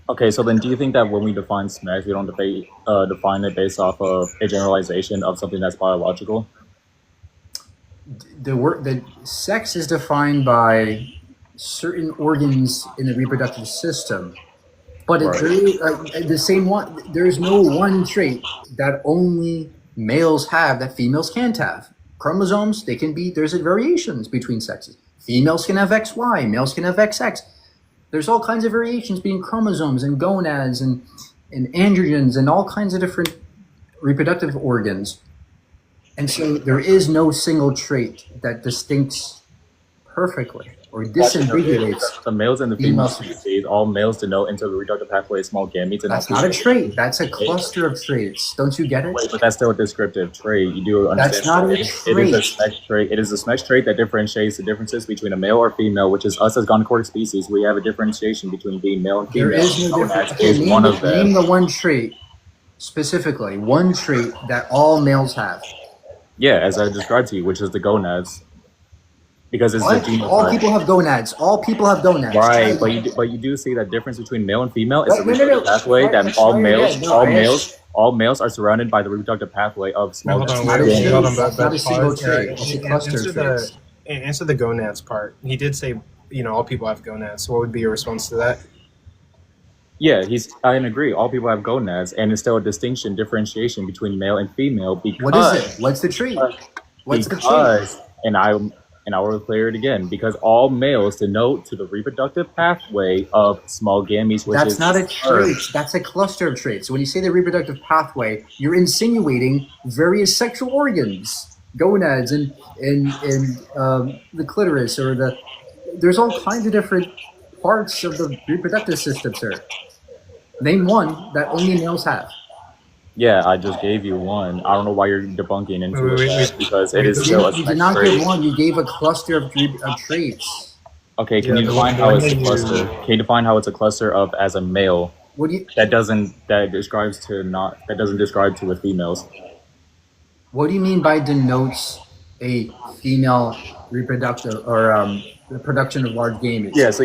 Okay, so then do you think that when we define sex, we don't define it based off of a generalization of something that's biological?
The sex is defined by certain organs in the reproductive system, but the same one. There is no one trait that only males have that females can't have. Chromosomes, there's variations between sexes. Females can have XY, males can have XX. There's all kinds of variations between chromosomes and gonads and androgens and all kinds of different reproductive organs. And so there is no single trait that distincts perfectly or disambiguates
the males and the female species. All males denote into the reproductive pathway small gametes. And
that's not a trait. That's a cluster of traits. Don't you get it?
Wait, but that's still a descriptive trait. You do understand.
That's not a trait.
It is a sex trait. It is a sex trait that differentiates the differences between a male or female, which is us as gonochloric species. We have a differentiation between being male and female.
There is no difference.
Okay, one of them.
Name the one trait specifically. One trait that all males have.
Yeah, as I described to you, which is the gonads. Because it's the genotype.
All people have gonads. All people have gonads.
Right, but you do see that difference between male and female is the reproductive pathway that all males are surrounded by the reproductive pathway of small.
Hold on,
That's not a single trait. It's a cluster of traits.
Answer the gonads part. He did say, all people have gonads. So what would be your response to that?
Yeah, I agree. All people have gonads, and it's still a differentiation between male and female. Because
what is it? What's the trait? What's the trait?
And I will clear it again, because all males denote to the reproductive pathway of small gametes, which
That's not a trait. That's a cluster of traits. So when you say the reproductive pathway, you're insinuating various sexual organs, gonads, and the clitoris, or there's all kinds of different parts of the reproductive system, sir. Name one that only males have.
Yeah, I just gave you one. I don't know why you're debunking into it, because it is still a
You did not give one. You gave a cluster of traits.
Okay, can you define how it's a cluster? Can you define how it's a cluster of as a male? That doesn't describe to with females.
What do you mean by denotes a female reproductive or the production of large gametes?
Yeah, so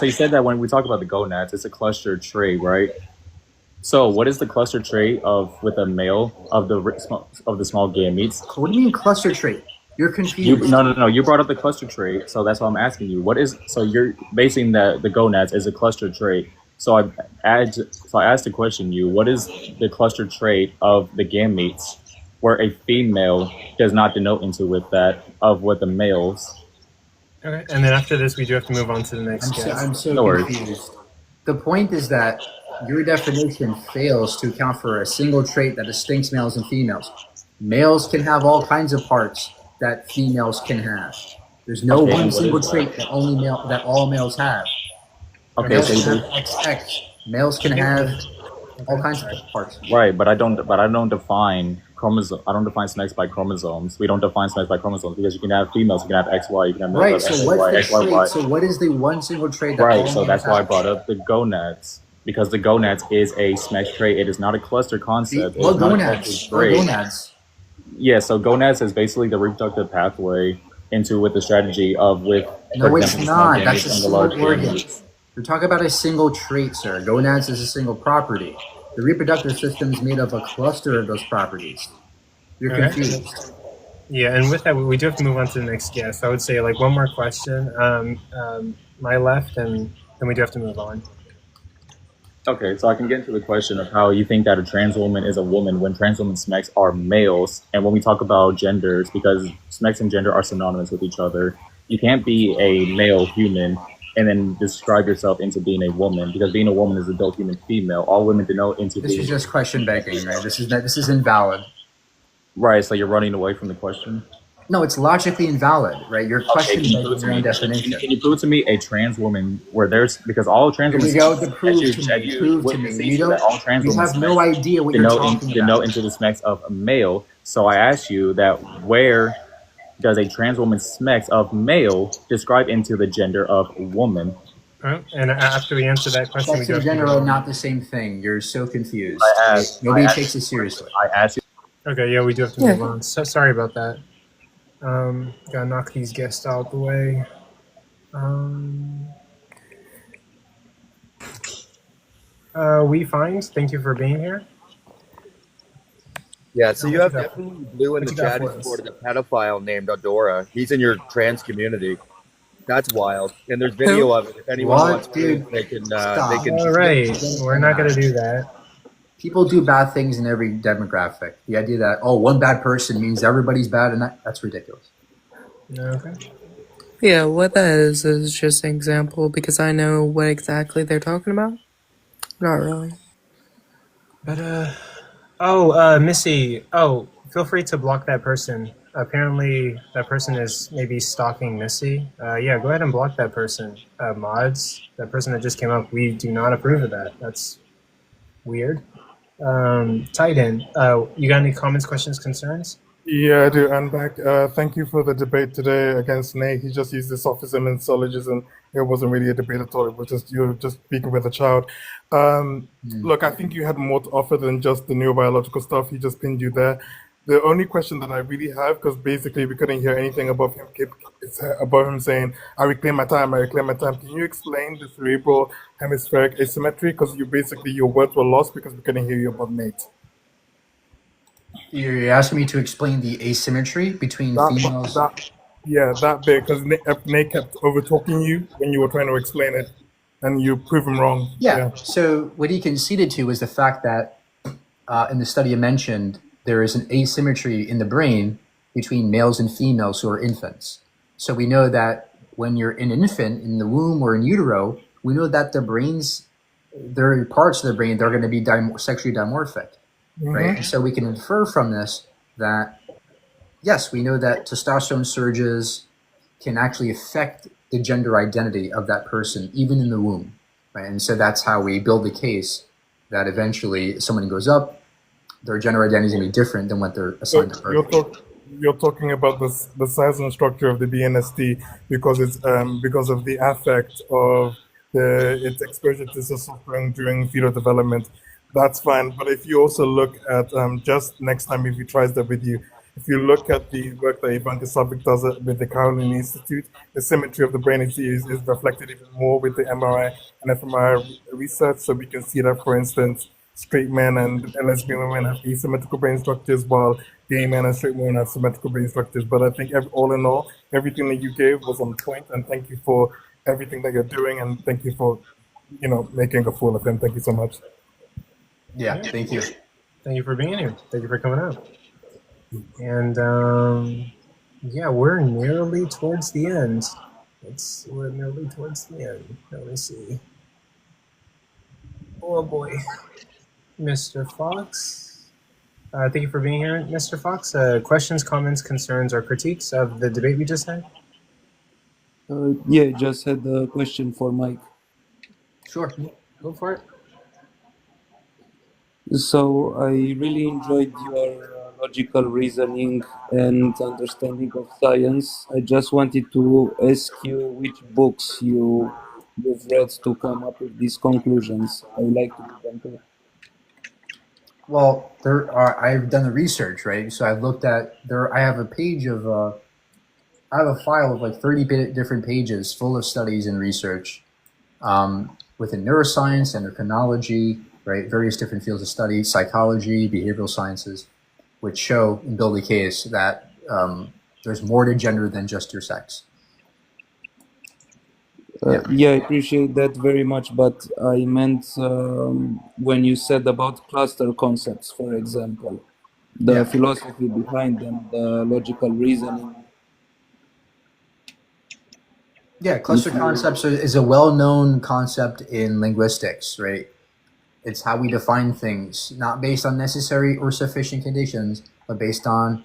you said that when we talk about the gonads, it's a cluster trait, right? So, what is the cluster trait with a male of the small gametes?
What do you mean cluster trait? You're confused.
No. You brought up the cluster trait, so that's why I'm asking you. So you're basing the gonads as a cluster trait. So I asked to question you. What is the cluster trait of the gametes, where a female does not denote into with that of what the males?
Okay, and then after this, we do have to move on to the next guest.
I'm so confused. The point is that your definition fails to account for a single trait that distincts males and females. Males can have all kinds of parts that females can have. There's no one single trait that all males have.
Okay,
Males
so
can
you
have XX. Males can have all kinds of parts.
right, but I don't define chromosome. I don't define sex by chromosomes. We don't define sex by chromosomes because you can have females, you can have XY, you can have males
Right.
that have
So what's the
XYY.
trait? So what is the one single trait that
Right,
all
so
males
that's why I
have?
brought up the gonads because the gonads is a sex trait. It is not a cluster concept. It is
What
not a
gonads?
cluster
What
trait.
gonads?
Yeah, so gonads is basically the reproductive pathway into with the strategy of with,
No,
for
it's
example, the small
not. That's
gametes
a
and the
single
large
organ.
gametes.
We're talking about a single trait, sir. Gonads is a single property. The reproductive system is made of a cluster of those properties. You're
Okay.
confused.
Yeah, and with that, we do have to move on to the next guest. I would say like one more question, my left, and then we do have to move on.
Okay, so I can get into the question of how you think that a trans woman is a woman when trans women SMECs are males, and when we talk about genders, because SMECs and gender are synonymous with each other, you can't be a male human and then describe yourself into being a woman, because being a woman is adult human female. All women denote into
This
being...
is just question begging, right? This is invalid.
Right, so you're running away from the question?
No, it's logically invalid, right? You're question
Okay,
begging your own definition.
can you prove to me a trans woman where there's, because all trans
Here
women...
we go. To prove to me. Prove to me. You don't.
All trans
You
women
have no idea what you're talking
denote
about.
into the SMECs of a male. So I ask you that where does a trans woman SMECs of male describe into the gender of woman?
And after we answer that question,
Sex and gender are not the same thing. You're so confused. Nobody takes it seriously.
I asked you.
Okay, yeah, we do have to move on. So sorry about that. Gotta knock these guests out the way. We find. Thank you for being here.
Yeah, so you
What
have
you got?
definitely blue in
What
the
you got
chat
for
who
us?
supported a pedophile named Adora. He's in your trans community. That's wild. And there's video of it. If anyone wants proof, they can. They can.
All right, we're not gonna do that.
People do bad things in every demographic. The idea that, oh, one bad person means everybody's bad, and that's ridiculous.
Okay.
Yeah, what that is just an example because I know what exactly they're talking about. Not really.
But Missy. Oh, feel free to block that person. Apparently, that person is maybe stalking Missy. Yeah, go ahead and block that person. Mods, that person that just came up. We do not approve of that. That's weird. Titan, you got any comments, questions, concerns?
Yeah, I do. And back, thank you for the debate today against Nate. He just used the sophism and syllogism. It wasn't really a debate at all. It was just you just speaking with a child. Look, I think you had more to offer than just the neurobiological stuff. He just pinned you there. The only question that I really have, because basically we couldn't hear anything above him saying, I reclaim my time, I reclaim my time. Can you explain the cerebral hemispheric asymmetry? Because your words were lost because we couldn't hear you above Nate.
You're asking me to explain the asymmetry between females.
That bit, because Nate kept over talking you when you were trying to explain it, and you prove him wrong.
Yeah. So what he conceded to was the fact that in the study I mentioned, there is an asymmetry in the brain between males and females who are infants. So we know that when you're an infant in the womb or in utero, we know that their brains, there are parts of the brain that are going to be sexually dimorphic. Right. And so we can infer from this that, yes, we know that testosterone surges can actually affect the gender identity of that person, even in the womb. Right. And so that's how we build the case that eventually someone goes up, their gender identity is going to be different than what they're assigned to birth.
You're talking about the size and structure of the BNST because it's because of the affect of its exposure to testosterone during fetal development. That's fine, but if you also look at just next time if he tries that with you, if you look at the work that Ivanka Savic does with the Karoline Institute, the symmetry of the brain is reflected even more with the MRI and fMRI research. So we can see that, for instance, straight men and lesbian women have asymmetrical brain structures, while gay men and straight women have symmetrical brain structures. But I think all in all, everything that you gave was on point, and thank you for everything that you're doing, and thank you for making a fool of him. Thank you so much.
Yeah, thank you.
Thank you for being here. Thank you for coming out. And yeah, we're nearly towards the end. We're nearly towards the end. Let me see. Oh boy, Mr. Fox. Thank you for being here, Mr. Fox. Questions, comments, concerns, or critiques of the debate we just had?
Yeah, just had the question for Mike.
Sure.
Go for it.
So I really enjoyed your logical reasoning and understanding of science. I just wanted to ask you which books you've read to come up with these conclusions. I would like to be them too.
Well, I've done the research, right? So I've looked at there. I have a page of. I have a file of like 30 different pages full of studies and research within neuroscience, endocrinology, right? Various different fields of study, psychology, behavioral sciences, which show and build a case that there's more to gender than just your sex.
Yeah, I appreciate that very much, but I meant when you said about cluster concepts, for example, the philosophy behind them, the logical reasoning.
Yeah, cluster concepts is a well-known concept in linguistics, right? It's how we define things, not based on necessary or sufficient conditions, but based on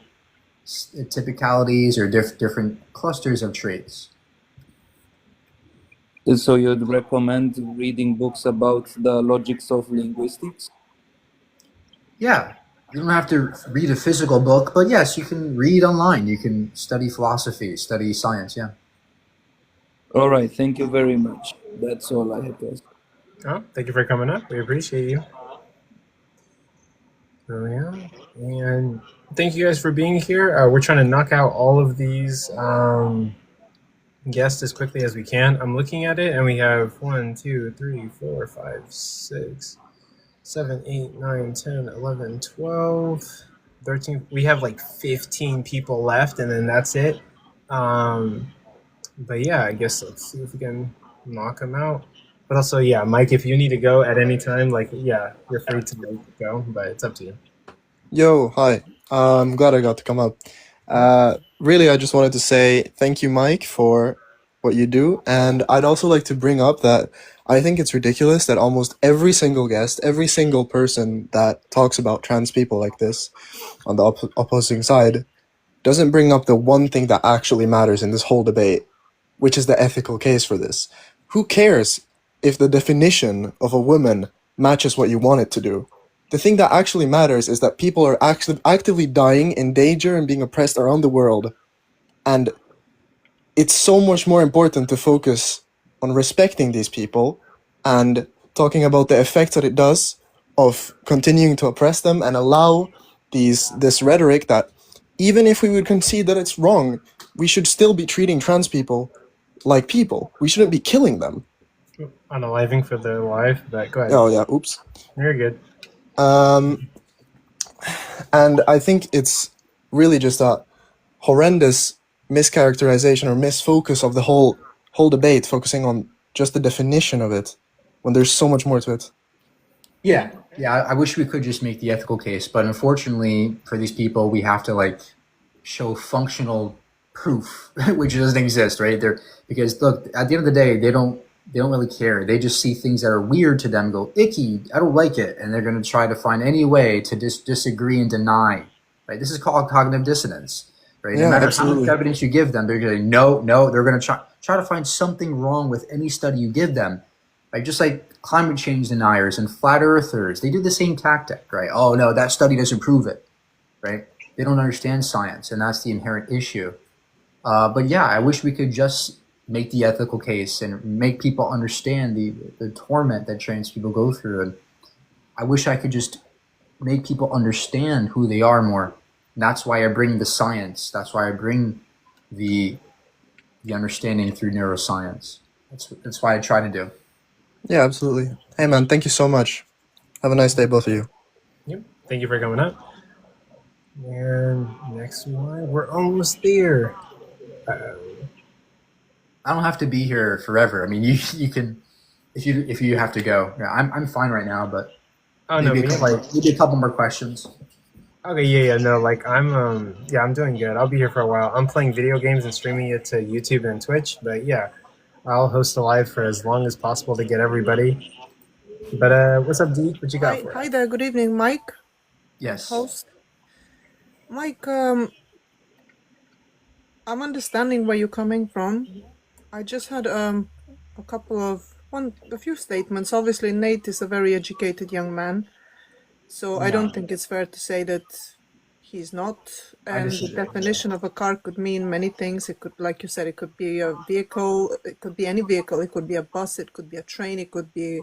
typicalities or different clusters of traits.
So you'd recommend reading books about the logics of linguistics?
Yeah, you don't have to read a physical book, but yes, you can read online. You can study philosophy, study science, yeah.
All right, thank you very much. That's all I have to ask.
Oh, thank you for coming up. We appreciate you. So, yeah. And thank you guys for being here. We're trying to knock out all of these guests as quickly as we can. I'm looking at it, and we have 1, 2, 3, 4, 5, 6, 7, 8, 9, 10, 11, 12, 13. We have like 15 people left, and then that's it. But yeah, I guess let's see if we can knock them out. But also, yeah, Mike, if you need to go at any time, like, yeah, you're free to go, but it's up to you.
Yo, hi. I'm glad I got to come up. Really, I just wanted to say thank you, Mike, for what you do. And I'd also like to bring up that I think it's ridiculous that almost every single guest, every single person that talks about trans people like this on the opposing side doesn't bring up the one thing that actually matters in this whole debate, which is the ethical case for this. Who cares if the definition of a woman matches what you want it to do? The thing that actually matters is that people are actively dying in danger and being oppressed around the world. And it's so much more important to focus on respecting these people and talking about the effects that it does of continuing to oppress them and allow this rhetoric that even if we would concede that it's wrong, we should still be treating trans people like people. We shouldn't be killing them.
Unaliving for the life, but go ahead.
Oh, yeah, oops.
You're good.
And I think it's really just a horrendous mischaracterization or misfocus of the whole debate, focusing on just the definition of it when there's so much more to it.
Yeah, I wish we could just make the ethical case, but unfortunately for these people, we have to like show functional proof, which doesn't exist, right? Because look, at the end of the day, they don't really care. They just see things that are weird to them, go icky, I don't like it, and they're going to try to find any way to disagree and deny. Right? This is called cognitive dissonance. Right?
Yeah,
no matter
absolutely.
how much evidence you give them, they're going to no. They're going to try to find something wrong with any study you give them. Right? Just like climate change deniers and flat earthers, they do the same tactic. Right? Oh no, that study doesn't prove it. Right? They don't understand science, and that's the inherent issue. But yeah, I wish we could just make the ethical case and make people understand the torment that trans people go through. And I wish I could just make people understand who they are more. And that's why I bring the science. That's why I bring the understanding through neuroscience. That's why I try to do.
Yeah, absolutely. Hey, man, thank you so much. Have a nice day, both of you.
Yep. Thank you for coming up. And next one, we're almost there.
I don't have to be here forever. I mean, you can if you have to go. Yeah, I'm fine right now, but maybe a couple more questions.
Okay, yeah, no, like I'm doing good. I'll be here for a while. I'm playing video games and streaming it to YouTube and Twitch, but yeah, I'll host a live for as long as possible to get everybody. But what's up, Dee? What you got for us?
Hi there. Good evening, Mike.
Yes.
Host. Mike, I'm understanding where you're coming from. I just had a couple of a few statements. Obviously, Nate is a very educated young man, so I don't think it's fair to say that he's not. And the definition of a car could mean many things. It could, like you said, it could be a vehicle. It could be any vehicle. It could be a bus. It could be a train. It could be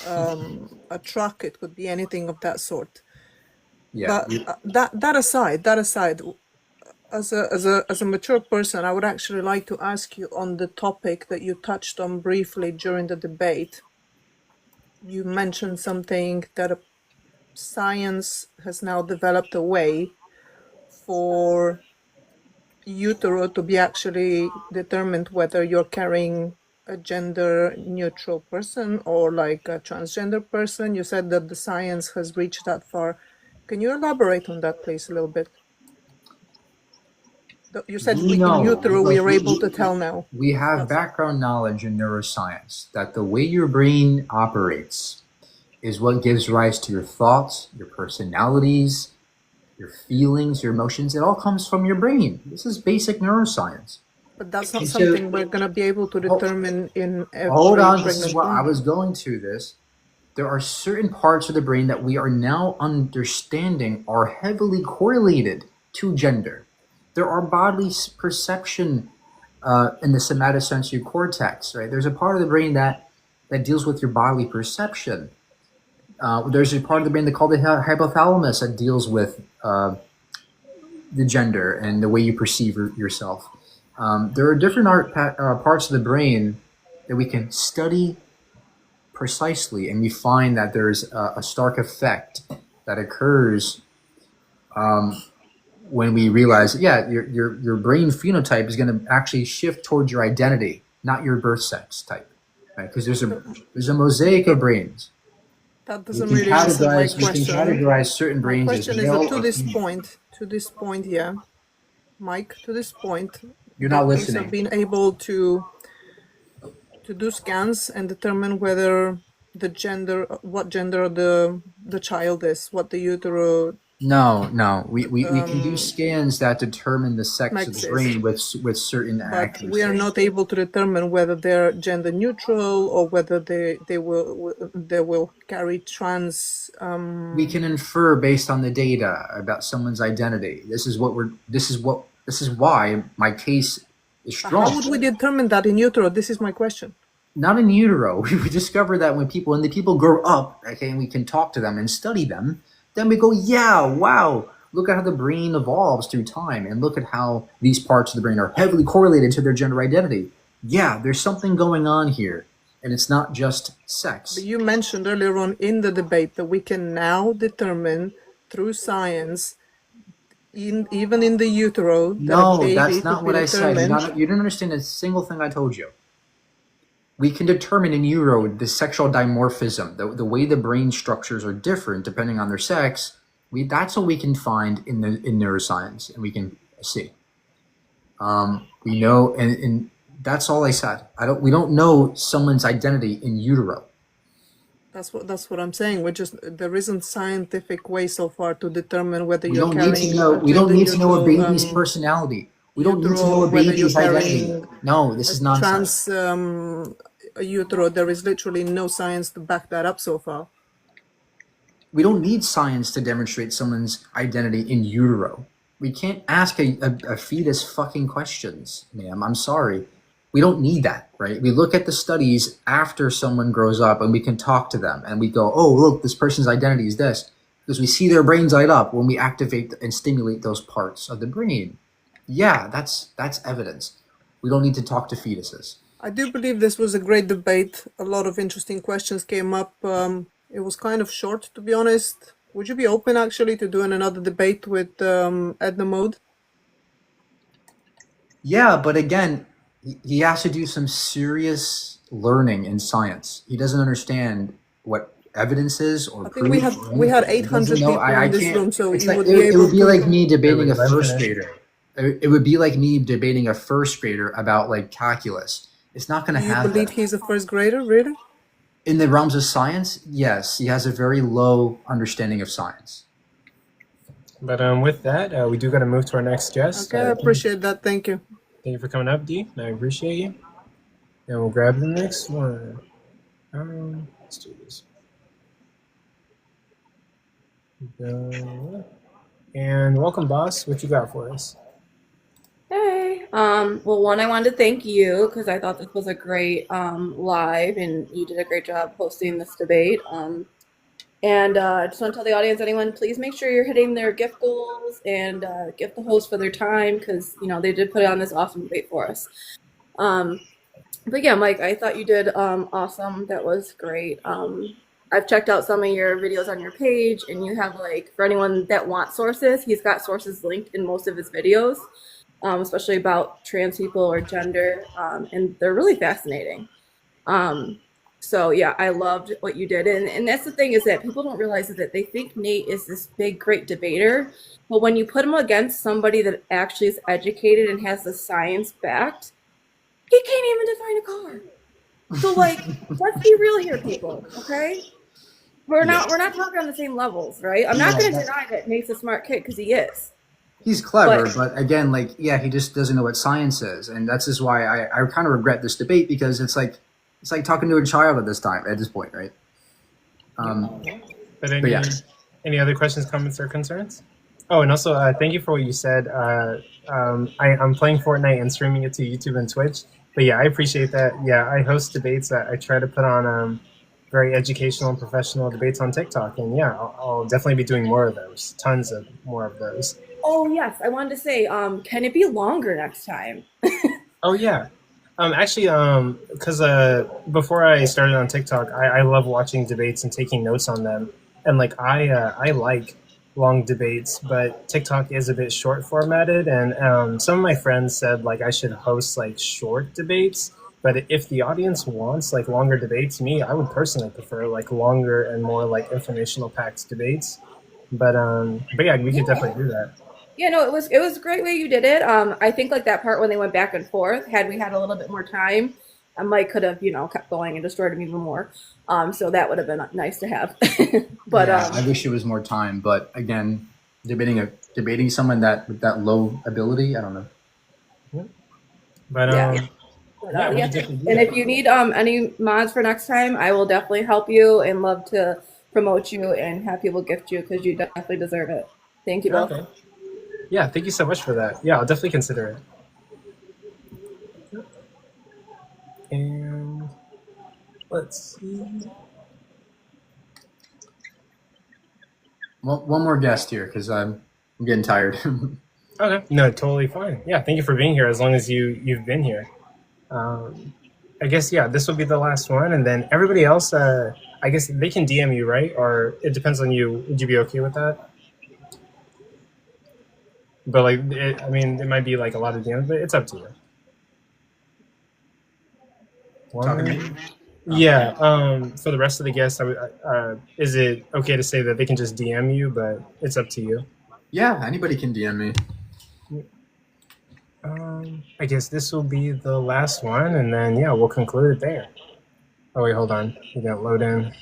a truck. It could be anything of that sort.
Yeah.
But that aside, as a mature person, I would actually like to ask you on the topic that you touched on briefly during the debate. You mentioned something that science has now developed a way for utero to be actually determined whether you're carrying a gender neutral person or like a transgender person. You said that the science has reached that far. Can you elaborate on that, please, a little bit? You said in utero we are able to tell now.
We have background knowledge in neuroscience that the way your brain operates is what gives rise to your thoughts, your personalities, your feelings, your emotions. It all comes from your brain. This is basic neuroscience.
But that's not something we're going to be able to determine in every
Hold on, this is
pregnant
what I
woman.
was going to this. There are certain parts of the brain that we are now understanding are heavily correlated to gender. There are bodily perception in the somatosensory cortex, right? There's a part of the brain that deals with your bodily perception. There's a part of the brain they call the hypothalamus that deals with the gender and the way you perceive yourself. There are different parts of the brain that we can study precisely, and we find that there's a stark effect that occurs when we realize, your brain phenotype is going to actually shift towards your identity, not your birth sex type, right? Because there's a mosaic of brains.
That doesn't really answer my question.
We can categorize certain brains
My
as
question is
male
that to
or
this
female.
point, yeah, Mike, to this point,
You're not
doctors
listening.
have been able to do scans and determine whether what gender the child is, what the utero.
No. We can do scans that determine the sex of the brain with certain
But
accuracy.
we are not able to determine whether they're gender neutral or whether they will carry trans.
We can infer based on the data about someone's identity. This is why my case is strong.
How would we determine that in utero? This is my question.
Not in utero. We discover that when the people grow up, okay, and we can talk to them and study them, then we go, yeah, wow, look at how the brain evolves through time, and look at how these parts of the brain are heavily correlated to their gender identity. Yeah, there's something going on here, and it's not just sex.
But you mentioned earlier on in the debate that we can now determine through science, even in the utero, that a baby
that's not
could
what
be
I said.
determined.
You didn't understand a single thing I told you. We can determine in utero the sexual dimorphism, the way the brain structures are different depending on their sex. That's what we can find in neuroscience, and we can see. We know, and that's all I said. We don't know someone's identity in utero.
That's what I'm saying. There isn't scientific way so far to determine whether
We
you're
don't need
carrying.
to know. We don't need to know a baby's personality. We don't need to know a
whether you're
baby's identity.
carrying
No, this is nonsense.
A utero. There is literally no science to back that up so far.
We don't need science to demonstrate someone's identity in utero. We can't ask a fetus fucking questions, ma'am. I'm sorry. We don't need that, right? We look at the studies after someone grows up and we can talk to them and we go, oh, look, this person's identity is this. Because we see their brains light up when we activate and stimulate those parts of the brain. Yeah, that's evidence. We don't need to talk to fetuses.
I do believe this was a great debate. A lot of interesting questions came up. It was kind of short, to be honest. Would you be open, actually, to doing another debate with Edna Mode?
Yeah, but again, he has to do some serious learning in science. He doesn't understand what evidence is or proof.
I think we had 800 people in this room, so you would be able to...
It would be like me debating a first grader. It would be like me debating a first grader about like calculus. It's not going to happen.
You believe he's a first grader, really?
In the realms of science, yes, he has a very low understanding of science.
But with that, we do got to move to our next guest.
Okay, I appreciate that. Thank you.
Thank you for coming up, Dee. I appreciate you. And we'll grab the next one. Let's do this. And welcome, boss. What you got for us?
Hey. Well, one, I wanted to thank you because I thought this was a great live, and you did a great job hosting this debate. And I just want to tell the audience, anyone, please make sure you're hitting their gift goals and gift the host for their time because they did put on this awesome debate for us. But yeah, Mike, I thought you did awesome. That was great. I've checked out some of your videos on your page, and you have for anyone that wants sources, he's got sources linked in most of his videos, especially about trans people or gender, and they're really fascinating. So yeah, I loved what you did, and that's the thing is that people don't realize that they think Nate is this big, great debater, but when you put him against somebody that actually is educated and has the science backed, he can't even define a car. So let's be real here, people. Okay, we're not talking on the same levels, right? I'm not going to deny that Nate's a smart kid because he is.
He's clever, but again, he just doesn't know what science is, and that's just why I kind of regret this debate because it's like talking to a child at this point, right?
But any other questions, comments, or concerns? Oh, and also thank you for what you said. I'm playing Fortnite and streaming it to YouTube and Twitch. But yeah, I appreciate that. Yeah, I host debates. I try to put on very educational and professional debates on TikTok, and yeah, I'll definitely be doing more of those. Tons of more of those.
Oh yes, I wanted to say, can it be longer next time?
Oh yeah. Actually, because before I started on TikTok, I love watching debates and taking notes on them. And I like long debates, but TikTok is a bit short formatted. And some of my friends said I should host short debates. But if the audience wants longer debates, I would personally prefer longer and more informational packed debates. But yeah, we could definitely do that.
Yeah, no, it was a great way you did it. I think that part when they went back and forth, had we had a little bit more time, Mike could have kept going and destroyed him even more. So that would have been nice to have. But
yeah, I wish it was more time. But again, debating someone with that low ability, I don't know.
But
yeah. And if you need any mods for next time, I will definitely help you and love to promote you and have people gift you because you definitely deserve it. Thank you both.
Okay. Yeah, thank you so much for that. Yeah, I'll definitely consider it. And let's see.
Well, one more guest here because I'm getting tired.
Okay, no, totally fine. Yeah, thank you for being here. As long as you've been here, I guess this will be the last one, and then everybody else. I guess they can DM you, right? Or it depends on you. Would you be okay with that? But it might be a lot of DMs, but it's up to you. Yeah. For the rest of the guests, is it okay to say that they can just DM you? But it's up to you.
Yeah, anybody can DM me.
I guess this will be the last one, and then we'll conclude it there. Oh wait, hold on. We got load in.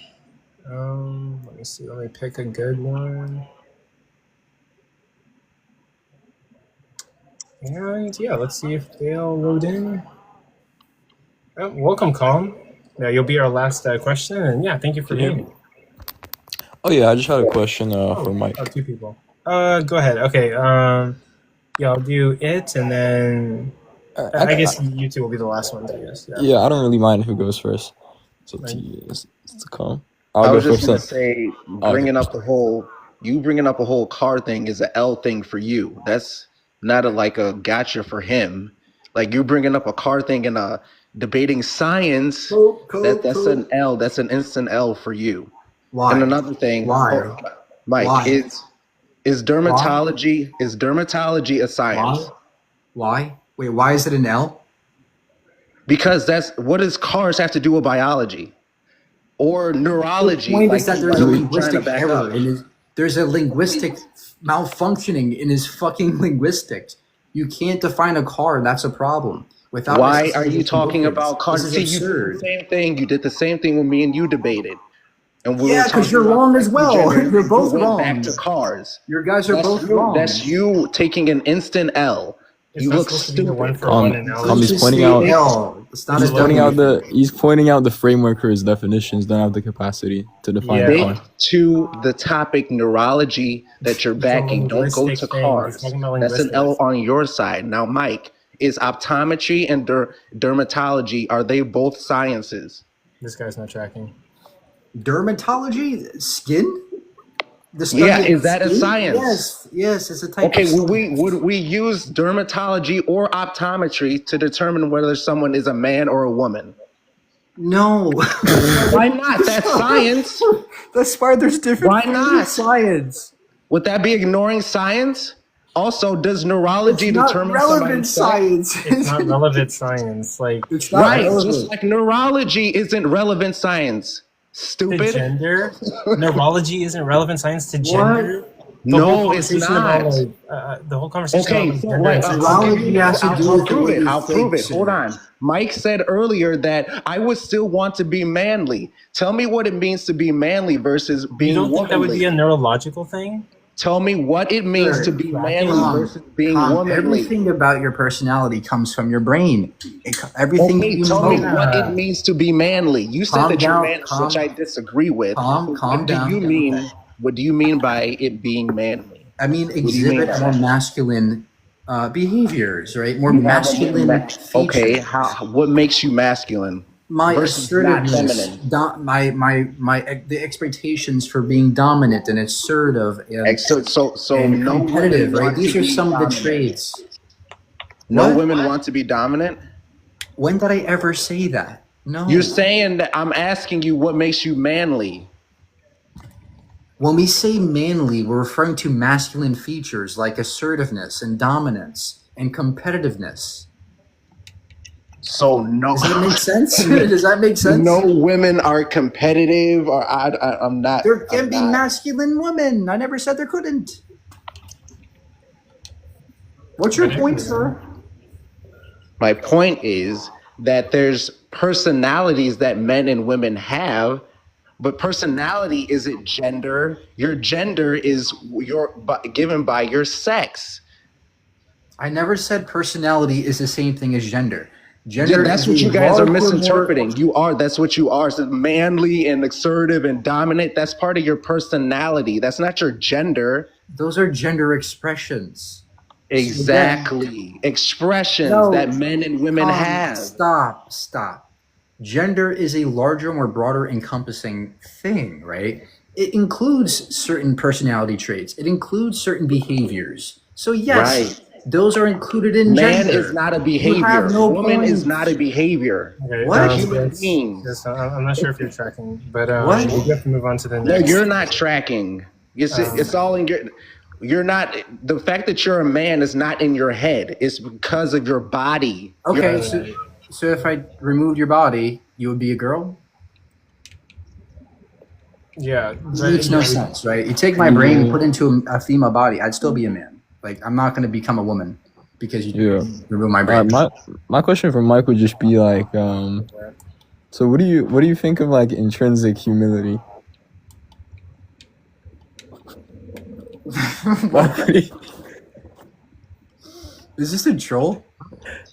Let me see. Let me pick a good one. And let's see if they'll load in. Oh, welcome, Calm. Yeah, you'll be our last question, and thank you for being here.
Oh yeah, I just had a question for Mike.
Oh, two people. Go ahead. Okay. I'll do it, and then I guess you two will be the last ones. I guess.
Yeah, I don't really mind who goes first. It's up to you. It's Calm.
I was just gonna say, bringing up a whole car thing is a L thing for you. That's not a gotcha for him. You bringing up a car thing and debating science, that's an L. That's an instant L for you.
Why?
And another thing,
Why?
Mike,
Why?
is dermatology a science?
Why? Wait, why is it an L?
Because what does cars have to do with biology or neurology?
The point is that there's a linguistic error. There's a linguistic malfunctioning in his fucking linguistics. You can't define a car. That's a problem.
Why are you talking about cars? See, you did the same thing. You did the same thing when me and you debated. And
because you're wrong as well. You're both wrong.
Back to cars.
You guys are both wrong.
That's you taking an instant L. You look stupid.
He's pointing out.
It's not
He's
a
pointing out
definition.
he's pointing out the framework for his definitions. Don't have the capacity to define the car.
Stick to the topic neurology that you're
It's a
backing. Don't go
linguistic
to
thing. He's
cars.
talking about
That's an
linguistics.
L on your side. Now, Mike, is optometry and dermatology, are they both sciences?
This guy's not tracking.
Dermatology, skin. The study
Yeah,
of
is that a
skin?
science?
Yes, it's a type
Okay,
of.
would we use dermatology or optometry to determine whether someone is a man or a woman?
No.
Why not? That's science.
That's why there's different.
Why not?
Science.
Would that be ignoring science? Also, does neurology
It's not
determine
relevant
somebody's sex?
science.
It's not relevant science. Like
It's not
Right,
relevant.
just like neurology isn't relevant science.
to
Stupid.
gender. Neurology isn't relevant science to gender. The
No,
whole
it's
conversation
not.
about, like, the whole conversation
Okay,
about
so
gender
right,
and sex.
Neurology has to do
I'll
with the
prove
way
it.
you
I'll prove
think,
it. Hold
sir.
on. Mike said earlier that I would still want to be manly. Tell me what it means to be manly versus
You
being
don't think that would be
womanly.
a neurological thing?
Tell me what it means
Sir,
to be
tracking.
manly versus being womanly.
Everything about your personality comes from your brain. Everything
Okay,
you
tell
know.
me what it means to be manly. You said
Calm
that you're
down.
manly, which I disagree with.
Calm
What do
down.
you mean? What do you mean by it being manly?
I mean,
What do you mean
exhibit
by
more
that?
masculine behaviors, right? More
You have a
masculine features.
okay. How? What makes you masculine
My
versus not
assertiveness,
feminine?
the expectations for being dominant and assertive and
So
and
no
competitive,
women
right?
want
These
to
are
be
some of the
dominant.
traits.
No
What?
women want to be dominant.
When did I ever say that? No.
You're saying that I'm asking you what makes you manly.
When we say manly, we're referring to masculine features like assertiveness and dominance and competitiveness.
So no.
Does that make sense? Does that make sense?
No women are competitive, or I'm not.
There can
I'm
be
not.
masculine women. I never said there couldn't. What's your point, sir?
My point is that there's personalities that men and women have, but personality isn't gender. Your gender is given by your sex.
I never said personality is the same thing as gender. Gender
That's
is
what
a
you guys are
larger,
misinterpreting. You are. That's what you are. So manly and assertive and dominant. That's part of your personality. That's not your gender.
Those are gender expressions.
Exactly. Expressions that men and women have.
Stop. Gender is a larger, more broader encompassing thing, right? It includes certain personality traits. It includes certain behaviors. So yes, those are included in
Man
gender.
is not a
You
behavior.
have no
Woman is
point.
not a behavior.
Okay,
What?
Human beings.
I'm not sure if you're tracking, but
What?
we do have to move on to the
No,
next.
you're not tracking. It's all in your. You're not. The fact that you're a man is not in your head. It's because of your body.
Okay, so if I removed your body, you would be a girl?
Yeah,
It makes no sense, right? You take my brain and put it into a female body, I'd still be a man. Like, I'm not going to become a woman because you remove my brain.
My question for Mike would just be like, so what do you think of like intrinsic humility?
Is this a troll?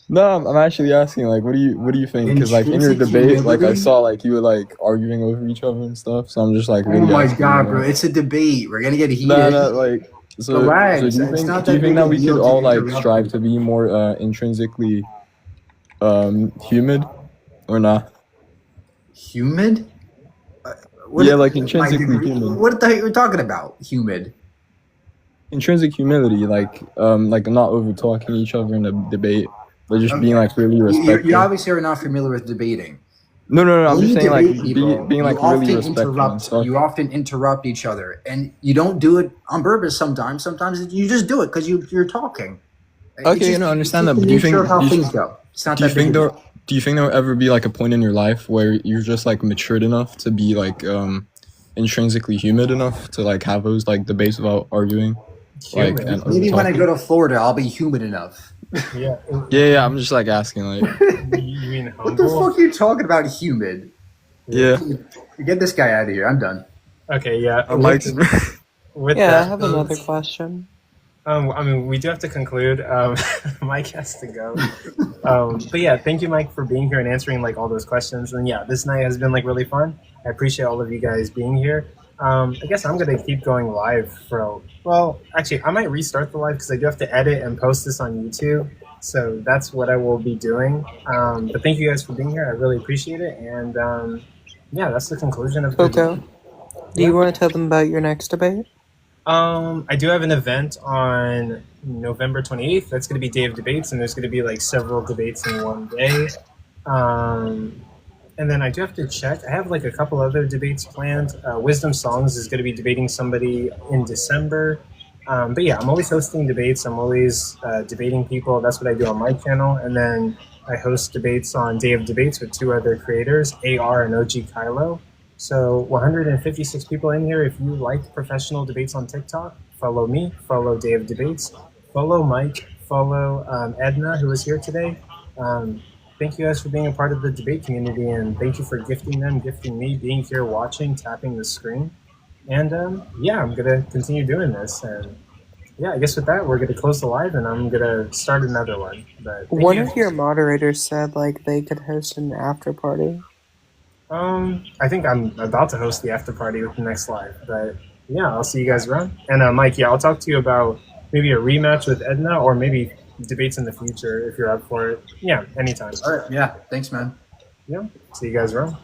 No, I'm actually asking like, what do you think? Because like in your
Intrinsic
debate, like I
humility?
saw like you were like arguing over each other and stuff. So I'm just like,
Oh
really
my
asking,
god,
you
bro!
know.
It's a debate. We're gonna get heated.
No, like so.
Relax.
So do you
It's
think
not
do you
that
think
big
that
a
we
deal
could
to
all like
interrupt
strive
you.
to be more intrinsically humid, or not?
Humid?
Yeah, like intrinsically human.
What the heck are we talking about? Humid.
Intrinsic humility, like not over talking each other in a debate, but just being like really respectful.
You obviously are not familiar with debating.
No. I'm
When
just
you
saying like
debate people,
being like
you
really
often
respectful and stuff.
You often interrupt each other, and you don't do it on purpose. Sometimes you just do it because you're talking.
Okay, I understand that. But do you think
things go? It's not
do you
that big
think
a
there
deal.
do you think there will ever be like a point in your life where you're just like matured enough to be like intrinsically humid enough to like have those like debates without arguing? Like and
Maybe when I
over-talking?
go to Florida, I'll be humid enough.
Yeah, I'm just like asking like
You mean humble?
What the fuck are you talking about, humid?
yeah.
Get this guy out of here. I'm done.
Okay, yeah.
Mike's
With
Yeah,
that,
I have another question.
I mean, we do have to conclude. Mike has to go. But yeah, thank you, Mike, for being here and answering like all those questions. And yeah, this night has been like really fun. I appreciate all of you guys being here. I guess I'm gonna keep going live for. Well, actually, I might restart the live because I do have to edit and post this on YouTube. So that's what I will be doing. But thank you guys for being here. I really appreciate it. And yeah, that's the conclusion of the.
Coco, do you want to tell them about your next debate?
I do have an event on November 28th. That's going to be Day of Debates, and there's going to be like several debates in one day. And then I do have to check. I have like a couple other debates planned. Wisdom Songs is going to be debating somebody in December. But yeah, I'm always hosting debates. I'm always debating people. That's what I do on my channel. And then I host debates on Day of Debates with two other creators, AR and OG Kylo. So 156 people in here. If you like professional debates on TikTok, follow me, follow Day of Debates, follow Mike, follow Edna, who is here today. Thank you guys for being a part of the debate community, and thank you for gifting them, gifting me, being here, watching, tapping the screen. And yeah, I'm going to continue doing this. And yeah, I guess with that, we're going to close the live, and I'm going to start another one. But
One of your moderators said like they could host an after party.
I think I'm about to host the after party with the next live, but yeah, I'll see you guys around. And Mike, yeah, I'll talk to you about maybe a rematch with Edna or maybe debates in the future if you're up for it. Yeah, anytime.
All right. Yeah. Thanks, man.
Yeah. See you guys around.